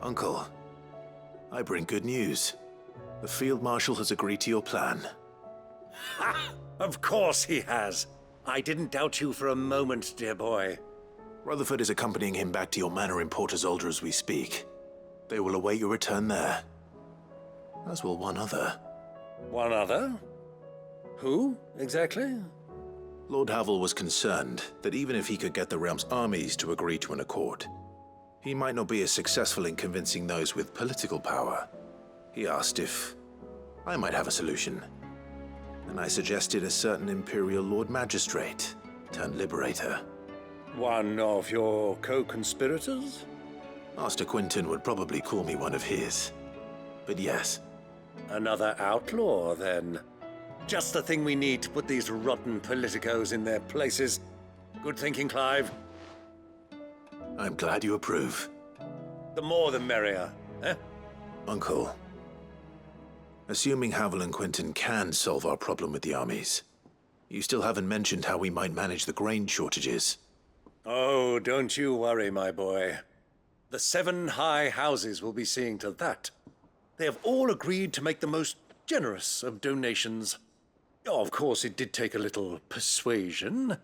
Uncle, I bring good news. The Field Marshal has agreed to your plan. Ha! Of course he has. I didn't doubt you for a moment, dear boy. Rutherford is accompanying him back to your manor in Port Isolde as we speak. They will await your return there. As will one other. One other? Who, exactly? Lord Havel was concerned that even if he could get the realm's armies to agree to an accord, he might not be as successful in convincing those with political power. He asked if I might have a solution, and I suggested a certain Imperial Lord Magistrate turned Liberator. One of your co-conspirators? Master Quinton would probably call me one of his, but yes. Another outlaw, then. Just the thing we need to put these rotten politicos in their places. Good thinking, Clive. I'm glad you approve. The more the merrier, eh? Uncle, assuming Havel and Quinton can solve our problem with the armies, you still haven't mentioned how we might manage the grain shortages. Oh, don't you worry, my boy. The 7 high houses will be seeing to that. They have all agreed to make the most generous of donations. Oh, of course, it did take a little persuasion,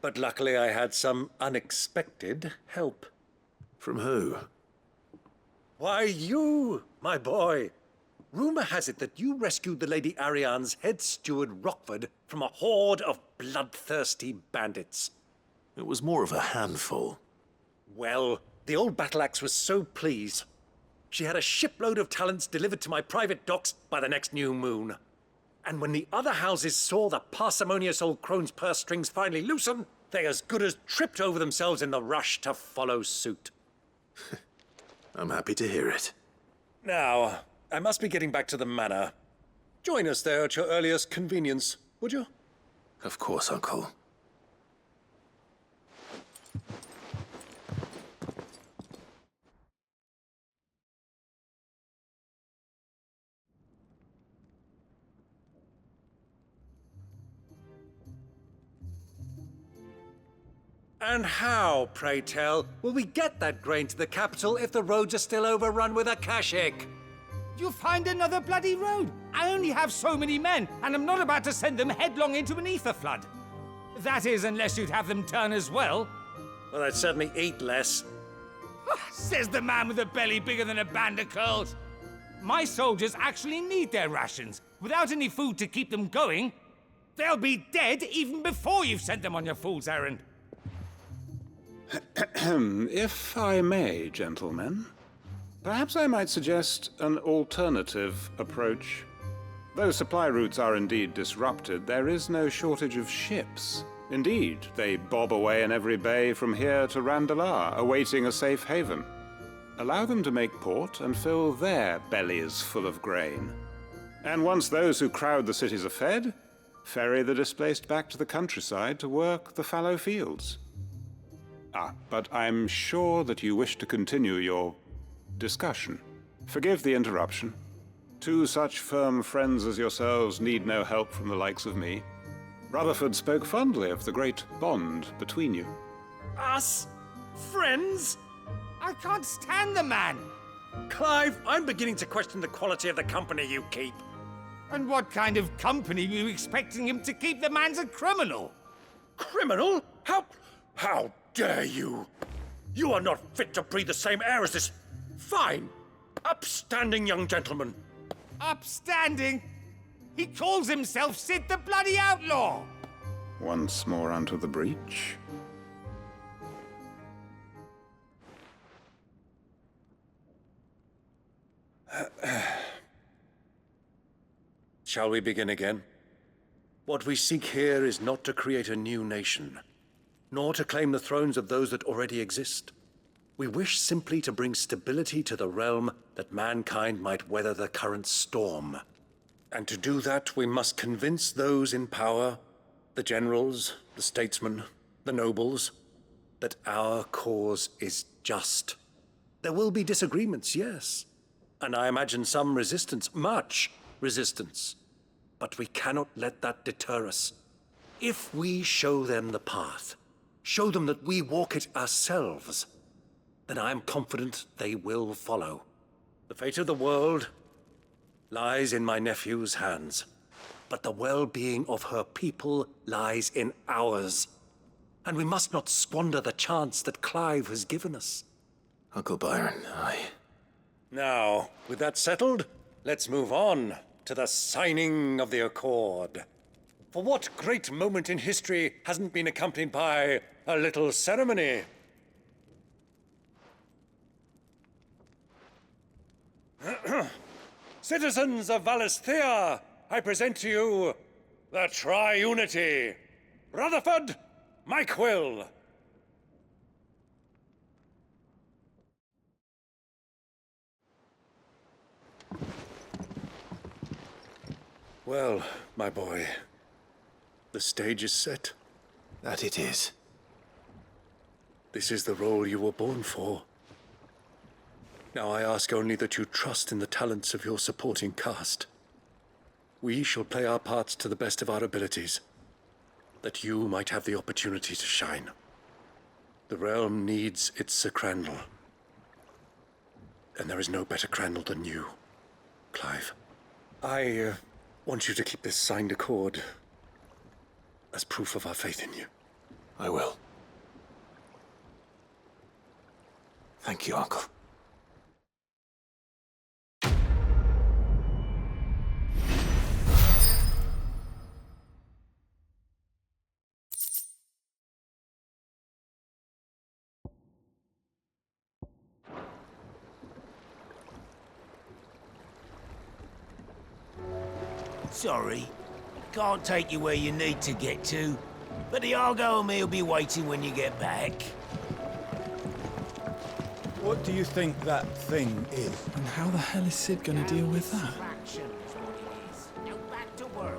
but luckily I had some unexpected help. From who? Why, you, my boy. Rumor has it that you rescued the Lady Ariane's head steward Rockford from a horde of bloodthirsty bandits. It was more of a handful. Well, the old battle axe was so pleased. She had a shipload of talents delivered to my private docks by the next new moon. And when the other houses saw the parsimonious old crone's purse strings finally loosen, they as good as tripped over themselves in the rush to follow suit. I'm happy to hear it. Now, I must be getting back to the manor. Join us there at your earliest convenience, would you? Of course, Uncle. And how, pray tell, will we get that grain to the capital if the roads are still overrun with Akashic? You'll find another bloody road. I only have so many men, and I'm not about to send them headlong into an ether flood. That is, unless you'd have them turn as well. Well, I'd certainly eat less. Says the man with a belly bigger than a band of curls. My soldiers actually need their rations. Without any food to keep them going, they'll be dead even before you've sent them on your fool's errand. If I may, gentlemen, perhaps I might suggest an alternative approach. Though supply routes are indeed disrupted, there is no shortage of ships. Indeed, they bob away in every bay from here to Randalar, awaiting a safe haven. Allow them to make port and fill their bellies full of grain. And once those who crowd the cities are fed, ferry the displaced back to the countryside to work the fallow fields. But I'm sure that you wish to continue your discussion. Forgive the interruption. Two such firm friends as yourselves need no help from the likes of me. Rutherford spoke fondly of the great bond between you. Us? Friends? I can't stand the man! Clive, I'm beginning to question the quality of the company you keep. And what kind of company were you expecting him to keep? The man's a criminal! Criminal? How dare you? You are not fit to breathe the same air as this fine, upstanding young gentleman. Upstanding? He calls himself Sid the Bloody Outlaw! Once more onto the breach. Shall we begin again? What we seek here is not to create a new nation, nor to claim the thrones of those that already exist. We wish simply to bring stability to the realm that mankind might weather the current storm. And to do that, we must convince those in power, the generals, the statesmen, the nobles, that our cause is just. There will be disagreements, yes. And I imagine some resistance, much resistance. But we cannot let that deter us. If we show them the path, show them that we walk it ourselves, then I am confident they will follow. The fate of the world lies in my nephew's hands, but the well-being of her people lies in ours. And we must not squander the chance that Clive has given us. Uncle Byron, Now, with that settled, let's move on to the signing of the Accord. For what great moment in history hasn't been accompanied by a little ceremony? Citizens of Valisthea, I present to you the Triunity. Rutherford, Mike Will. Well, my boy, the stage is set. That it is. This is the role you were born for. Now I ask only that you trust in the talents of your supporting cast. We shall play our parts to the best of our abilities, that you might have the opportunity to shine. The realm needs its Sir Crandall. And there is no better Crandall than you, Clive. I want you to keep this signed accord as proof of our faith in you. I will. Thank you, Uncle. Sorry, can't take you where you need to get to, but the Argo and me will be waiting when you get back. What do you think that thing is? And how the hell is Sid gonna deal with that? Now back to work.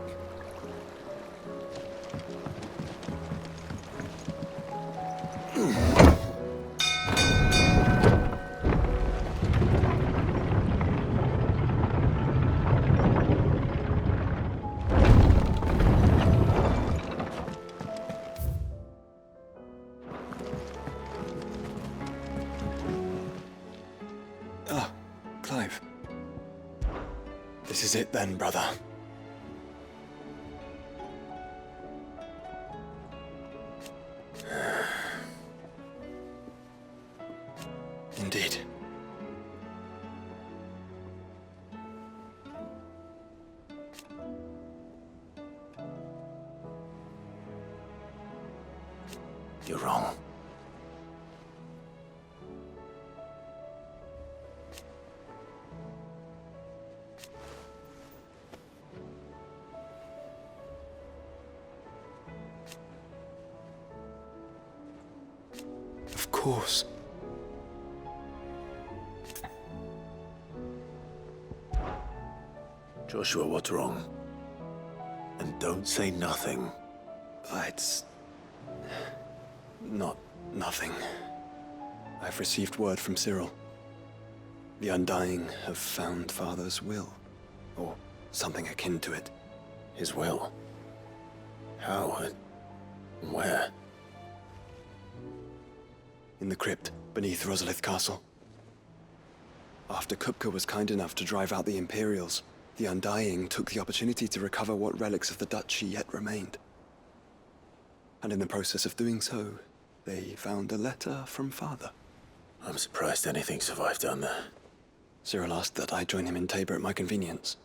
is it then, brother? Indeed. You're wrong. Of course. Joshua, what's wrong? And don't say nothing. It's not nothing. I've received word from Cyril. The Undying have found Father's will, or something akin to it. His will? How and where? In the crypt beneath Rosalith Castle. After Kupka was kind enough to drive out the Imperials, the Undying took the opportunity to recover what relics of the Duchy yet remained. And in the process of doing so, they found a letter from Father. I'm surprised anything survived down there. Cyril asked that I join him in Tabor at my convenience.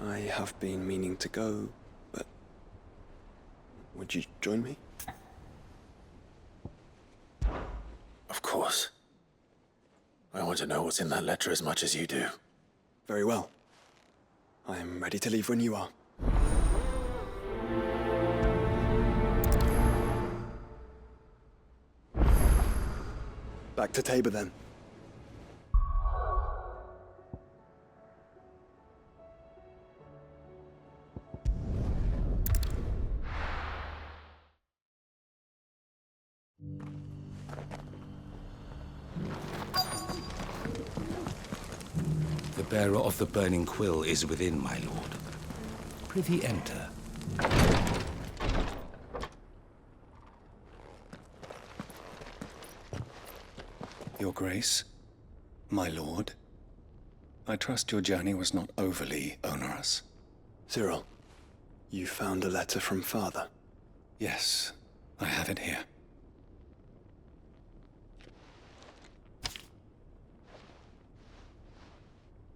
I have been meaning to go, but... would you join me? Of course. I want to know what's in that letter as much as you do. Very well. I am ready to leave when you are. Back to Tabor, then. The bearer of the burning quill is within, my lord. Prithee enter. Your Grace, my lord, I trust your journey was not overly onerous. Cyril, you found a letter from Father? Yes, I have it here.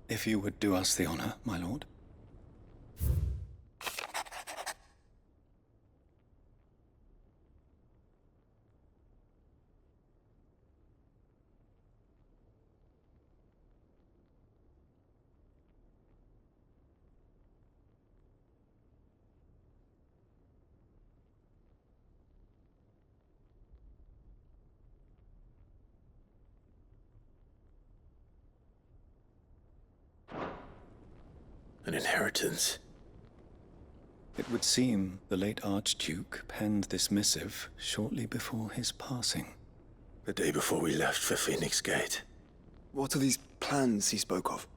If you would do us the honor, my lord. An inheritance. It would seem the late Archduke penned this missive shortly before his passing. The day before we left for Phoenix Gate. What are these plans he spoke of?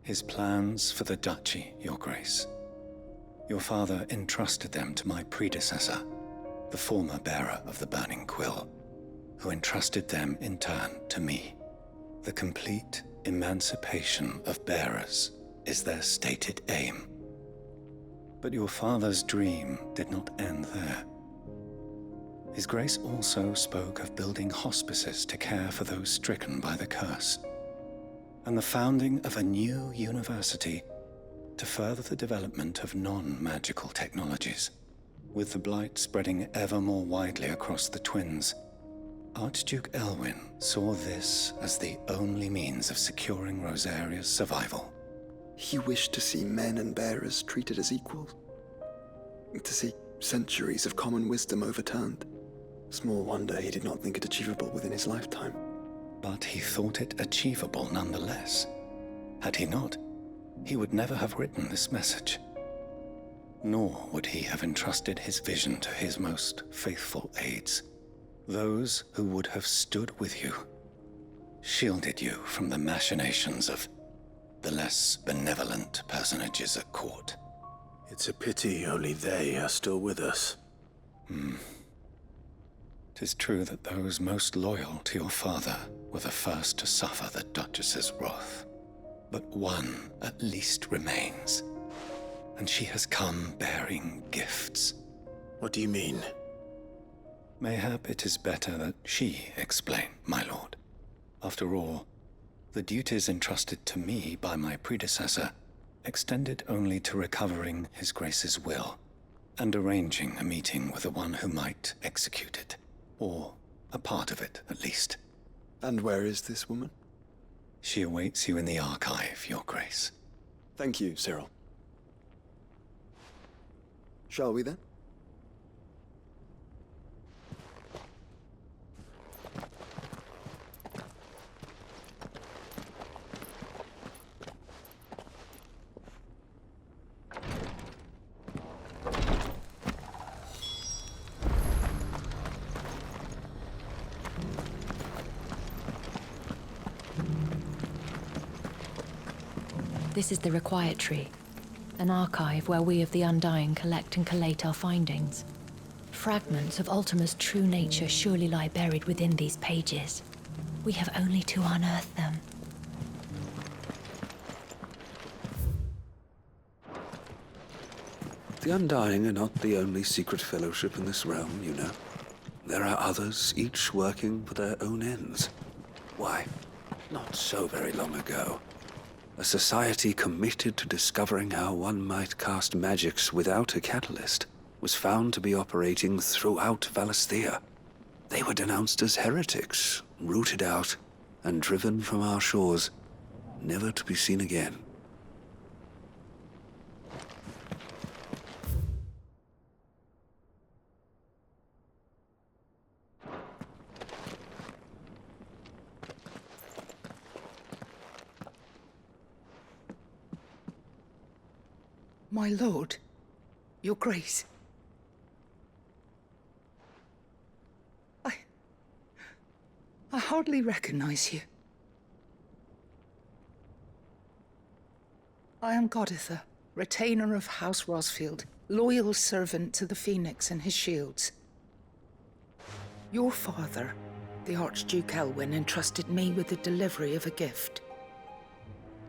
His plans for the Duchy, Your Grace. Your father entrusted them to my predecessor, the former bearer of the Burning Quill, who entrusted them in turn to me. The complete emancipation of bearers is their stated aim. But your father's dream did not end there. His Grace also spoke of building hospices to care for those stricken by the curse, and the founding of a new university to further the development of non-magical technologies. With the blight spreading ever more widely across the Twins, Archduke Elwyn saw this as the only means of securing Rosaria's survival. He wished to see men and bearers treated as equals. To see centuries of common wisdom overturned. Small wonder he did not think it achievable within his lifetime. But he thought it achievable nonetheless. Had he not, he would never have written this message. Nor would he have entrusted his vision to his most faithful aides, those who would have stood with you, shielded you from the machinations of the less benevolent personages at court. It's a pity only they are still with us. 'Tis true that those most loyal to your father were the first to suffer the Duchess's wrath. but one at least remains. And she has come bearing gifts. What do you mean? Mayhap it is better that she explain, my lord. After all, the duties entrusted to me by my predecessor extended only to recovering His Grace's will and arranging a meeting with the one who might execute it, or a part of it, at least. And where is this woman? She awaits you in the archive, Your Grace. Thank you, Cyril. Shall we then? This is the Required Tree, an archive where we of the Undying collect and collate our findings. Fragments of Ultima's true nature surely lie buried within these pages. We have only to unearth them. The Undying are not the only secret fellowship in this realm, you know. There are others, each working for their own ends. Why, not so very long ago, a society committed to discovering how one might cast magics without a catalyst was found to be operating throughout Valisthea. They were denounced as heretics, rooted out, and driven from our shores, never to be seen again. My lord, Your Grace. I hardly recognize you. I am Goditha, retainer of House Rosfield, loyal servant to the Phoenix and his shields. Your father, the Archduke Elwyn, entrusted me with the delivery of a gift.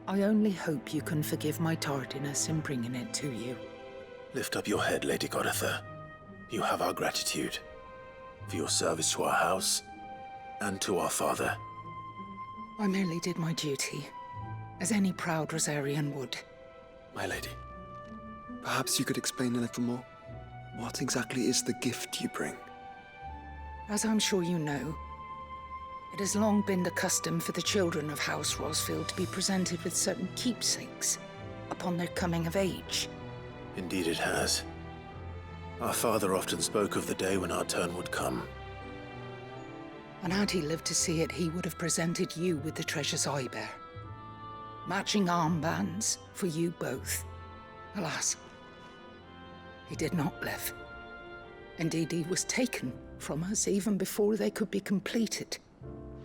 I only hope you can forgive my tardiness in bringing it to you. Lift up your head, Lady Goditha. You have our gratitude for your service to our house and to our father. I merely did my duty, as any proud Rosarian would. My lady, perhaps you could explain a little more? What exactly is the gift you bring? As I'm sure you know, it has long been the custom for the children of House Rosfield to be presented with certain keepsakes upon their coming of age. Indeed it has. Our father often spoke of the day when our turn would come. And had he lived to see it, he would have presented you with the treasures I bear. Matching armbands for you both. Alas, he did not live. Indeed, he was taken from us even before they could be completed.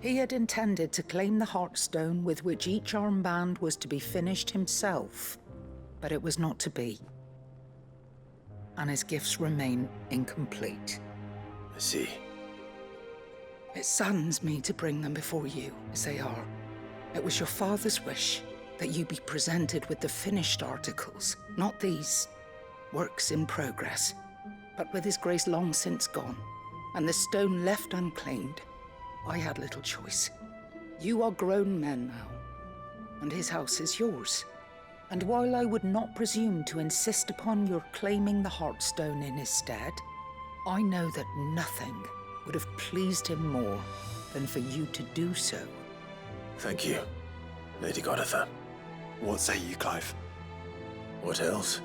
He had intended to claim the Heartstone with which each armband was to be finished himself, but it was not to be. And his gifts remain incomplete. I see. It saddens me to bring them before you, as they are. It was your father's wish that you be presented with the finished articles, not these works in progress. But with his grace long since gone, and the stone left unclaimed, I had little choice. You are grown men now, and his house is yours. And while I would not presume to insist upon your claiming the Heartstone in his stead, I know that nothing would have pleased him more than for you to do so. Thank you, Lady Goditha. What say you, Clive? What else?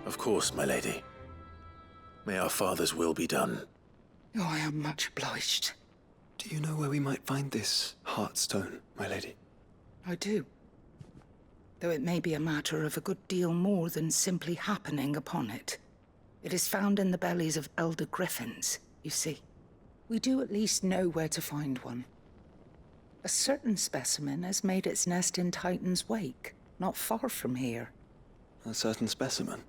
Of course, my lady. May our father's will be done. Oh, I am much obliged. Do you know where we might find this Heartstone, my lady? I do. Though it may be a matter of a good deal more than simply happening upon it. It is found in the bellies of elder griffins, you see. We do at least know where to find one. A certain specimen has made its nest in Titan's Wake, not far from here. A certain specimen?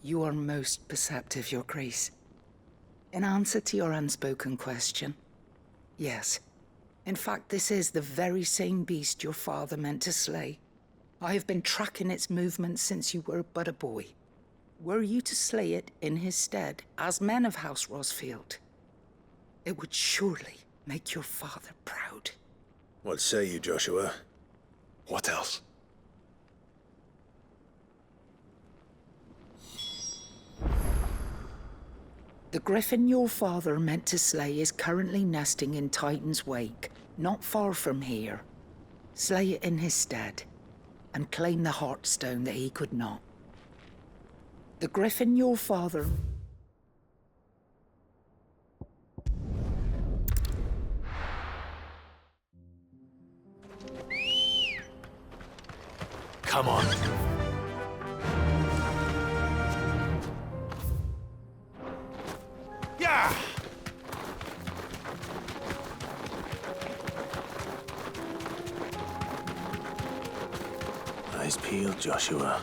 You are most perceptive, Your Grace. In answer to your unspoken question, yes, In fact, this is the very same beast your father meant to slay. I have been tracking its movements since you were but a boy. Were you to slay it in his stead, as men of House Rosfield, it would surely make your father proud. What say you, Joshua? What else? The griffin your father meant to slay is currently nesting in Titan's Wake, not far from here. Slay it in his stead, and claim the Heartstone that he could not. The griffin your father... Come on. Yeah! Eyes peeled, Joshua.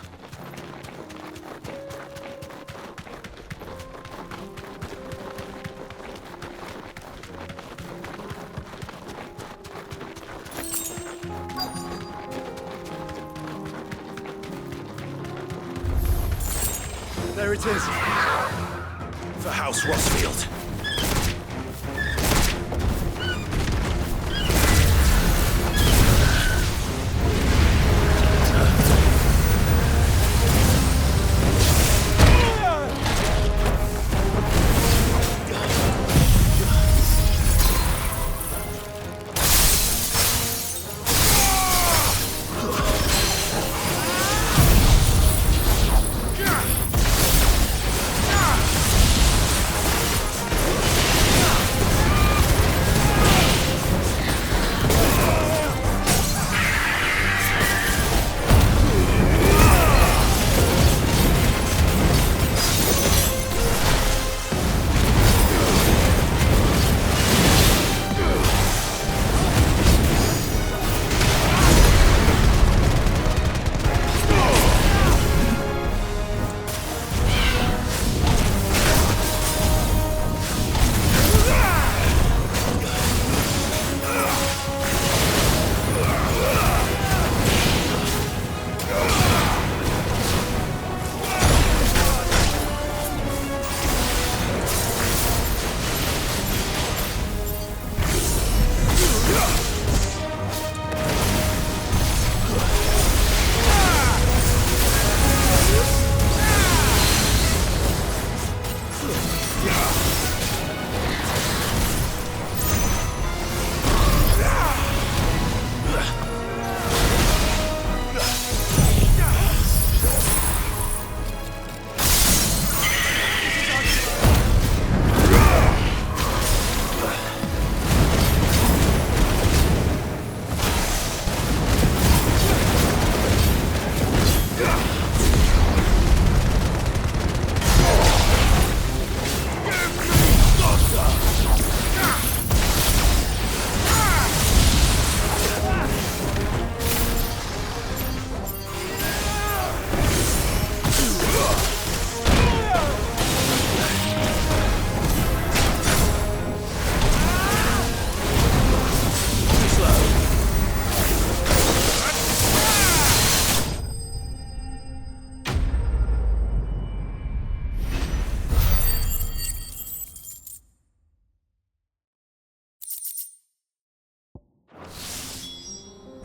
There it is. For House Rosfield.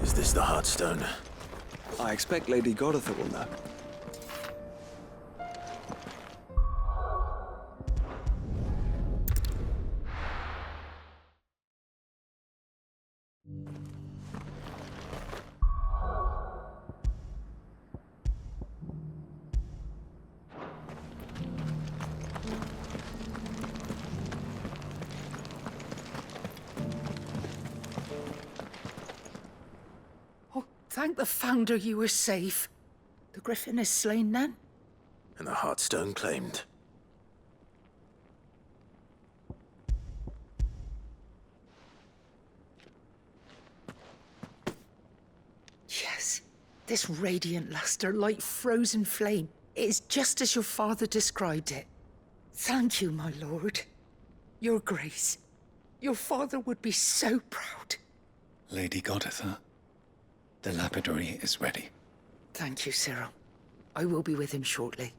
Is this the Heartstone? I expect Lady Goritha will know. Thank the Founder you were safe. The griffin is slain then? And the Heartstone claimed. Yes. This radiant luster, like frozen flame, it is just as your father described it. Thank you, my lord. Your Grace. Your father would be so proud. Lady Goditha, the lapidary is ready. Thank you, Cyril. I will be with him shortly.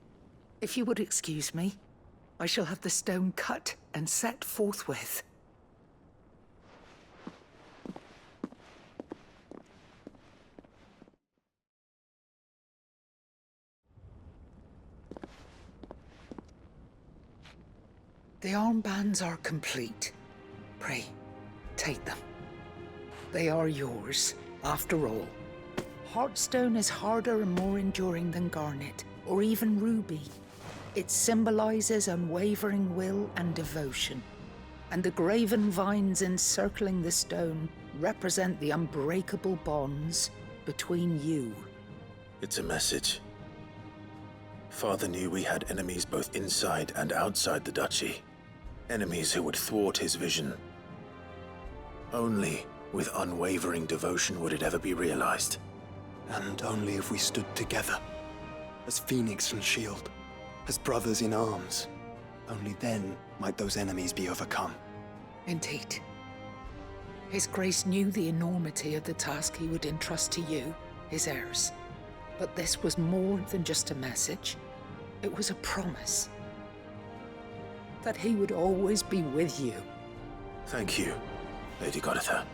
If you would excuse me, I shall have the stone cut and set forthwith. The armbands are complete. Pray, take them. They are yours, after all. Heartstone is harder and more enduring than garnet, or even ruby. It symbolizes unwavering will and devotion. And the graven vines encircling the stone represent the unbreakable bonds between you. It's a message. Father knew we had enemies both inside and outside the duchy. Enemies who would thwart his vision. Only with unwavering devotion would it ever be realized. And only if we stood together, as Phoenix and Shield, as brothers in arms, only then might those enemies be overcome. Indeed. His Grace knew the enormity of the task he would entrust to you, his heirs. But this was more than just a message. It was a promise. That he would always be with you. Thank you, Lady Goditha,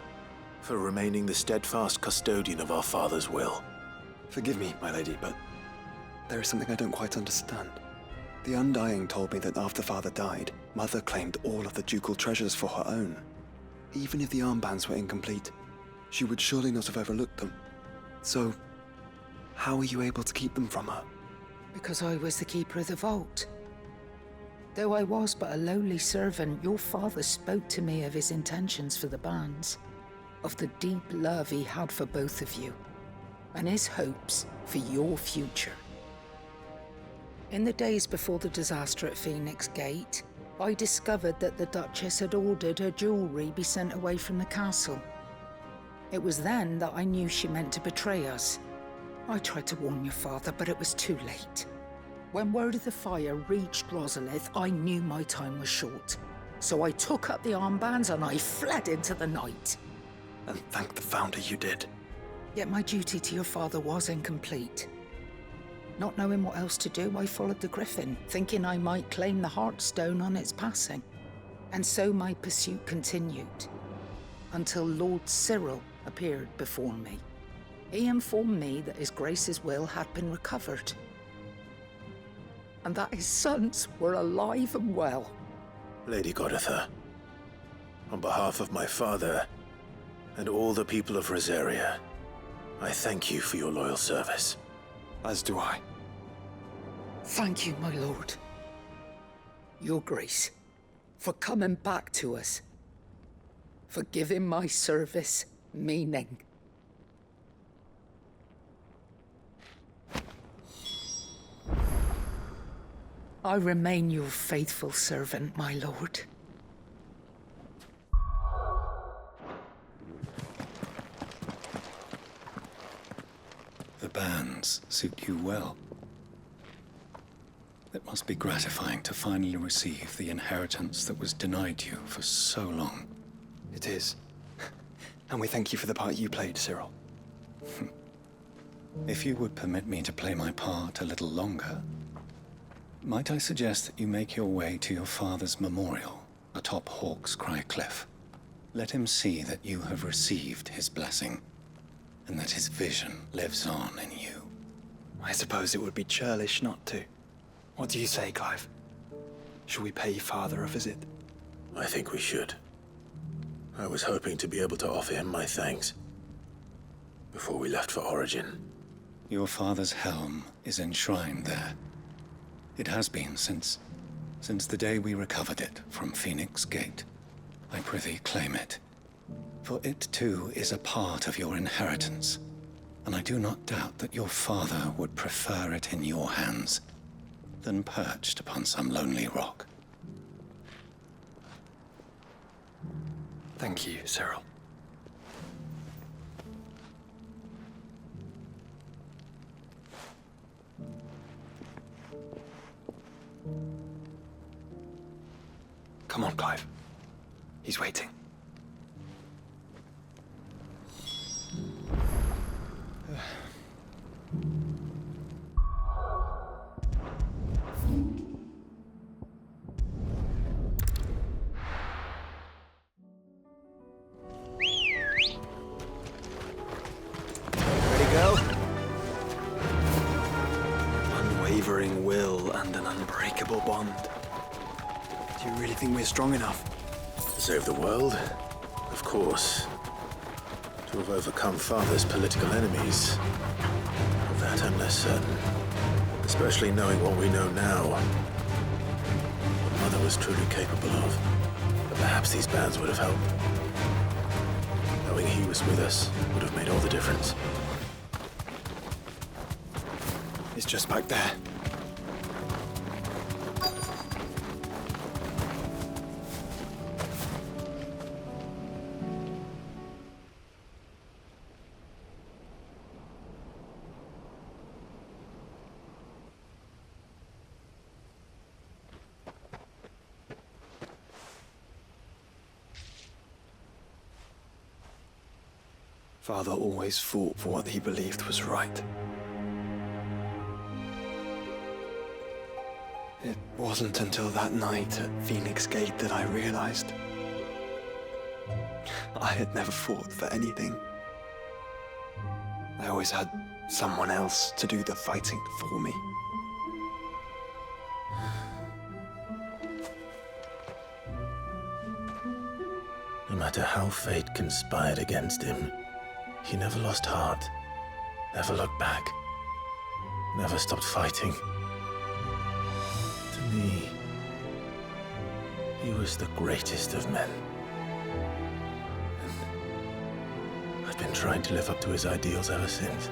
for remaining the steadfast custodian of our father's will. Forgive me, my lady, but there is something I don't quite understand. The Undying told me that after Father died, Mother claimed all of the ducal treasures for her own. Even if the armbands were incomplete, she would surely not have overlooked them. So, how were you able to keep them from her? Because I was the keeper of the vault. Though I was but a lowly servant, your father spoke to me of his intentions for the bands, of the deep love he had for both of you, and his hopes for your future. In the days before the disaster at Phoenix Gate, I discovered that the Duchess had ordered her jewelry be sent away from the castle. It was then that I knew she meant to betray us. I tried to warn your father, but it was too late. When word of the fire reached Rosalith, I knew my time was short. So I took up the armbands and I fled into the night. And thank the Founder you did. Yet my duty to your father was incomplete. Not knowing what else to do, I followed the Griffin, thinking I might claim the Heartstone on its passing. And so my pursuit continued, until Lord Cyril appeared before me. He informed me that His Grace's will had been recovered, and that his sons were alive and well. Lady Goditha, on behalf of my father and all the people of Rosaria, I thank you for your loyal service. As do I. Thank you, my lord. Your Grace, for coming back to us, for giving my service meaning. I remain your faithful servant, my lord. The bands suit you well. It must be gratifying to finally receive the inheritance that was denied you for so long. It is. And we thank you for the part you played, Cyril. If you would permit me to play my part a little longer, might I suggest that you make your way to your father's memorial atop Hawk's Cry Cliff? Let him see that you have received his blessing, and that his vision lives on in you. I suppose it would be churlish not to. What do you say, Clive? Shall we pay Father a visit? I think we should. I was hoping to be able to offer him my thanks before we left for Origin. Your father's helm is enshrined there. It has been since the day we recovered it from Phoenix Gate. I prithee claim it. For it too is a part of your inheritance, and I do not doubt that your father would prefer it in your hands than perched upon some lonely rock. Thank you, Cyril. Come on, Clive. He's waiting. unwavering will and an unbreakable bond. Do you really think we're strong enough? To save the world? Of course. To have overcome Father's political enemies? Of that I'm less certain. Especially knowing what we know now. What Mother was truly capable of. But perhaps these bands would have helped. Knowing he was with us would have made all the difference. It's just back there. Father always fought for what he believed was right. It wasn't until that night at Phoenix Gate that I realized I had never fought for anything. I always had someone else to do the fighting for me. No matter how fate conspired against him, he never lost heart, never looked back, never stopped fighting. To me, he was the greatest of men. And I've been trying to live up to his ideals ever since.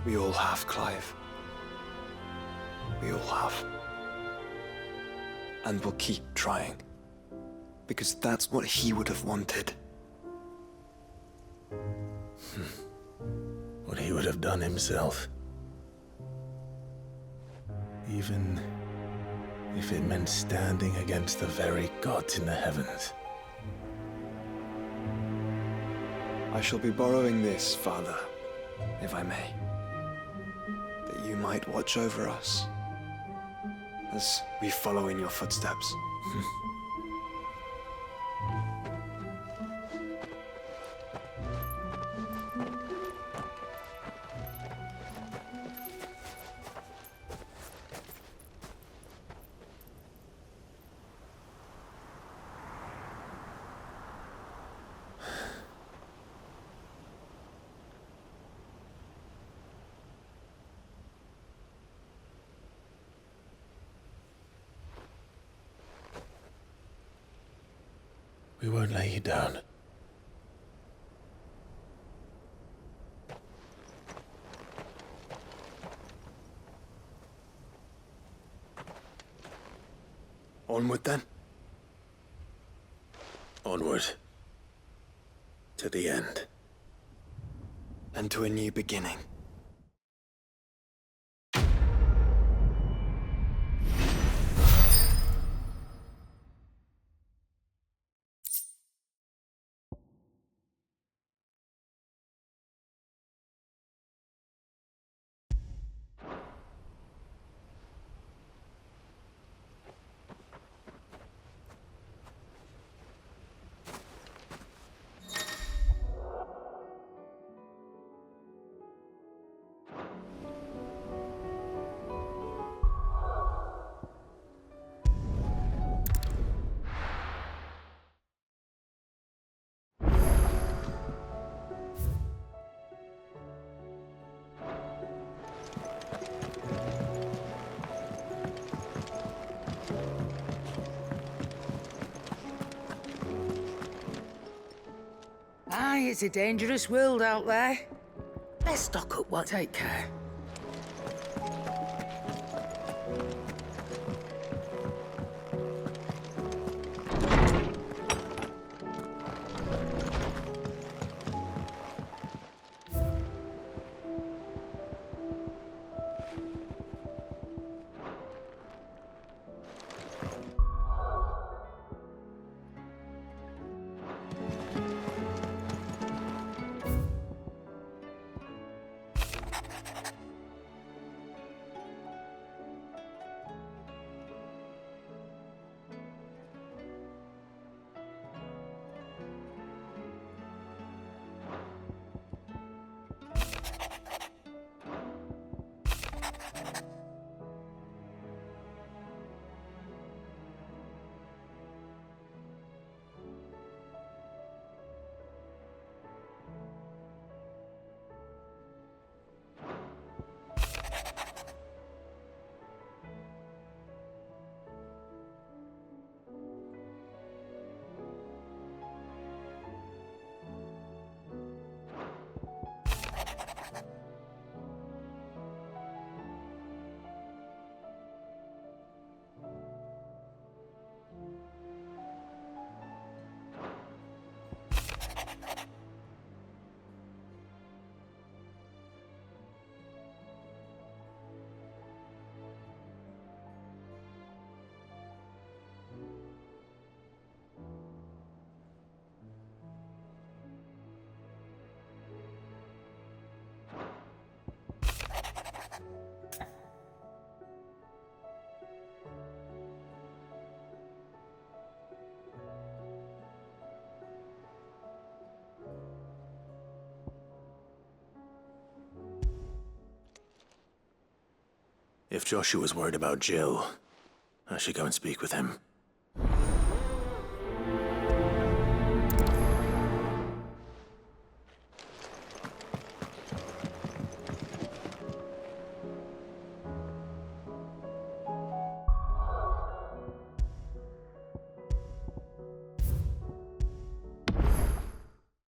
We all have, Clive. We all have. And we'll keep trying. Because that's what he would have wanted. What he would have done himself. Even if it meant standing against the very gods in the heavens. I shall be borrowing this, Father, if I may. That you might watch over us as we follow in your footsteps. We won't lay you down. Onward then. Onward. To the end. And to a new beginning. Aye, it's a dangerous world out there. Let's stock up what. Take care. If Joshua's worried about Jill, I should go and speak with him.